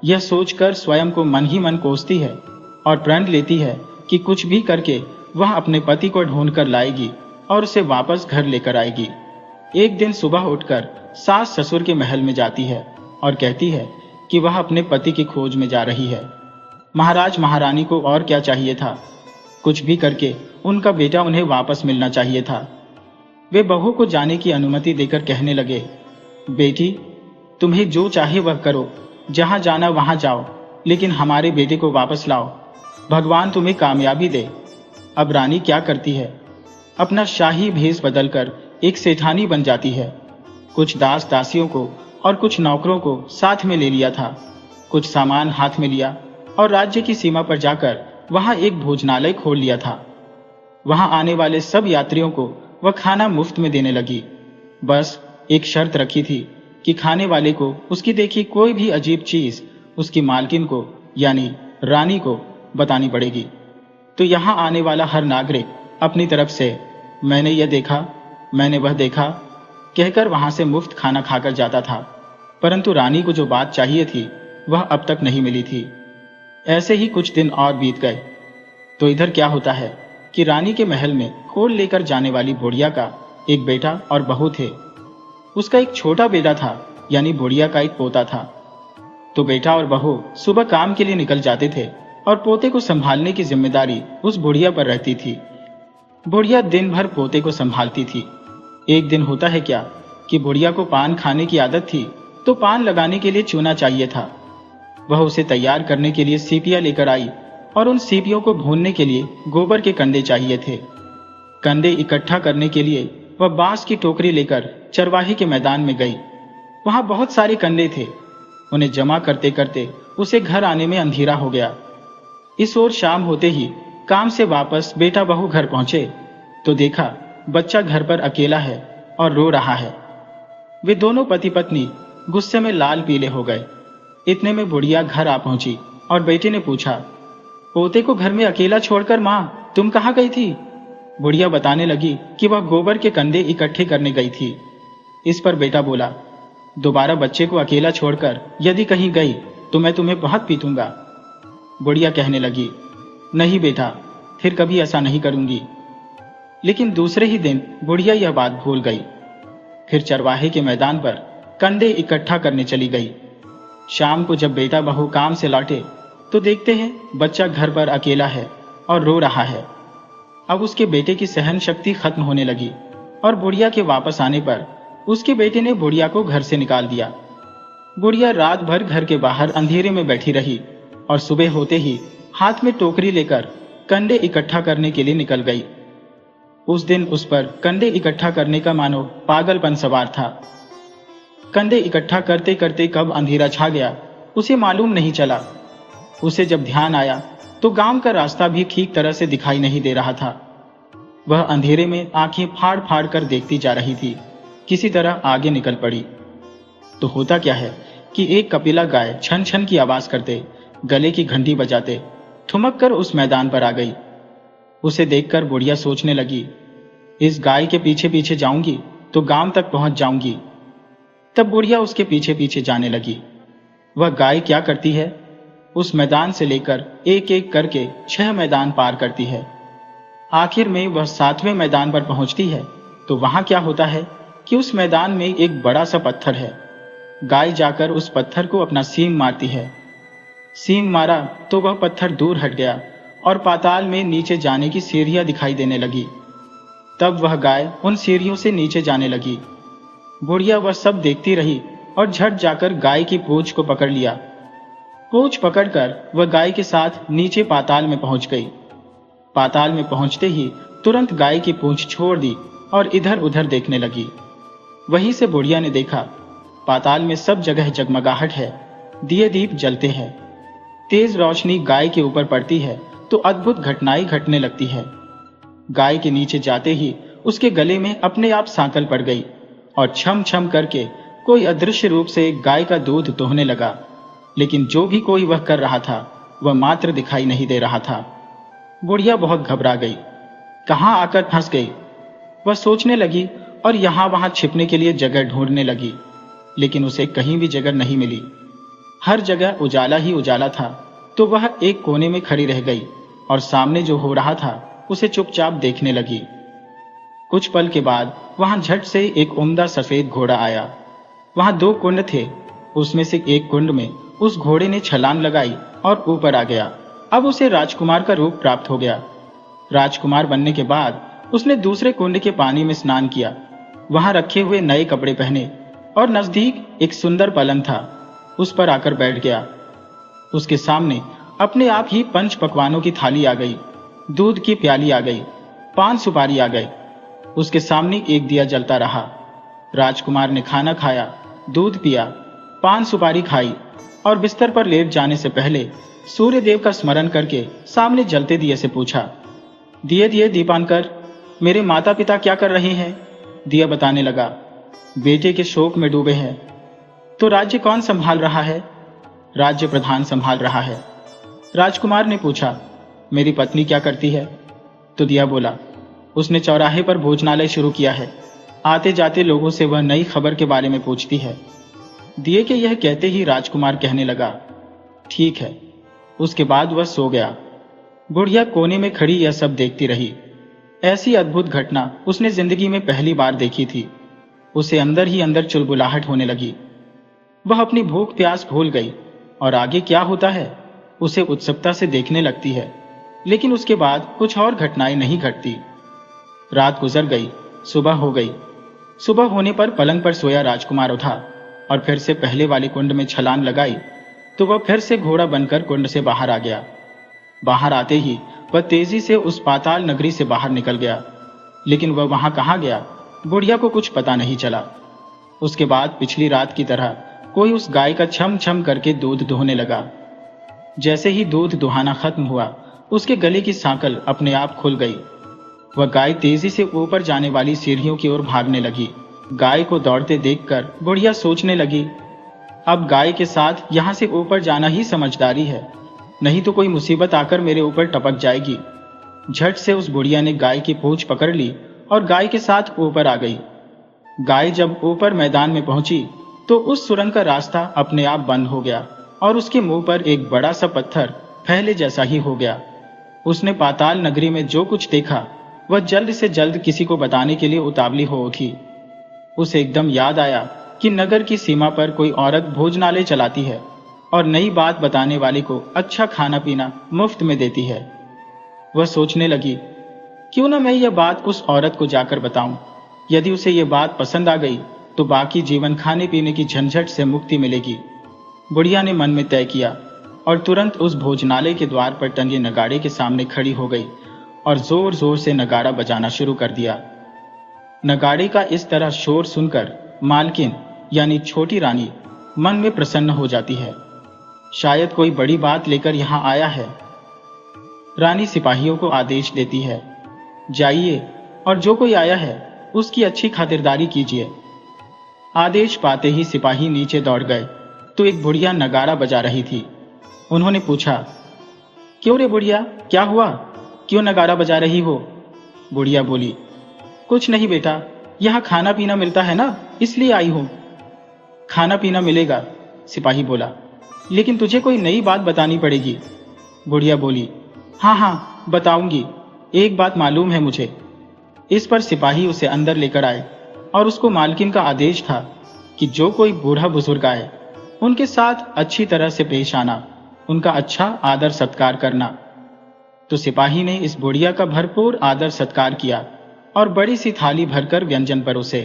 यह सोचकर स्वयं को मन ही मन कोसती है और प्रण लेती है कि कुछ भी करके वह अपने पति को ढूंढकर लाएगी और उसे वापस घर लेकर आएगी। एक दिन सुबह उठकर सास ससुर के महल में जाती है और कहती है कि वह अपने पति की खोज में जा रही है। महाराज महारानी को और क्या चाहिए था, कुछ भी करके उनका बेटा उन्हें वापस मिलना चाहिए था। वे बहू को जाने की अनुमति देकर कहने लगे, बेटी तुम्हें जो चाहे वह करो, जहां जाना वहां जाओ, लेकिन हमारे बेटे को वापस लाओ, भगवान तुम्हें कामयाबी दे। अब रानी क्या करती है, अपना शाही भेष बदलकर एक सेठानी बन जाती है। कुछ दास दासियों को और कुछ नौकरों को साथ में ले लिया था, कुछ सामान हाथ में लिया और राज्य की सीमा पर जाकर वहां एक भोजनालय खोल लिया था। वहां आने वाले सब यात्रियों को वह खाना मुफ्त में देने लगी। बस एक शर्त रखी थी कि खाने वाले को उसकी देखी कोई भी अजीब चीज उसकी मालकिन को यानी रानी को बतानी पड़ेगी। तो यहाँ आने वाला हर नागरिक अपनी तरफ से मैंने यह देखा, मैंने वह देखा कहकर वहां से मुफ्त खाना खाकर जाता था। परंतु रानी को जो बात चाहिए थी वह अब तक नहीं मिली थी। ऐसे ही कुछ दिन और बीत गए तो इधर क्या होता है कि रानी के महल में खोल लेकर जाने वाली बुढ़िया का एक बेटा और बहू थे। उसका एक छोटा बेटा था, यानी बुढ़िया का एक पोता था। तो बेटा और बहू सुबह काम के लिए निकल जाते थे और पोते को संभालने की जिम्मेदारी उस बुढ़िया पर रहती थी। बुढ़िया दिन भर पोते को संभालती थी। एक दिन होता है क्या कि बुढ़िया को पान खाने की आदत थी, तो पान लगाने के लिए चूना चाहिए था। वह उसे तैयार करने के लिए सीपियां लेकर आई और उन सीपियों को भूनने के लिए गोबर के कंडे चाहिए थे। कंडे इकट्ठा करने के लिए वह बांस की टोकरी लेकर चरवाहे के मैदान में गई। वहां बहुत सारे कंडे थे। उन्हें जमा करते करते उसे घर आने में अंधेरा हो गया। इस ओर शाम होते ही काम से वापस बेटा बहू घर पहुंचे तो देखा बच्चा घर पर अकेला है और रो रहा है। वे दोनों पति पत्नी गुस्से में लाल पीले हो गए। इतने में बुढ़िया घर आ पहुंची और बेटे ने पूछा, पोते को घर में अकेला छोड़कर माँ तुम कहाँ गई थी? बुढ़िया बताने लगी कि वह गोबर के कंडे इकट्ठे करने गई थी। इस पर बेटा बोला, दोबारा बच्चे को अकेला छोड़कर यदि कहीं गई तो मैं तुम्हें बहुत पीटूंगा। बुढ़िया कहने लगी, नहीं बेटा, फिर कभी ऐसा नहीं करूंगी। लेकिन दूसरे ही दिन बुढ़िया यह बात भूल गई। फिर चरवाहे के मैदान पर कंडे इकट्ठा करने चली गई। शाम को जब बेटा बहू काम से लौटे तो देखते हैं बच्चा घर पर अकेला है और रो रहा है। अब उसके बेटे की सहन शक्ति खत्म होने लगी और बुढ़िया के वापस आने पर उसके बेटे ने बुढ़िया को घर से निकाल दिया। बुढ़िया रात भर घर के बाहर अंधेरे में बैठी रही और सुबह होते ही हाथ में टोकरी लेकर कंडे इकट्ठा करने के लिए निकल गई। उस दिन उस पर कंडे इकट्ठा करने का मानो पागलपन सवार था। कंडे इकट्ठा करते करते कब अंधेरा छा गया उसे मालूम नहीं चला। उसे जब ध्यान आया तो गांव का रास्ता भी ठीक तरह से दिखाई नहीं दे रहा था। वह अंधेरे में आंखें फाड़ फाड़ कर देखती जा रही थी। किसी तरह आगे निकल पड़ी तो होता क्या है कि एक कपिला गाय छन छन की आवाज करते, गले की घंटी बजाते ठुमक कर उस मैदान पर आ गई। उसे देखकर बुढ़िया सोचने लगी, इस गाय के पीछे पीछे जाऊंगी तो गांव तक पहुंच जाऊंगी। तब बुढ़िया उसके पीछे पीछे जाने लगी। वह गाय क्या करती है, उस मैदान से लेकर एक एक करके 6 मैदान पार करती है। आखिर में वह 7वें मैदान पर पहुंचती है तो वहां क्या होता है कि उस मैदान में एक बड़ा सा पत्थर है। गाय जाकर उस पत्थर को अपना सींग मारती है। सींग मारा तो वह पत्थर दूर हट गया और पाताल में नीचे जाने की सीढ़ियां दिखाई देने लगी। तब वह गाय उन सीढ़ियों से नीचे जाने लगी। बुढ़िया वह सब देखती रही और झट जाकर गाय की पूंछ को पकड़ लिया। पूंछ पकड़कर वह गाय के साथ नीचे पाताल में पहुंच गई। पाताल में पहुंचते ही तुरंत गाय की पूंछ छोड़ दी और इधर उधर देखने लगी। वहीं से बुढ़िया ने देखा, पाताल में सब जगह जगमगाहट है, दिए दीप जलते हैं। तेज रोशनी गाय के ऊपर पड़ती है तो अद्भुत घटनाएं घटने लगती है। गाय के नीचे जाते ही उसके गले में अपने आप सांकल पड़ गई और छम छम करके कोई अदृश्य रूप से गाय का दूध दोहने लगा। लेकिन जो भी कोई वह कर रहा था वह मात्र दिखाई नहीं दे रहा था। बुढ़िया बहुत घबरा गई, कहाँ आकर फंस गई। वह सोचने लगी और यहां वहां छिपने के लिए जगह ढूंढने लगी, लेकिन उसे कहीं भी जगह नहीं मिली। हर जगह उजाला ही उजाला था। तो वह एक कोने में खड़ी रह गई और सामने जो हो रहा था उसे चुपचाप देखने लगी। कुछ पल के बाद वहां झट से एक उम्दा सफेद घोड़ा आया। वहां 2 कुंड थे, उसमें से एक कुंड में उस घोड़े ने छलांग लगाई और ऊपर आ गया। अब उसे राजकुमार का रूप प्राप्त हो गया। राजकुमार बनने के बाद उसने दूसरे कुंड के पानी में स्नान किया। वहां रखे हुए नए कपड़े पहने और नजदीक एक सुंदर पलंग था, उस पर आकर बैठ गया। उसके सामने अपने आप ही 5 पकवानों की थाली आ गई, दूध की प्याली आ गई, 5 सुपारी आ गए। उसके सामने एक दिया जलता रहा। राजकुमार ने खाना खाया, दूध पिया, 5 सुपारी खाई और बिस्तर पर लेट जाने से पहले सूर्य देव का स्मरण करके सामने जलते दिए से पूछा, दिए दिए दीपांकर, मेरे माता पिता क्या कर रहे हैं? दिया बताने लगा, बेटे के शोक में डूबे हैं। तो राज्य कौन संभाल रहा है? राज्य प्रधान संभाल रहा है। राजकुमार ने पूछा, मेरी पत्नी क्या करती है? तो दिया बोला, उसने चौराहे पर भोजनालय शुरू किया है। आते जाते लोगों से वह नई खबर के बारे में पूछती है। दिए के यह कहते ही राजकुमार कहने लगा, ठीक है। उसके बाद वह सो गया। बुढ़िया कोने में खड़ी यह सब देखती रही। ऐसी अद्भुत घटना उसने जिंदगी में पहली बार देखी थी। उसे अंदर ही अंदर चुलबुलाहट होने लगी। वह अपनी भूख प्यास भूल गई और आगे क्या होता है उसे उत्सुकता से देखने लगती है। लेकिन उसके बाद कुछ और घटनाएं नहीं घटती। रात गुजर गई, सुबह हो गई। सुबह होने पर पलंग पर सोया राजकुमार उठा और फिर से पहले वाले कुंड में छलांग लगाई तो वह फिर से घोड़ा बनकर कुंड से बाहर आ गया। बाहर आते ही वह तेजी से उस पाताल नगरी से बाहर निकल गया। लेकिन वह वहां कहाँ गया, बुढ़िया को कुछ पता नहीं चला। उसके बाद पिछली रात की तरह कोई उस गाय का छम छम करके दूध दुहने लगा। जैसे ही दूध दुहाना खत्म हुआ उसके गले की सांकल अपने आप खुल गई। वह गाय तेजी से ऊपर जाने वाली सीढ़ियों की ओर भागने लगी। गाय को दौड़ते देखकर बुढ़िया सोचने लगी, अब गाय के साथ यहां से ऊपर जाना ही समझदारी है, नहीं तो कोई मुसीबत आकर मेरे ऊपर टपक जाएगी। झट से उस बुढ़िया ने गाय की पूंछ पकड़ ली और गाय के साथ ऊपर आ गई। गाय जब ऊपर मैदान में पहुंची तो उस सुरंग का रास्ता अपने आप बंद हो गया और उसके मुंह पर एक बड़ा सा पत्थर पहले जैसा ही हो गया। उसने पाताल नगरी में जो कुछ देखा वह जल्द से जल्द किसी को बताने के लिए उतावली हो उठी। उसे एकदम याद आया कि नगर की सीमा पर कोई औरत भोजनालय चलाती है और नई बात बताने वाले को अच्छा खाना पीना मुफ्त में देती है। वह सोचने लगी, क्यों ना मैं यह बात उस औरत को जाकर बताऊं। यदि उसे यह बात पसंद आ गई तो बाकी जीवन खाने पीने की झंझट से मुक्ति मिलेगी। बुढ़िया ने मन में तय किया और तुरंत उस भोजनालय के द्वार पर टंगे नगाड़े के सामने खड़ी हो गई और जोर जोर से नगाड़ा बजाना शुरू कर दिया। नगाड़े का इस तरह शोर सुनकर मालकिन यानी छोटी रानी मन में प्रसन्न हो जाती है। शायद कोई बड़ी बात लेकर यहां आया है। रानी सिपाहियों को आदेश देती है, जाइए और जो कोई आया है उसकी अच्छी खातिरदारी कीजिए। आदेश पाते ही सिपाही नीचे दौड़ गए तो एक बुढ़िया नगाड़ा बजा रही थी। उन्होंने पूछा, क्यों रे बुढ़िया, क्या हुआ, क्यों नगाड़ा बजा रही हो? बुढ़िया बोली, कुछ नहीं बेटा, यहाँ खाना पीना मिलता है ना, इसलिए आई हूं। खाना पीना मिलेगा, सिपाही बोला, लेकिन तुझे कोई नई बात बतानी पड़ेगी। बुढ़िया बोली, हाँ हाँ बताऊंगी, एक बात मालूम है मुझे। इस पर सिपाही उसे अंदर लेकर आए और उसको मालकिन का आदेश था कि जो कोई बूढ़ा बुजुर्ग आए उनके साथ अच्छी तरह से पेश आना, उनका अच्छा आदर सत्कार करना। तो सिपाही ने इस बुढ़िया का भरपूर आदर सत्कार किया और बड़ी सी थाली भरकर व्यंजन परोसे।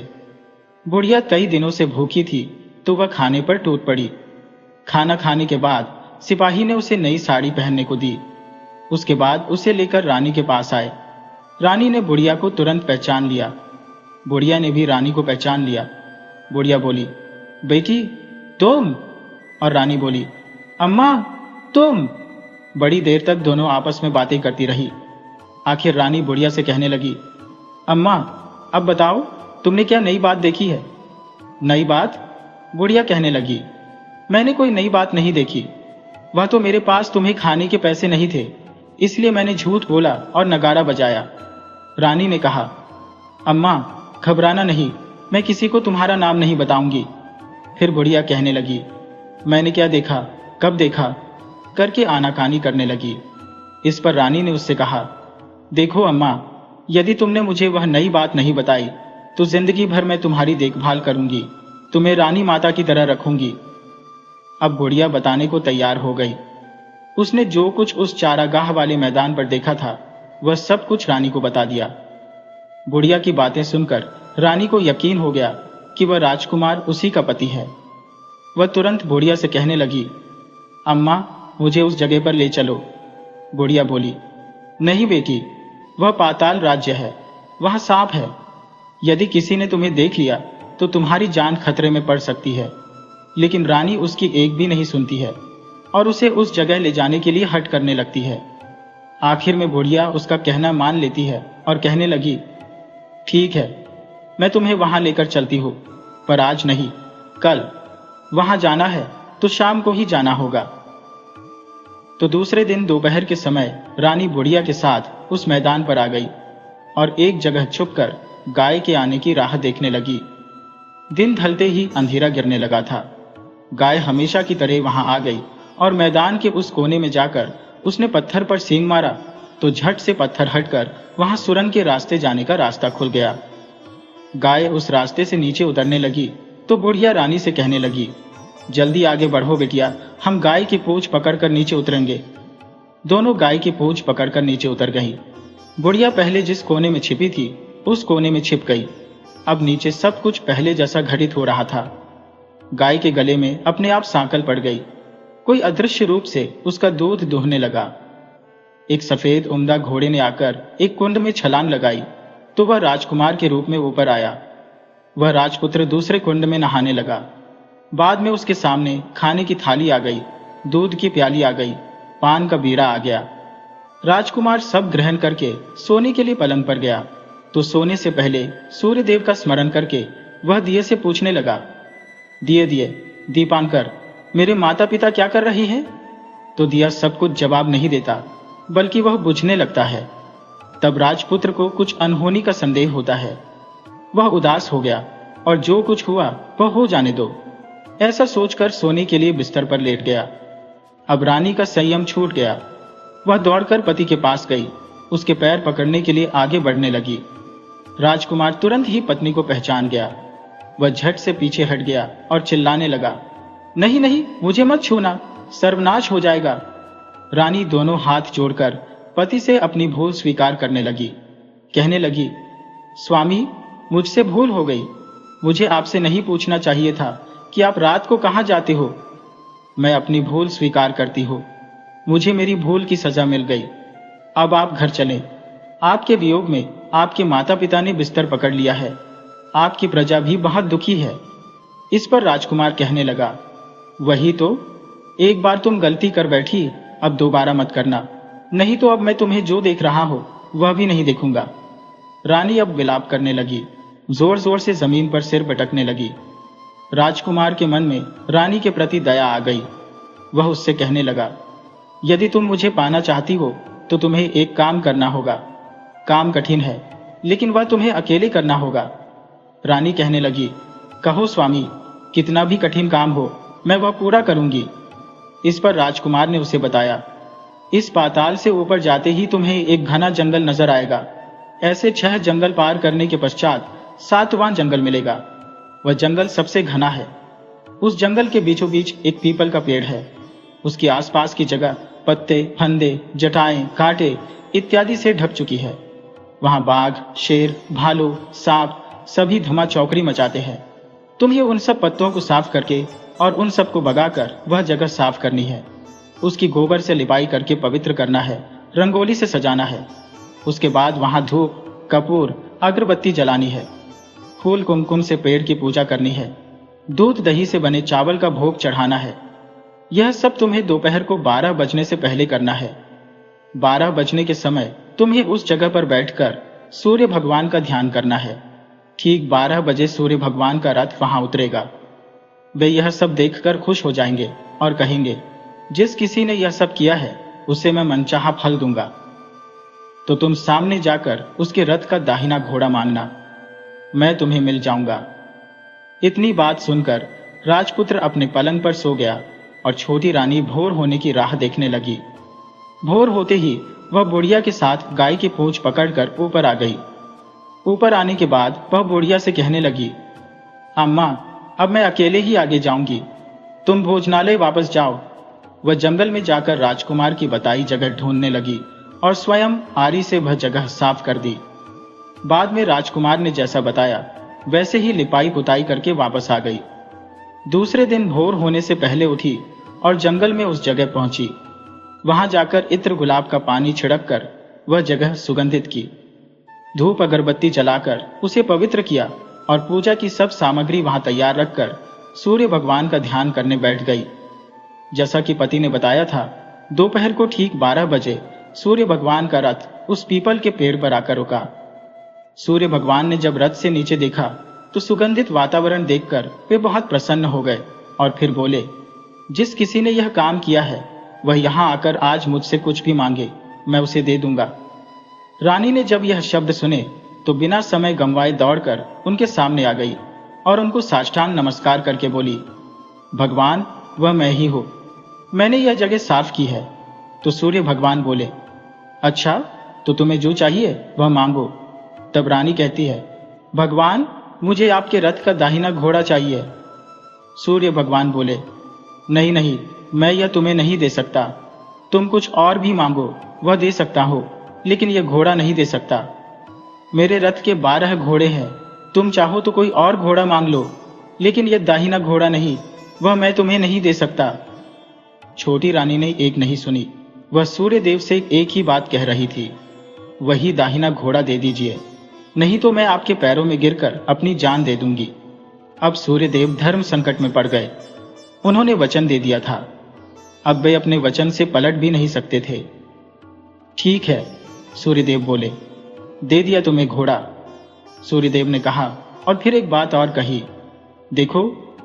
बुढ़िया कई दिनों से भूखी थी तो वह खाने पर टूट पड़ी। खाना खाने के बाद सिपाही ने उसे नई साड़ी पहनने को दी। उसके बाद उसे लेकर रानी के पास आए। रानी ने बुढ़िया को तुरंत पहचान लिया। बुढ़िया ने भी रानी को पहचान लिया। बुढ़िया बोली, बेटी तुम? और रानी बोली, अम्मा तुम? बड़ी देर तक दोनों आपस में बातें करती रही। आखिर रानी बुढ़िया से कहने लगी, अम्मा अब बताओ तुमने क्या नई बात देखी है? नई बात? बुढ़िया कहने लगी, मैंने कोई नई बात नहीं देखी। वह तो मेरे पास तुम्हें खाने के पैसे नहीं थे, इसलिए मैंने झूठ बोला और नगाड़ा बजाया। रानी ने कहा, अम्मा घबराना नहीं, मैं किसी को तुम्हारा नाम नहीं बताऊंगी। फिर बुढ़िया कहने लगी, मैंने क्या देखा, कब देखा, करके आनाकानी करने लगी। इस पर रानी ने उससे कहा, देखो अम्मा, यदि तुमने मुझे वह नई बात नहीं बताई तो जिंदगी भर मैं तुम्हारी देखभाल करूंगी, तुम्हें रानी माता की तरह रखूंगी। अब बुढ़िया बताने को तैयार हो गई। उसने जो कुछ उस चारागाह वाले मैदान पर देखा था वह सब कुछ रानी को बता दिया। बुढ़िया की बातें सुनकर रानी को यकीन हो गया कि वह राजकुमार उसी का पति है। वह तुरंत बुढ़िया से कहने लगी, अम्मा मुझे उस जगह पर ले चलो। बुढ़िया बोली, नहीं बेटी, वह पाताल राज्य है, वहां सांप है। यदि किसी ने तुम्हें देख लिया तो तुम्हारी जान खतरे में पड़ सकती है। लेकिन रानी उसकी एक भी नहीं सुनती है और उसे उस जगह ले जाने के लिए हट करने लगती है। आखिर में बुढ़िया उसका कहना मान लेती है और कहने लगी, ठीक है, मैं तुम्हें वहां लेकर चलती हूं, पर आज नहीं, कल। वहां जाना है तो शाम को ही जाना होगा। तो दूसरे दिन दोपहर के समय रानी बुढ़िया के साथ उस मैदान पर आ गई और एक जगह छुपकर गाय के आने की राह देखने लगी। दिन ढलते ही अंधेरा गिरने लगा था। गाय हमेशा की तरह वहां आ गई और मैदान के उस कोने में जाकर उसने पत्थर पर सींग मारा तो झट से पत्थर हटकर वहां सुरंग के रास्ते जाने का रास्ता खुल गया। गाय उस रास्ते से नीचे उतरने लगी तो बुढ़िया रानी से कहने लगी, जल्दी आगे बढ़ो बेटिया, हम गाय की पूंछ पकड़कर नीचे उतरेंगे। दोनों गाय की पूंछ पकड़कर नीचे उतर गई। बुढ़िया पहले जिस कोने में छिपी थी उस कोने में छिप गई। अब नीचे सब कुछ पहले जैसा घटित हो रहा था। गाय के गले में अपने आप सांकल पड़ गई। कोई अदृश्य रूप से उसका दूध दूहने लगा। एक सफेद उम्दा घोड़े ने आकर एक कुंड में छलांग लगाई तो वह राजकुमार के रूप में ऊपर आया। वह राजपुत्र दूसरे कुंड में नहाने लगा। बाद में उसके सामने खाने की थाली आ गई, दूध की प्याली आ गई, पान का बीड़ा आ गया। राजकुमार सब ग्रहण करके सोने के लिए पलंग पर गया तो सोने से पहले सूर्य देव का स्मरण करके वह दिए से पूछने लगा, दिए दिए दीपांकर, मेरे माता पिता क्या कर रही हैं? तो दिया सब कुछ जवाब नहीं देता, बल्कि वह बुझने लगता है। तब राजपुत्र को कुछ अनहोनी का संदेह होता है। वह उदास हो गया और जो कुछ हुआ वह हो जाने दो, ऐसा सोचकर सोने के लिए बिस्तर पर लेट गया। अब रानी का संयम छूट गया। वह दौड़कर पति के पास गई, उसके पैर पकड़ने के लिए आगे बढ़ने लगी। राजकुमार तुरंत ही पत्नी को पहचान गया। वह झट से पीछे हट गया और चिल्लाने लगा, नहीं नहीं, मुझे मत छूना, सर्वनाश हो जाएगा। रानी दोनों हाथ जोड़कर पति से अपनी भूल स्वीकार करने लगी। कहने लगी, स्वामी, मुझसे भूल हो गई। मुझे आपसे नहीं पूछना चाहिए था कि आप रात को कहाँ जाते हो। मैं अपनी भूल स्वीकार करती हूँ। मुझे मेरी भूल की सजा मिल गई। अब आप घर चलें। आपके वियोग में आपके माता पिता ने बिस्तर पकड़ लिया है। आपकी प्रजा भी बहुत दुखी है। इस पर राजकुमार कहने लगा, वही तो, एक बार तुम गलती कर बैठी, अब दोबारा मत करना, नहीं तो अब मैं तुम्हें जो देख रहा हूं वह भी नहीं देखूंगा। रानी अब विलाप करने लगी, जोर जोर से जमीन पर सिर पटकने लगी। राजकुमार के मन में रानी के प्रति दया आ गई। वह उससे कहने लगा, यदि तुम मुझे पाना चाहती हो तो तुम्हें एक काम करना होगा। काम कठिन है, लेकिन वह तुम्हें अकेले करना होगा। रानी कहने लगी, कहो स्वामी, कितना भी कठिन काम हो मैं वह पूरा करूंगी। इस पर राजकुमार ने उसे बताया, इस पाताल से ऊपर जाते ही तुम्हें एक घना जंगल नजर आएगा। ऐसे 6 जंगल पार करने के पश्चात 7वां जंगल मिलेगा। वह जंगल सबसे घना है। उस जंगल के बीचों बीच एक पीपल का पेड़ है। उसके आसपास की जगह पत्ते, फंदे, जटाएं, कांटे इत्यादि से ढक चुकी है। वहां बाघ, शेर, भालू, सांप सभी धमा चौकड़ी मचाते हैं। तुम्हें उन सब पत्तों को साफ करके और उन सबको भगाकर वह जगह साफ करनी है। उसकी गोबर से लिपाई करके पवित्र करना है, रंगोली से सजाना है। उसके बाद वहां धूप, कपूर, अगरबत्ती जलानी है। फूल कुमकुम से पेड़ की पूजा करनी है। दूध दही से बने चावल का भोग चढ़ाना है। यह सब तुम्हें दोपहर को 12 बजने से पहले करना है। 12 बजने के समय तुम्हें उस जगह पर बैठकर सूर्य भगवान का ध्यान करना है। ठीक 12 बजे सूर्य भगवान का रथ वहां उतरेगा। वे यह सब देखकर खुश हो जाएंगे और कहेंगे, जिस किसी ने यह सब किया है उसे मैं मनचाहा फल दूंगा। तो तुम सामने जाकर उसके रथ का दाहिना घोड़ा मांगना, मैं तुम्हें मिल जाऊंगा। इतनी बात सुनकर राजपुत्र अपने पलंग पर सो गया और छोटी रानी भोर होने की राह देखने लगी। भोर होते ही वह बुढ़िया के साथ गाय की पूंछ पकड़कर ऊपर आ गई। ऊपर आने के बाद वह बुढ़िया से कहने लगी, अम्मा, अब मैं अकेले ही आगे जाऊंगी, तुम भोजनालय वापस जाओ। वह जंगल में जाकर राजकुमार की बताई जगह ढूंढने लगी और स्वयं आरी से वह जगह साफ कर दी। बाद में राजकुमार ने जैसा बताया वैसे ही लिपाई पुताई करके वापस आ गई। दूसरे दिन भोर होने से पहले उठी और जंगल में उस जगह पहुंची। वहां जाकर इत्र गुलाब का पानी छिड़क कर वह जगह सुगंधित की। धूप अगरबत्ती जलाकर उसे पवित्र किया और पूजा की सब सामग्री वहां तैयार रखकर सूर्य भगवान का ध्यान करने बैठ गई। जैसा कि पति ने बताया था, दोपहर को ठीक 12 बजे सूर्य भगवान का रथ उस पीपल के पेड़ पर आकर रुका। सूर्य भगवान ने जब रथ से नीचे देखा तो सुगंधित वातावरण देखकर वे बहुत प्रसन्न हो गए और फिर बोले, जिस किसी ने यह काम किया है वह यहाँ आकर आज मुझसे कुछ भी मांगे, मैं उसे दे दूंगा। रानी ने जब यह शब्द सुने तो बिना समय गंवाए दौड़कर उनके सामने आ गई और उनको साष्टांग नमस्कार करके बोली, भगवान, वह मैं ही हूं, मैंने यह जगह साफ की है। तो सूर्य भगवान बोले, अच्छा, तो तुम्हें जो चाहिए वह मांगो। तब रानी कहती है, भगवान, मुझे आपके रथ का दाहिना घोड़ा चाहिए। सूर्य भगवान बोले, नहीं नहीं, मैं यह तुम्हें नहीं दे सकता। तुम कुछ और भी मांगो, वह दे सकता हो, लेकिन यह घोड़ा नहीं दे सकता। मेरे रथ के 12 घोड़े हैं, तुम चाहो तो कोई और घोड़ा मांग लो, लेकिन यह दाहिना घोड़ा नहीं, वह मैं तुम्हें नहीं दे सकता। छोटी रानी ने एक नहीं सुनी। वह सूर्य देव से एक ही बात कह रही थी, वही दाहिना घोड़ा दे दीजिए, नहीं तो मैं आपके पैरों में गिरकर अपनी जान दे दूंगी। अब सूर्य देव धर्म संकट में पड़ गए। उन्होंने वचन दे दिया था, अब वे अपने वचन से पलट भी नहीं सकते थे। ठीक है, सूर्यदेव बोले, दे दिया तुम्हें घोड़ा। सूर्यदेव ने कहा और फिर एक बात और कही, देखो,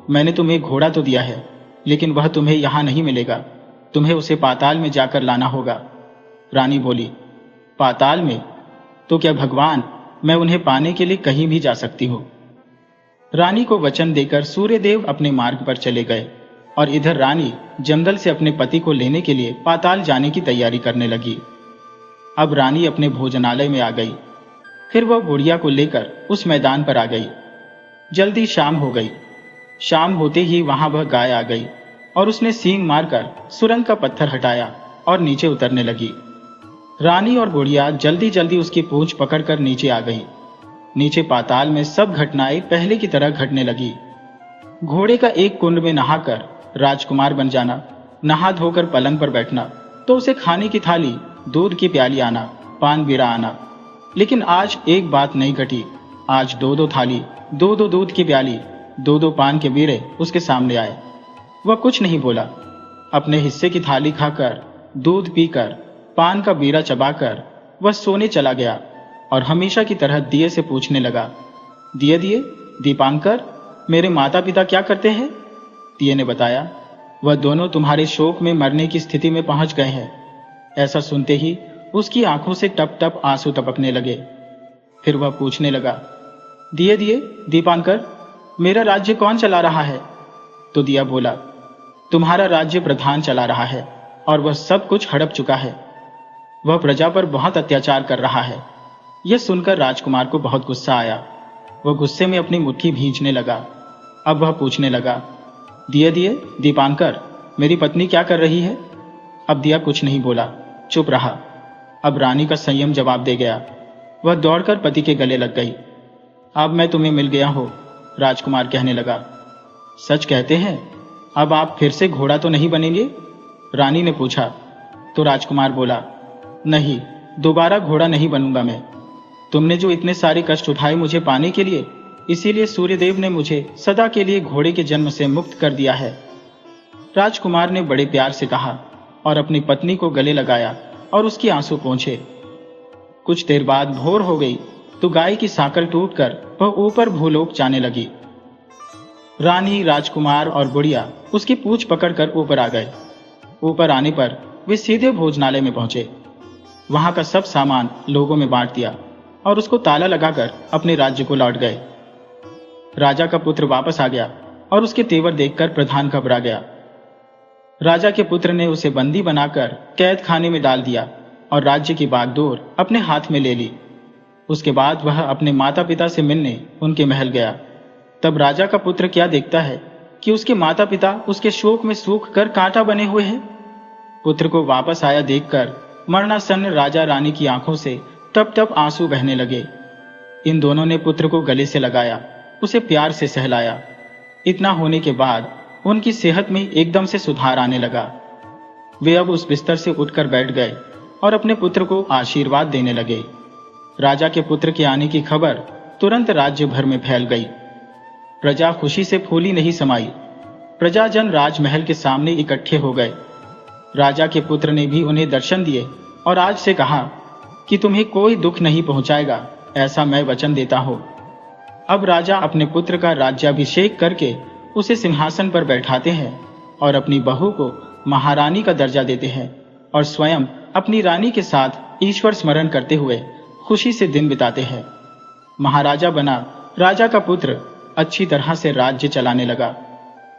मैंने तुम्हें घोड़ा तो दिया है, लेकिन वह तुम्हें यहां नहीं मिलेगा, तुम्हें उसे पाताल में जाकर लाना होगा। रानी बोली, पाताल में? तो क्या भगवान, मैं उन्हें पाने के लिए कहीं भी जा सकती हूँ। रानी को वचन देकर सूर्यदेव अपने मार्ग पर चले गए और इधर रानी जंगल से अपने पति को लेने के लिए पाताल जाने की तैयारी करने लगी। अब रानी अपने भोजनालय में आ गई। फिर वह बुढ़िया को लेकर उस मैदान पर आ गई। जल्दी शाम हो गई। शाम होते ही वहां वह गाय आ गई और उसने सींग मारकर सुरंग का पत्थर हटाया और नीचे उतरने लगी। रानी और बुढ़िया जल्दी जल्दी उसकी पूंछ पकड़कर नीचे आ गई। नीचे पाताल में सब घटनाएं पहले की तरह घटने लगी। घोड़े का एक कुंड में नहाकर राजकुमार बन जाना, नहा धोकर पलंग पर बैठना, तो उसे खाने की थाली, दूध की प्याली आना, पान बीरा आना। लेकिन आज एक बात नहीं घटी। आज दो दो थाली, दो दो दूध की प्याली, दो दो पान के बीरे उसके सामने आए। वह कुछ नहीं बोला। अपने हिस्से की थाली खाकर, दूध पीकर, पान का बीरा चबाकर वह सोने चला गया और हमेशा की तरह दिए से पूछने लगा, दिए दिए, दीपांकर, मेरे माता पिता क्या करते हैं? दिए ने बताया, वह दोनों तुम्हारे शोक में मरने की स्थिति में पहुंच गए हैं। ऐसा सुनते ही उसकी आंखों से टप टप आंसू टपकने लगे। फिर वह पूछने लगा, दिए दिए, दीपांकर, मेरा राज्य कौन चला रहा है? तो दिया बोला, तुम्हारा राज्य प्रधान चला रहा है और वह सब कुछ हड़प चुका है। वह प्रजा पर बहुत अत्याचार कर रहा है। यह सुनकर राजकुमार को बहुत गुस्सा आया। वह गुस्से में अपनी मुट्ठी भींचने लगा। अब वह पूछने लगा, दिए दिए, दीपांकर, मेरी पत्नी क्या कर रही है? अब दिया कुछ नहीं बोला, चुप रहा। अब रानी का संयम जवाब दे गया। वह दौड़कर पति के गले लग गई। अब मैं तुम्हें मिल गया हो, राजकुमार कहने लगा। सच कहते हैं? अब आप फिर से घोड़ा तो नहीं बनेंगे? रानी ने पूछा। तो राजकुमार बोला, नहीं, दोबारा घोड़ा नहीं बनूंगा मैं। तुमने जो इतने सारे कष्ट उठाए मुझे पाने के लिए, इसीलिए सूर्यदेव ने मुझे सदा के लिए घोड़े के जन्म से मुक्त कर दिया है। राजकुमार ने बड़े प्यार से कहा और अपनी पत्नी को गले लगाया और उसकी आंसू पोंछे। कुछ देर बाद भोर हो गई तो गाय की सांकल टूटकर वह ऊपर भूलोक जाने लगी। रानी, राजकुमार और बुढ़िया उसकी पूंछ पकड़कर ऊपर आ गए। ऊपर आने पर वे सीधे भोजनालय में पहुंचे। वहां का सब सामान लोगों में बांट दिया और उसको ताला लगाकर अपने राज्य को लौट गए। राजा का पुत्र वापस आ गया और उसके तेवर देखकर प्रधान घबरा गया। राजा के पुत्र ने उसे बंदी बनाकर कैद खाने में डाल दिया और राज्य की बागडोर अपने हाथ में ले ली। उसके बाद वह अपने माता पिता से मिलने उनके महल गया। तब राजा का पुत्र क्या देखता है कि उसके माता पिता उसके शोक में सूख कर कांटा बने हुए हैं। पुत्र को वापस आया देखकर मरणासन्न राजा रानी की आंखों से टप टप आंसू बहने लगे। इन दोनों ने पुत्र को गले से लगाया, उसे प्यार से सहलाया। इतना होने के बाद उनकी सेहत में एकदम से सुधार आने लगा। वे अब उस बिस्तर से उठकर बैठ गए और अपने पुत्र को आशीर्वाद देने लगे। राजा के पुत्र के आने की खबर तुरंत राज्य भर में फैल गई। प्रजा खुशी से फूली नहीं समाई। प्रजाजन राजमहल के सामने इकट्ठे हो गए। राजा के पुत्र ने भी उन्हें दर्शन दिए और आज से कहा कि तुम्हें कोई दुख नहीं पहुंचाएगा, ऐसा मैं वचन देता हूं। अब राजा अपने पुत्र का राज्याभिषेक करके उसे सिंहासन पर बैठाते हैं और अपनी बहू को महारानी का दर्जा देते हैं और स्वयं अपनी रानी के साथ ईश्वर स्मरण करते हुए खुशी से दिन बिताते हैं। महाराजा बना राजा का पुत्र अच्छी तरह से राज्य चलाने लगा।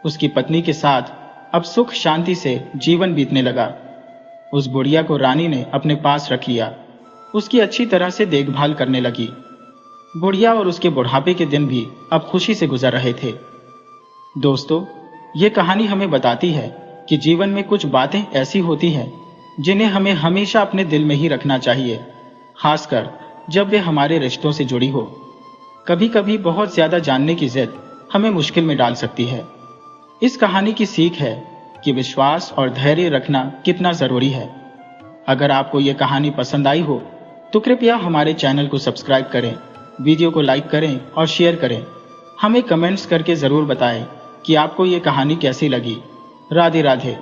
उसकी पत्नी के साथ अब सुख शांति से जीवन बीतने लगा। उस बुढ़िया को रानी ने अपने पास रख लिया। उसकी अच्छी तरह से देखभाल करने लगी। बुढ़िया और उसके बुढ़ापे के दिन भी अब खुशी से गुजर रहे थे। दोस्तों, ये कहानी हमें बताती है कि जीवन में कुछ बातें ऐसी होती हैं जिन्हें हमें हमेशा अपने दिल में ही रखना चाहिए, खासकर जब वे हमारे रिश्तों से जुड़ी हो। कभी कभी बहुत ज्यादा जानने की जिद हमें मुश्किल में डाल सकती है। इस कहानी की सीख है कि विश्वास और धैर्य रखना कितना जरूरी है। अगर आपको ये कहानी पसंद आई हो तो कृपया हमारे चैनल को सब्सक्राइब करें, वीडियो को लाइक करें और शेयर करें। हमें कमेंट्स करके जरूर बताएं कि आपको ये कहानी कैसी लगी। राधे राधे।